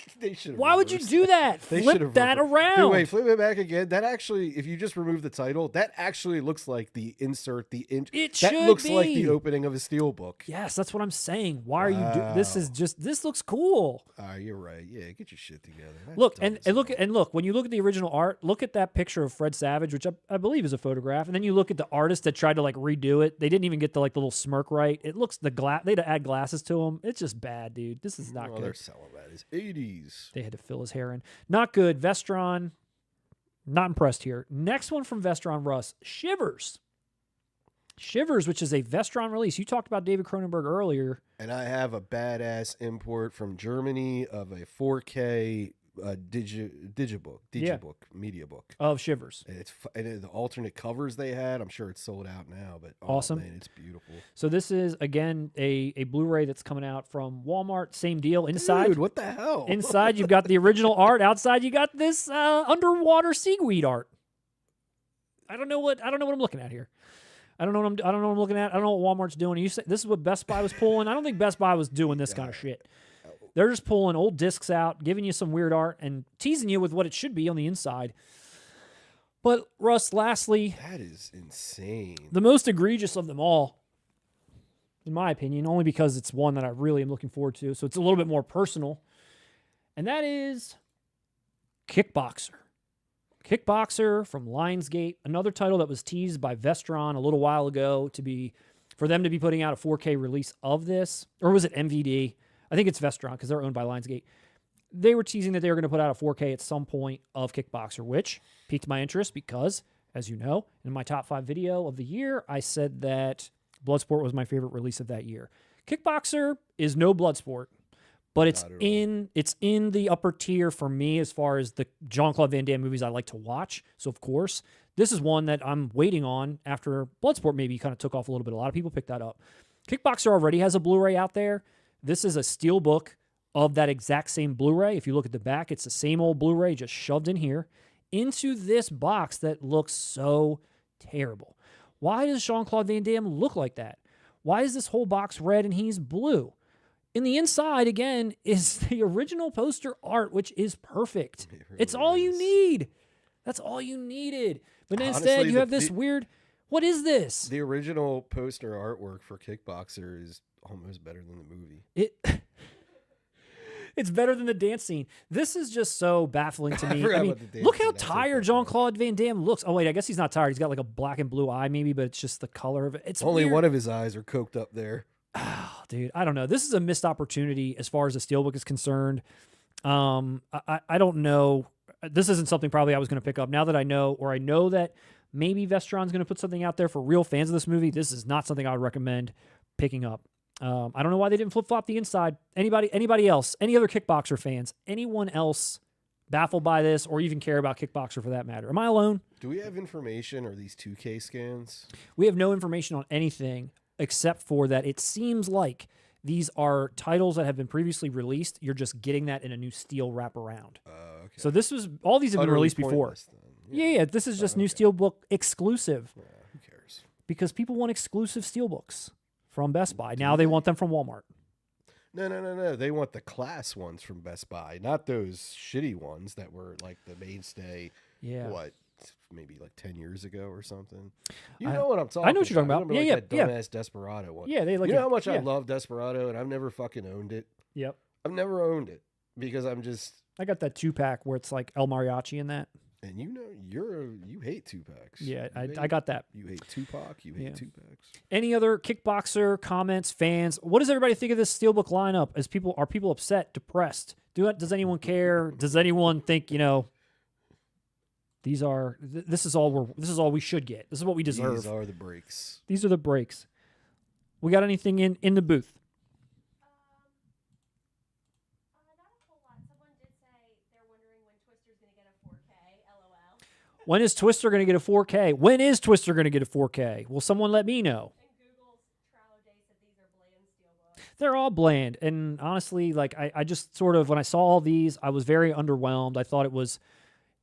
Speaker 2: Why
Speaker 1: would you do that? Flip that around.
Speaker 2: Dude, wait, flip it back again. That actually, if you just remove the title, that actually looks like the insert,
Speaker 1: It
Speaker 2: that
Speaker 1: should
Speaker 2: looks
Speaker 1: be.
Speaker 2: like the opening of a Steelbook.
Speaker 1: Yes, that's what I'm saying. Why are you doing this looks cool.
Speaker 2: You're right. Yeah, get your shit together. That's
Speaker 1: Look,
Speaker 2: dumb
Speaker 1: and
Speaker 2: as
Speaker 1: look,
Speaker 2: hell.
Speaker 1: and look, when you look at the original art, look at that picture of Fred Savage, which I believe is a photograph, and then you look at the artist that tried to like redo it. They didn't even get the like the little smirk right. It looks they had to add glasses to him. It's just bad, dude. This is not good.
Speaker 2: They're selling that as 80s.
Speaker 1: They had to fill his hair in. Not good. Vestron, not impressed here. Next one from Vestron, Russ, Shivers. Shivers, which is a Vestron release. You talked about David Cronenberg earlier.
Speaker 2: And I have a badass import from Germany of a 4K digibook, media book.
Speaker 1: Of Shivers.
Speaker 2: And the alternate covers they had, I'm sure it's sold out now, but
Speaker 1: awesome.
Speaker 2: Man, it's beautiful.
Speaker 1: So this is, again, a Blu-ray that's coming out from Walmart. Same deal. Inside,
Speaker 2: Dude, what the hell?
Speaker 1: Inside, you've got the original art. Outside, you got this underwater seaweed art. I don't know what I'm looking at here. I don't know what I'm looking at. I don't know what Walmart's doing. You say this is what Best Buy was pulling. I don't think Best Buy was doing this kind of shit. They're just pulling old discs out, giving you some weird art, and teasing you with what it should be on the inside. But, Russ, lastly...
Speaker 2: That is insane.
Speaker 1: The most egregious of them all, in my opinion, only because it's one that I really am looking forward to, so it's a little bit more personal, and that is KICKBOXER. KICKBOXER from Lionsgate, another title that was teased by Vestron a little while ago for them to be putting out a 4K release of this, or was it MVD? I think it's Vestron because they're owned by Lionsgate. They were teasing that they were going to put out a 4K at some point of KICKBOXER, which piqued my interest because, as you know, in my top 5 video of the year, I said that Bloodsport was my favorite release of that year. KICKBOXER is no Bloodsport, but it's in the upper tier for me as far as the Jean-Claude Van Damme movies I like to watch. So, of course, this is one that I'm waiting on after Bloodsport maybe kind of took off a little bit. A lot of people picked that up. KICKBOXER already has a Blu-ray out there. This is a Steelbook of that exact same Blu-ray. If you look at the back, it's the same old Blu-ray just shoved in here into this box that looks so terrible. Why does Jean-Claude Van Damme look like that? Why is this whole box red and he's blue? In the inside, again, is the original poster art, which is perfect. It's all you need. That's all you needed. But instead, you have this weird... What is this?
Speaker 2: The original poster artwork for KICKBOXER is almost better than the movie.
Speaker 1: It's better than the dance scene. This is just so baffling to me. I mean, look how tired Jean-Claude Van Damme looks. Oh, wait, I guess he's not tired. He's got like a black and blue eye maybe, but it's just the color of it. It's
Speaker 2: only
Speaker 1: weird.
Speaker 2: One of his eyes are coked up there.
Speaker 1: Oh, dude, I don't know. This is a missed opportunity as far as the Steelbook is concerned. I don't know. This isn't something probably I was going to pick up. Now that I know that maybe Vestron's going to put something out there for real fans of this movie, this is not something I would recommend picking up. I don't know why they didn't flip-flop the inside. Anybody else? Any other KICKBOXER fans? Anyone else baffled by this or even care about KICKBOXER for that matter? Am I alone?
Speaker 2: Do we have information? Are these 2K scans?
Speaker 1: We have no information on anything except for that it seems like these are titles that have been previously released. You're just getting that in a new steel wraparound.
Speaker 2: Okay.
Speaker 1: So all these have been released before. Yeah, this is just new Steelbook exclusive.
Speaker 2: Yeah, who cares?
Speaker 1: Because people want exclusive Steelbooks from Best Buy. Now they want them from Walmart.
Speaker 2: No. They want the class ones from Best Buy, not those shitty ones that were like the mainstay.
Speaker 1: Yeah.
Speaker 2: What? Maybe like 10 years ago or something. You know what I'm talking about.
Speaker 1: I know what you're talking about. Yeah,
Speaker 2: that dumbass Desperado one.
Speaker 1: Yeah, they like.
Speaker 2: You know how much I love Desperado, and I've never fucking owned it.
Speaker 1: Yep.
Speaker 2: I've never owned it because I'm just.
Speaker 1: I got that 2-pack where it's like El Mariachi in that.
Speaker 2: And you know you hate 2-packs.
Speaker 1: Yeah, I got that.
Speaker 2: You hate Tupac. You hate 2-packs.
Speaker 1: Any other KICKBOXER comments, fans? What does everybody think of this Steelbook lineup? Are people upset, depressed? Does anyone care? Does anyone think this is all we should get? This is what we deserve.
Speaker 2: These are the breaks.
Speaker 1: These are the breaks. We got anything in the booth?
Speaker 3: Not a whole lot. Someone did say going to get a 4K? LOL.
Speaker 1: When is Twister going to get a 4K? When is Twister going to get a 4K? Will someone let me know?
Speaker 3: And Google's Trello Day said these are bland steelbooks.
Speaker 1: They're all bland. And honestly, like I just sort of, when I saw all these, I was very underwhelmed. I thought it was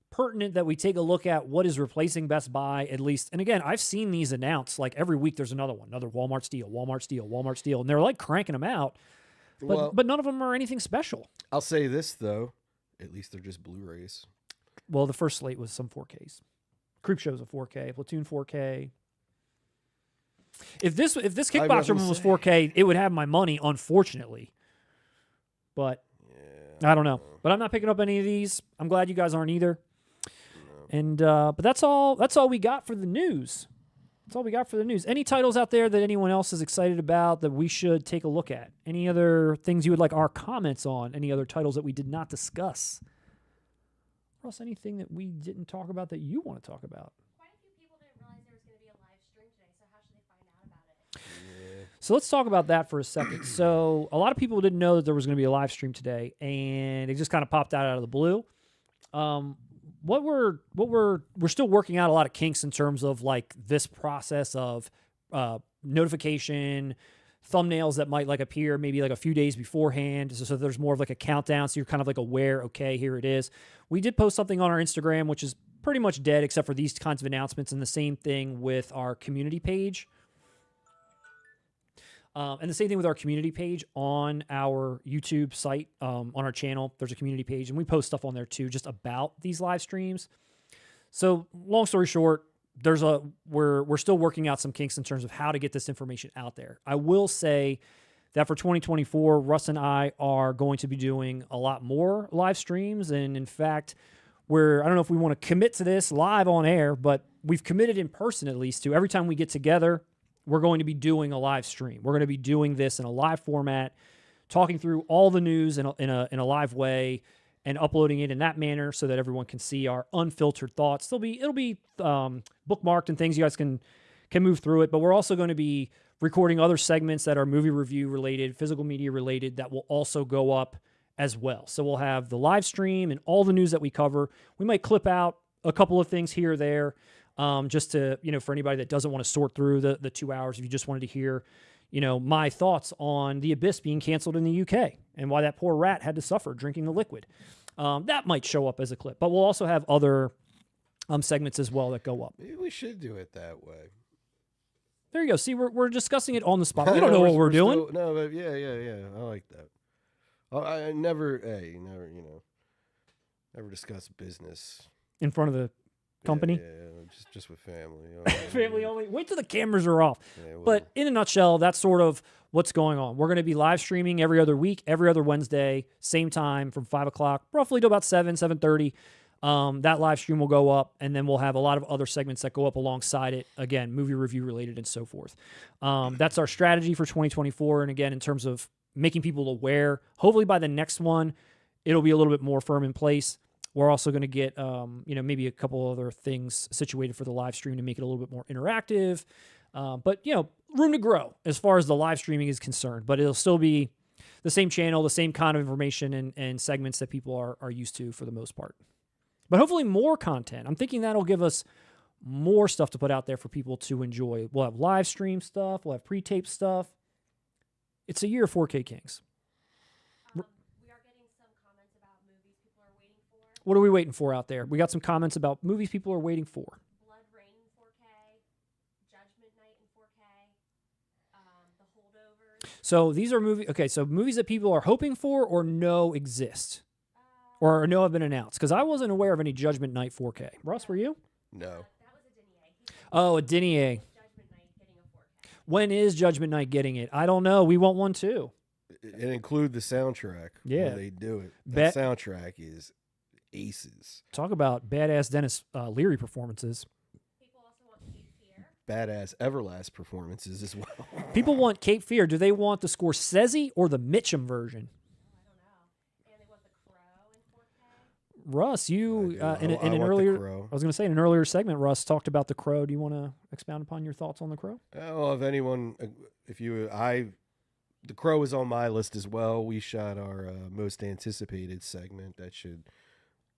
Speaker 1: pertinent that we take a look at what is replacing Best Buy at least. And again, I've seen these announced like every week. There's another one, another Walmart Steel, Walmart Steel, Walmart Steel, and they're like cranking them out. But none of them are anything special.
Speaker 2: I'll say this though, at least they're just Blu-rays.
Speaker 1: Well, the first slate was some 4Ks. Creepshow's a 4K, Platoon 4K. If this Kickboxer one was 4K, it would have my money, unfortunately. But I don't know. But I'm not picking up any of these. I'm glad you guys aren't either. And but that's all we got for the news. That's all we got for the news. Any titles out there that anyone else is excited about that we should take a look at? Any other things you would like our comments on? Any other titles that we did not discuss? Russ, anything that we didn't talk about that you want to talk about?
Speaker 3: Quite a few people didn't realize there was going to be a live stream today, so how should they find out about it?
Speaker 1: So let's talk about that for a second. So a lot of people didn't know that there was going to be a live stream today, and it just kind of popped out of the blue. What we're still working out a lot of kinks in terms of like this process of notification, thumbnails that might like appear maybe like a few days beforehand. So there's more of like a countdown. So you're kind of like aware, okay, here it is. We did post something on our Instagram, which is pretty much dead except for these kinds of announcements, and the same thing with our community page. And the same thing with our community page on our YouTube site, on our channel. There's a community page, and we post stuff on there too, just about these live streams. So, long story short, we're still working out some kinks in terms of how to get this information out there. I will say that for 2024, Russ and I are going to be doing a lot more live streams, and in fact, I don't know if we want to commit to this live on air, but we've committed in person at least to every time we get together, we're going to be doing a live stream. We're going to be doing this in a live format, talking through all the news in a live way and uploading it in that manner so that everyone can see our unfiltered thoughts. It'll be bookmarked and things. You guys can move through it, but we're also going to be recording other segments that are movie review related, physical media related, that will also go up as well. So we'll have the live stream and all the news that we cover. We might clip out a couple of things here or there, just to, for anybody that doesn't want to sort through the 2 hours, if you just wanted to hear, my thoughts on The Abyss being canceled in the UK and why that poor rat had to suffer drinking the liquid. That might show up as a clip, but we'll also have other segments as well that go up.
Speaker 2: Maybe we should do it that way.
Speaker 1: There you go. See, we're discussing it on the spot. We don't know what we're doing.
Speaker 2: Still, no, but yeah. I like that. I never discuss business
Speaker 1: In front of the company.
Speaker 2: Yeah, just with family.
Speaker 1: Family only. Wait till the cameras are off.
Speaker 2: Yeah, well,
Speaker 1: But in a nutshell, that's sort of what's going on. We're going to be live streaming every other week, every other Wednesday, same time from 5 o'clock, roughly to about 7:30. That live stream will go up, and then we'll have a lot of other segments that go up alongside it. Again, movie review related and so forth. That's our strategy for 2024. And again, in terms of making people aware, hopefully by the next one, it'll be a little bit more firm in place. We're also going to get, maybe a couple other things situated for the live stream to make it a little bit more interactive. But, room to grow as far as the live streaming is concerned. But it'll still be the same channel, the same kind of information and segments that people are used to for the most part. But hopefully more content. I'm thinking that'll give us more stuff to put out there for people to enjoy. We'll have live stream stuff. We'll have pre-tape stuff. It's a year of 4K Kings.
Speaker 3: We are getting some comments about movies people are waiting for.
Speaker 1: What are we waiting for out there? We got some comments about movies people are waiting for.
Speaker 3: Blood Rain in 4K, Judgment Night in 4K, The Holdovers.
Speaker 1: So these are movies that people are hoping for or know exist. Or know have been announced. Because I wasn't aware of any Judgment Night 4K. Russ, were you?
Speaker 2: no.
Speaker 3: That was a denier.
Speaker 1: Oh, a denier.
Speaker 3: Judgment Night getting a 4K.
Speaker 1: When is Judgment Night getting it? I don't know. We want one too.
Speaker 2: And include the soundtrack.
Speaker 1: Yeah.
Speaker 2: When they do it. That soundtrack is aces.
Speaker 1: Talk about badass Dennis Leary performances.
Speaker 3: People also want Cape Fear.
Speaker 2: Badass Everlast performances as well.
Speaker 1: People want Cape Fear. Do they want the Scorsese or the Mitchum version?
Speaker 3: I don't know. And they want The Crow in 4K.
Speaker 1: Russ, you
Speaker 2: I
Speaker 1: in
Speaker 2: want
Speaker 1: an
Speaker 2: The
Speaker 1: earlier,
Speaker 2: Crow.
Speaker 1: I was going to say in an earlier segment, Russ talked about The Crow. Do you want to expound upon your thoughts on The Crow?
Speaker 2: Well, The Crow is on my list as well. We shot our most anticipated segment that should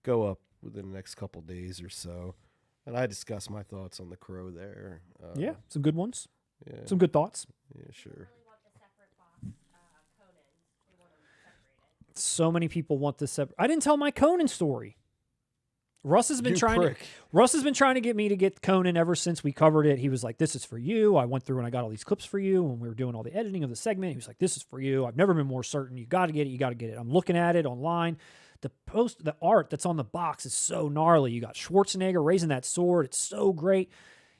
Speaker 2: go up within the next couple days or so, and I discuss my thoughts on The Crow there.
Speaker 1: Yeah, some good ones.
Speaker 2: Yeah.
Speaker 1: Some good thoughts.
Speaker 2: Yeah, sure.
Speaker 3: Really want the separate box, Conan. They want them separated.
Speaker 1: So many people want this separate. I didn't tell my Conan story. Russ has been Russ has been trying to get me to get Conan ever since we covered it. He was like, "This is for you." I went through and I got all these clips for you when we were doing all the editing of the segment. He was like, "This is for you. I've never been more certain. You got to get it. You got to get it." I'm looking at it online. The art that's on the box is so gnarly. You got Schwarzenegger raising that sword. It's so great.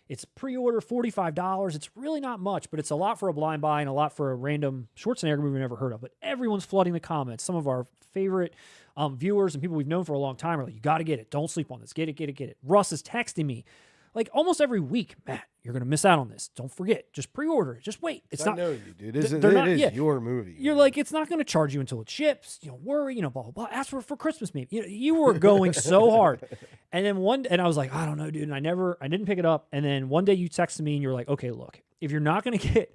Speaker 1: It's pre-order $45. It's really not much, but it's a lot for a blind buy and a lot for a random Schwarzenegger movie we've never heard of. But everyone's flooding the comments. Some of our favorite viewers and people we've known for a long time are like, "You got to get it. Don't sleep on this. Get it, get it, get it." Russ is texting me like almost every week, "Matt, you're going to miss out on this. Don't forget. Just pre-order it. Just wait." It's
Speaker 2: I
Speaker 1: not.
Speaker 2: know you, dude. It is
Speaker 1: yeah.
Speaker 2: your movie.
Speaker 1: You're like, it's not going to charge you until it ships. You don't worry. Blah blah blah. Ask for Christmas, maybe. You were going so hard, and then and I was like, I don't know, dude. And I didn't pick it up. And then one day you texted me and you're like, "Okay, look, if you're not going to get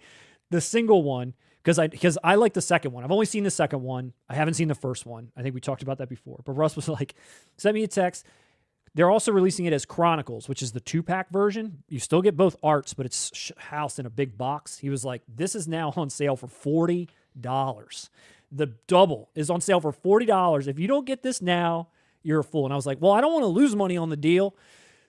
Speaker 1: the single one, because I like the second one. I've only seen the second one. I haven't seen the first one. I think we talked about that before. But Russ was like, send me a text. They're also releasing it as Chronicles, which is the 2-pack version. You still get both arts, but it's housed in a big box. He was like, this is now on sale for $40. The double is on sale for $40. If you don't get this now, you're a fool. And I was like, well, I don't want to lose money on the deal.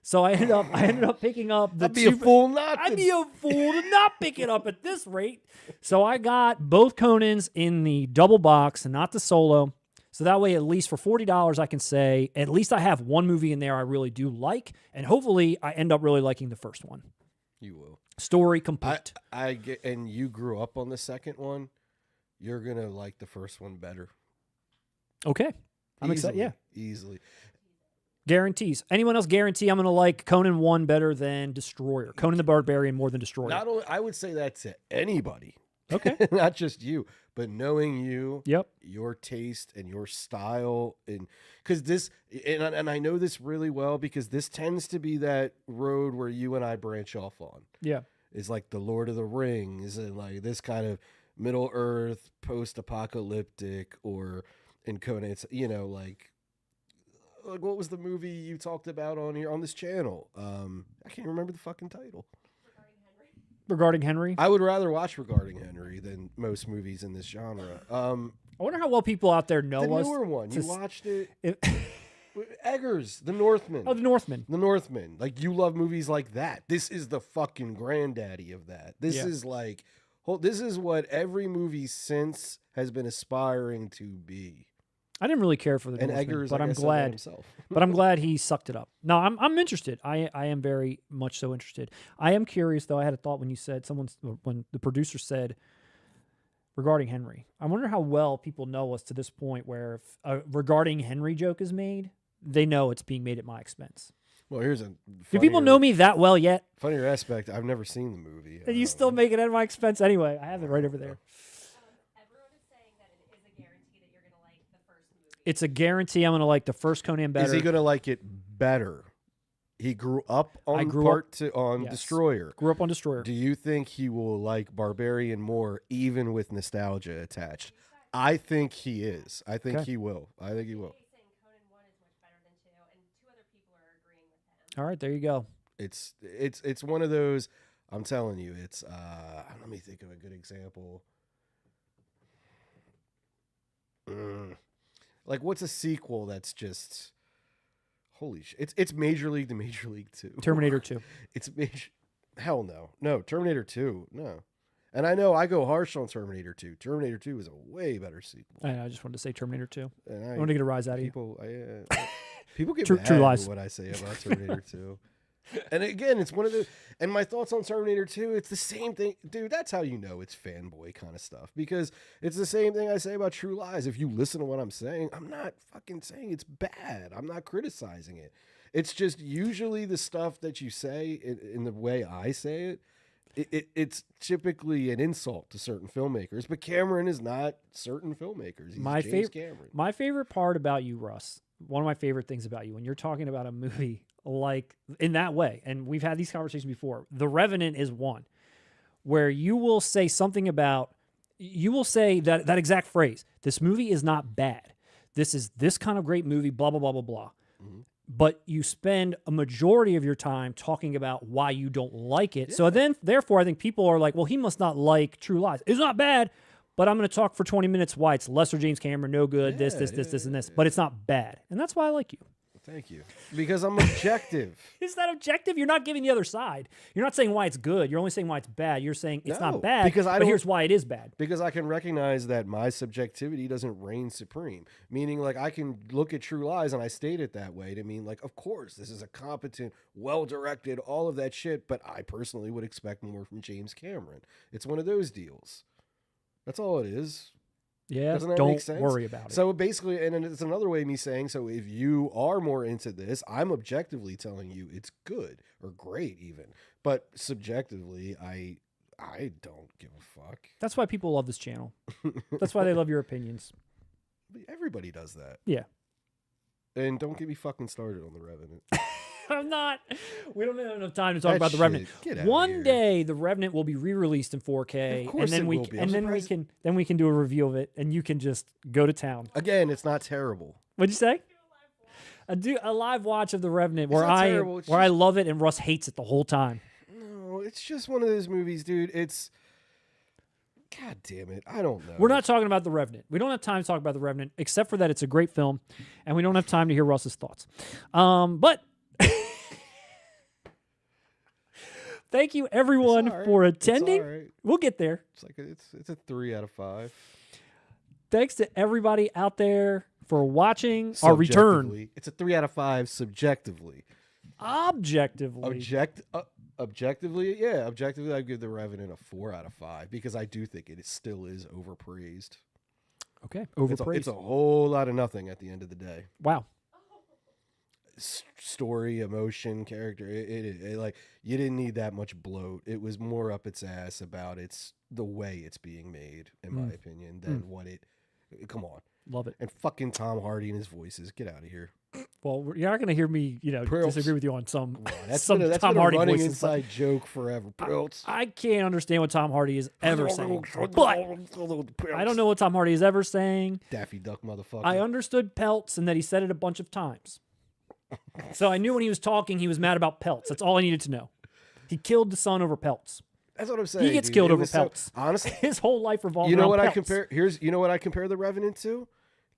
Speaker 1: So I ended up picking up the
Speaker 2: I'd be a fool not
Speaker 1: to not pick it up at this rate. So I got both Conans in the double box and not the solo. So that way, at least for $40, I can say, at least I have one movie in there I really do like, and hopefully I end up really liking the first one.
Speaker 2: You will.
Speaker 1: Story complete.
Speaker 2: I get, and you grew up on the second one. You're gonna like the first one better.
Speaker 1: Okay, I'm excited. Yeah,
Speaker 2: easily.
Speaker 1: Guarantees. Anyone else guarantee I'm gonna like Conan 1 better than Destroyer? Conan the Barbarian more than Destroyer?
Speaker 2: Not only, I would say that to anybody.
Speaker 1: Okay,
Speaker 2: not just you, but knowing you,
Speaker 1: yep,
Speaker 2: your taste and your style, and because this, and I know this really well because this tends to be that road where you and I branch off on.
Speaker 1: Yeah,
Speaker 2: it's like the Lord of the Rings and like this kind of Middle Earth, post-apocalyptic, or in Conan, it's like what was the movie you talked about on here on this channel? I can't remember the fucking title.
Speaker 1: Regarding Henry?
Speaker 2: I would rather watch Regarding Henry than most movies in this genre.
Speaker 1: I wonder how well people out there know
Speaker 2: the
Speaker 1: us.
Speaker 2: The newer one. You watched it? Eggers, The Northman.
Speaker 1: Oh, The Northman.
Speaker 2: The Northman. Like, you love movies like that. This is the fucking granddaddy of that. This is like, this is what every movie since has been aspiring to be.
Speaker 1: I didn't really care for the Northman,
Speaker 2: Eggers,
Speaker 1: but I'm glad. But I'm glad he sucked it up. No, I'm interested. I am very much so interested. I am curious though. I had a thought when you said when the producer said Regarding Henry. I wonder how well people know us to this point where if a Regarding Henry joke is made, they know it's being made at my expense.
Speaker 2: Well, here's
Speaker 1: do people know me that well yet?
Speaker 2: Funnier aspect, I've never seen the movie.
Speaker 1: And you still make it at my expense anyway. I have it right over there. It's a guarantee I'm going to like the first Conan better.
Speaker 2: Is he going to like it better? He grew up on
Speaker 1: yes.
Speaker 2: Destroyer.
Speaker 1: Grew up on Destroyer.
Speaker 2: Do you think he will like Barbarian more, even with nostalgia attached? I think he is. I think he will. I think he will.
Speaker 1: All right, there you go.
Speaker 2: It's one of those. I'm telling you, it's. Let me think of a good example. Like, what's a sequel that's just holy shit? It's Major League to Major League 2.
Speaker 1: Terminator 2.
Speaker 2: It's major. Hell no. No, Terminator 2. No. And I know I go harsh on Terminator 2. Terminator 2 is a way better sequel.
Speaker 1: I just wanted to say Terminator 2.
Speaker 2: And
Speaker 1: I want to get a rise out of you.
Speaker 2: People get
Speaker 1: true
Speaker 2: mad
Speaker 1: lies.
Speaker 2: at what I say about Terminator 2. And again, it's one of the, and my thoughts on Terminator 2, it's the same thing. Dude, that's how you know it's fanboy kind of stuff. Because it's the same thing I say about True Lies. If you listen to what I'm saying, I'm not fucking saying it's bad. I'm not criticizing it. It's just usually the stuff that you say in the way I say it, it's typically an insult to certain filmmakers. But Cameron is not certain filmmakers. He's James Cameron.
Speaker 1: My favorite part about you, Russ, one of my favorite things about you, when you're talking about a movie like in that way, and we've had these conversations before, The Revenant is one where you will say something about, you will say that exact phrase, this movie is not bad. This is this kind of great movie, blah, blah, blah, blah, blah. Mm-hmm. but you spend a majority of your time talking about why you don't like it. So then, therefore, I think people are like, well, he must not like True Lies. It's not bad, but I'm going to talk for 20 minutes why it's lesser James Cameron, no good, this, and this. But it's not bad. And that's why I like you.
Speaker 2: Thank you. Because I'm objective.
Speaker 1: Is that objective? You're not giving the other side. You're not saying why it's good. You're only saying why it's bad. You're saying it's not bad,
Speaker 2: because
Speaker 1: but here's why it is bad.
Speaker 2: Because I can recognize that my subjectivity doesn't reign supreme. Meaning, like, I can look at True Lies, and I state it that way to mean, like, of course, this is a competent, well-directed, all of that shit, but I personally would expect more from James Cameron. It's one of those deals. That's all it is.
Speaker 1: Yeah,
Speaker 2: doesn't that
Speaker 1: don't
Speaker 2: make sense?
Speaker 1: worry about it.
Speaker 2: So basically, and it's another way of me saying, so if you are more into this, I'm objectively telling you it's good or great even. But subjectively, I don't give a fuck.
Speaker 1: That's why people love this channel. That's why they love your opinions.
Speaker 2: Everybody does that.
Speaker 1: Yeah.
Speaker 2: And don't get me fucking started on The Revenant.
Speaker 1: I'm not. We don't have enough time to talk
Speaker 2: That
Speaker 1: about The
Speaker 2: shit,
Speaker 1: Revenant.
Speaker 2: get outta
Speaker 1: One
Speaker 2: here.
Speaker 1: day, The Revenant will be re-released in 4K,
Speaker 2: Of course
Speaker 1: and then
Speaker 2: it
Speaker 1: we
Speaker 2: will be.
Speaker 1: and
Speaker 2: I'm
Speaker 1: then we can do a review of it, and you can just go to town.
Speaker 2: Again, it's not terrible.
Speaker 1: What'd you say? A live watch of The Revenant where
Speaker 2: not
Speaker 1: I
Speaker 2: terrible, it's
Speaker 1: I
Speaker 2: just-
Speaker 1: love it and Russ hates it the whole time.
Speaker 2: No, it's just one of those movies, dude. It's... God damn it. I don't know.
Speaker 1: We're not talking about The Revenant. We don't have time to talk about The Revenant, except for that it's a great film, and we don't have time to hear Russ's thoughts. But thank you everyone
Speaker 2: It's all right.
Speaker 1: for
Speaker 2: It's all
Speaker 1: attending.
Speaker 2: right.
Speaker 1: We'll get there.
Speaker 2: It's like it's a 3 out of 5.
Speaker 1: Thanks to everybody out there for watching our return.
Speaker 2: Subjectively. It's a 3 out of 5 subjectively.
Speaker 1: Objectively.
Speaker 2: Objectively, yeah. Objectively, I'd give The Revenant a 4 out of 5 because I do think still is overpraised.
Speaker 1: Okay. Overpraised.
Speaker 2: It's a whole lot of nothing at the end of the day.
Speaker 1: Wow.
Speaker 2: Story, emotion, character. It like you didn't need that much bloat. It was more up its ass about the way it's being made, in my opinion, than what it. Come on,
Speaker 1: Love it.
Speaker 2: and fucking Tom Hardy and his voices. Get out of here.
Speaker 1: Well, you're not going to hear me,
Speaker 2: Prills.
Speaker 1: disagree with you on some
Speaker 2: That's
Speaker 1: some
Speaker 2: been a
Speaker 1: Tom Hardy
Speaker 2: running
Speaker 1: voices. but
Speaker 2: inside joke forever. Prills.
Speaker 1: I can't understand what Tom Hardy is ever saying. But I don't know what Tom Hardy is ever saying.
Speaker 2: Daffy Duck, motherfucker.
Speaker 1: I understood pelts and that he said it a bunch of times. So I knew when he was talking, he was mad about pelts. That's all I needed to know. He killed the son over pelts.
Speaker 2: That's what I'm saying.
Speaker 1: He gets
Speaker 2: dude.
Speaker 1: killed
Speaker 2: It
Speaker 1: over
Speaker 2: was so-
Speaker 1: pelts.
Speaker 2: honestly,
Speaker 1: His whole life revolves
Speaker 2: you know
Speaker 1: around
Speaker 2: what
Speaker 1: pelts.
Speaker 2: I compare? You know what I compare The Revenant to?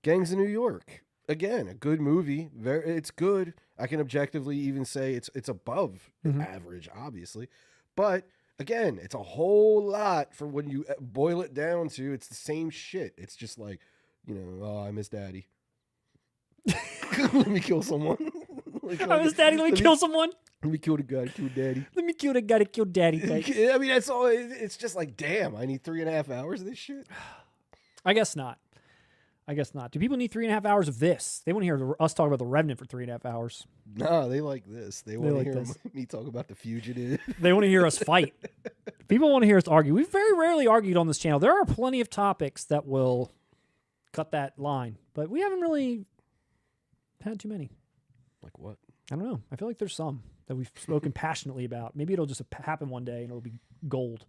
Speaker 2: Gangs of New York. Again, a good movie. It's good. I can objectively even say it's above average, obviously. But again, it's a whole lot for when you boil it down to. It's the same shit. It's just like, oh, I miss Daddy. Let me kill someone.
Speaker 1: I was daddy. Let me kill someone.
Speaker 2: Let me kill the guy to kill Daddy.
Speaker 1: Let me kill the guy to kill daddy. Thanks.
Speaker 2: I mean, that's all. It's just like, damn, I need 3.5 hours of this shit.
Speaker 1: I guess not. Do people need 3.5 hours of this? They want to hear us talk about The Revenant for 3.5 hours.
Speaker 2: No, they like this. They want to
Speaker 1: like
Speaker 2: hear
Speaker 1: this.
Speaker 2: me talk about The Fugitive.
Speaker 1: They want to hear us fight. People want to hear us argue. We've very rarely argued on this channel. There are plenty of topics that will cut that line, but we haven't really had too many.
Speaker 2: Like what?
Speaker 1: I don't know. I feel like there's some that we've spoken passionately about. Maybe it'll just happen one day and it'll be gold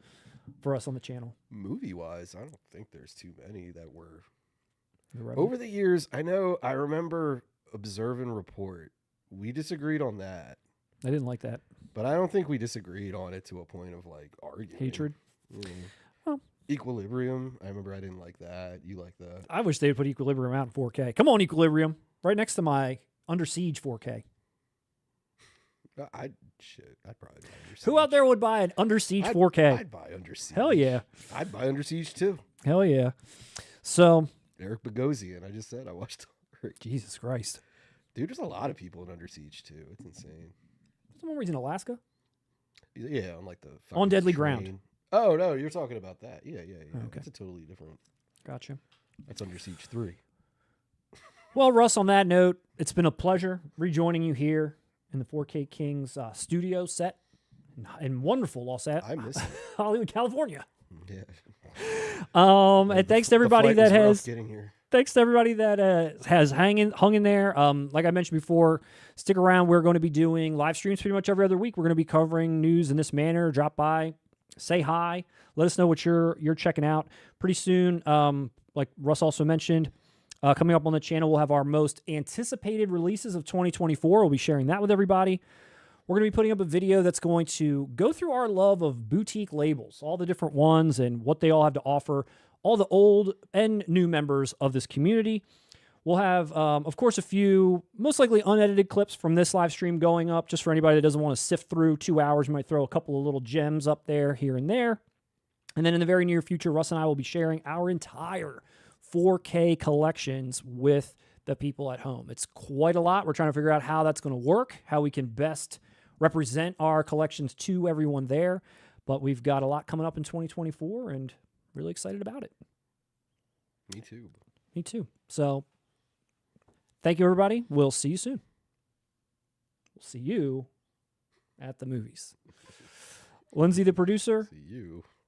Speaker 1: for us on the channel.
Speaker 2: Movie-wise, I don't think there's too many that were...
Speaker 1: The Revenant.
Speaker 2: Over the years, I remember Observe and Report. We disagreed on that,
Speaker 1: I didn't like that.
Speaker 2: but I don't think we disagreed on it to a point of like arguing.
Speaker 1: Hatred. Well.
Speaker 2: Equilibrium. I remember I didn't like that. You like that?
Speaker 1: I wish they would put Equilibrium out in 4K. Come on, Equilibrium. Right next to my Under Siege 4K.
Speaker 2: I'd probably buy Under Siege.
Speaker 1: Who out there would buy an Under Siege 4K?
Speaker 2: I'd buy Under Siege.
Speaker 1: Hell yeah.
Speaker 2: I'd buy Under Siege too.
Speaker 1: Hell yeah. So,
Speaker 2: Eric Bogosian. I just said I watched.
Speaker 1: Jesus Christ.
Speaker 2: Dude, there's a lot of people in Under Siege too. It's insane.
Speaker 1: Some reason Alaska?
Speaker 2: Yeah, on like the
Speaker 1: On
Speaker 2: fucking
Speaker 1: Deadly
Speaker 2: train.
Speaker 1: Ground.
Speaker 2: Oh no, you're talking about that. Yeah.
Speaker 1: Okay.
Speaker 2: That's a totally different.
Speaker 1: Gotcha.
Speaker 2: That's Under Siege 3.
Speaker 1: Well, Russ, on that note, it's been a pleasure rejoining you here in the 4K Kings studio set in wonderful Los
Speaker 2: I miss it.
Speaker 1: Hollywood, California.
Speaker 2: Yeah.
Speaker 1: And thanks to everybody that has
Speaker 2: getting here.
Speaker 1: thanks to everybody that has hung in there. Like I mentioned before, stick around. We're going to be doing live streams pretty much every other week. We're going to be covering news in this manner. Drop by, say hi, let us know what you're checking out. Pretty soon, like Russ also mentioned, Coming up on the channel, we'll have our most anticipated releases of 2024. We'll be sharing that with everybody. We're going to be putting up a video that's going to go through our love of boutique labels, all the different ones and what they all have to offer, all the old and new members of this community. We'll have, of course, a few most likely unedited clips from this live stream going up, just for anybody that doesn't want to sift through 2 hours. We might throw a couple of little gems up there, here and there. And then in the very near future, Russ and I will be sharing our entire 4K collections with the people at home. It's quite a lot. We're trying to figure out how that's going to work, how we can best represent our collections to everyone there. But we've got a lot coming up in 2024 and really excited about it.
Speaker 2: Me too.
Speaker 1: Me too. So thank you, everybody. We'll see you soon. We'll see you at the movies. Lindsay, the producer.
Speaker 2: See you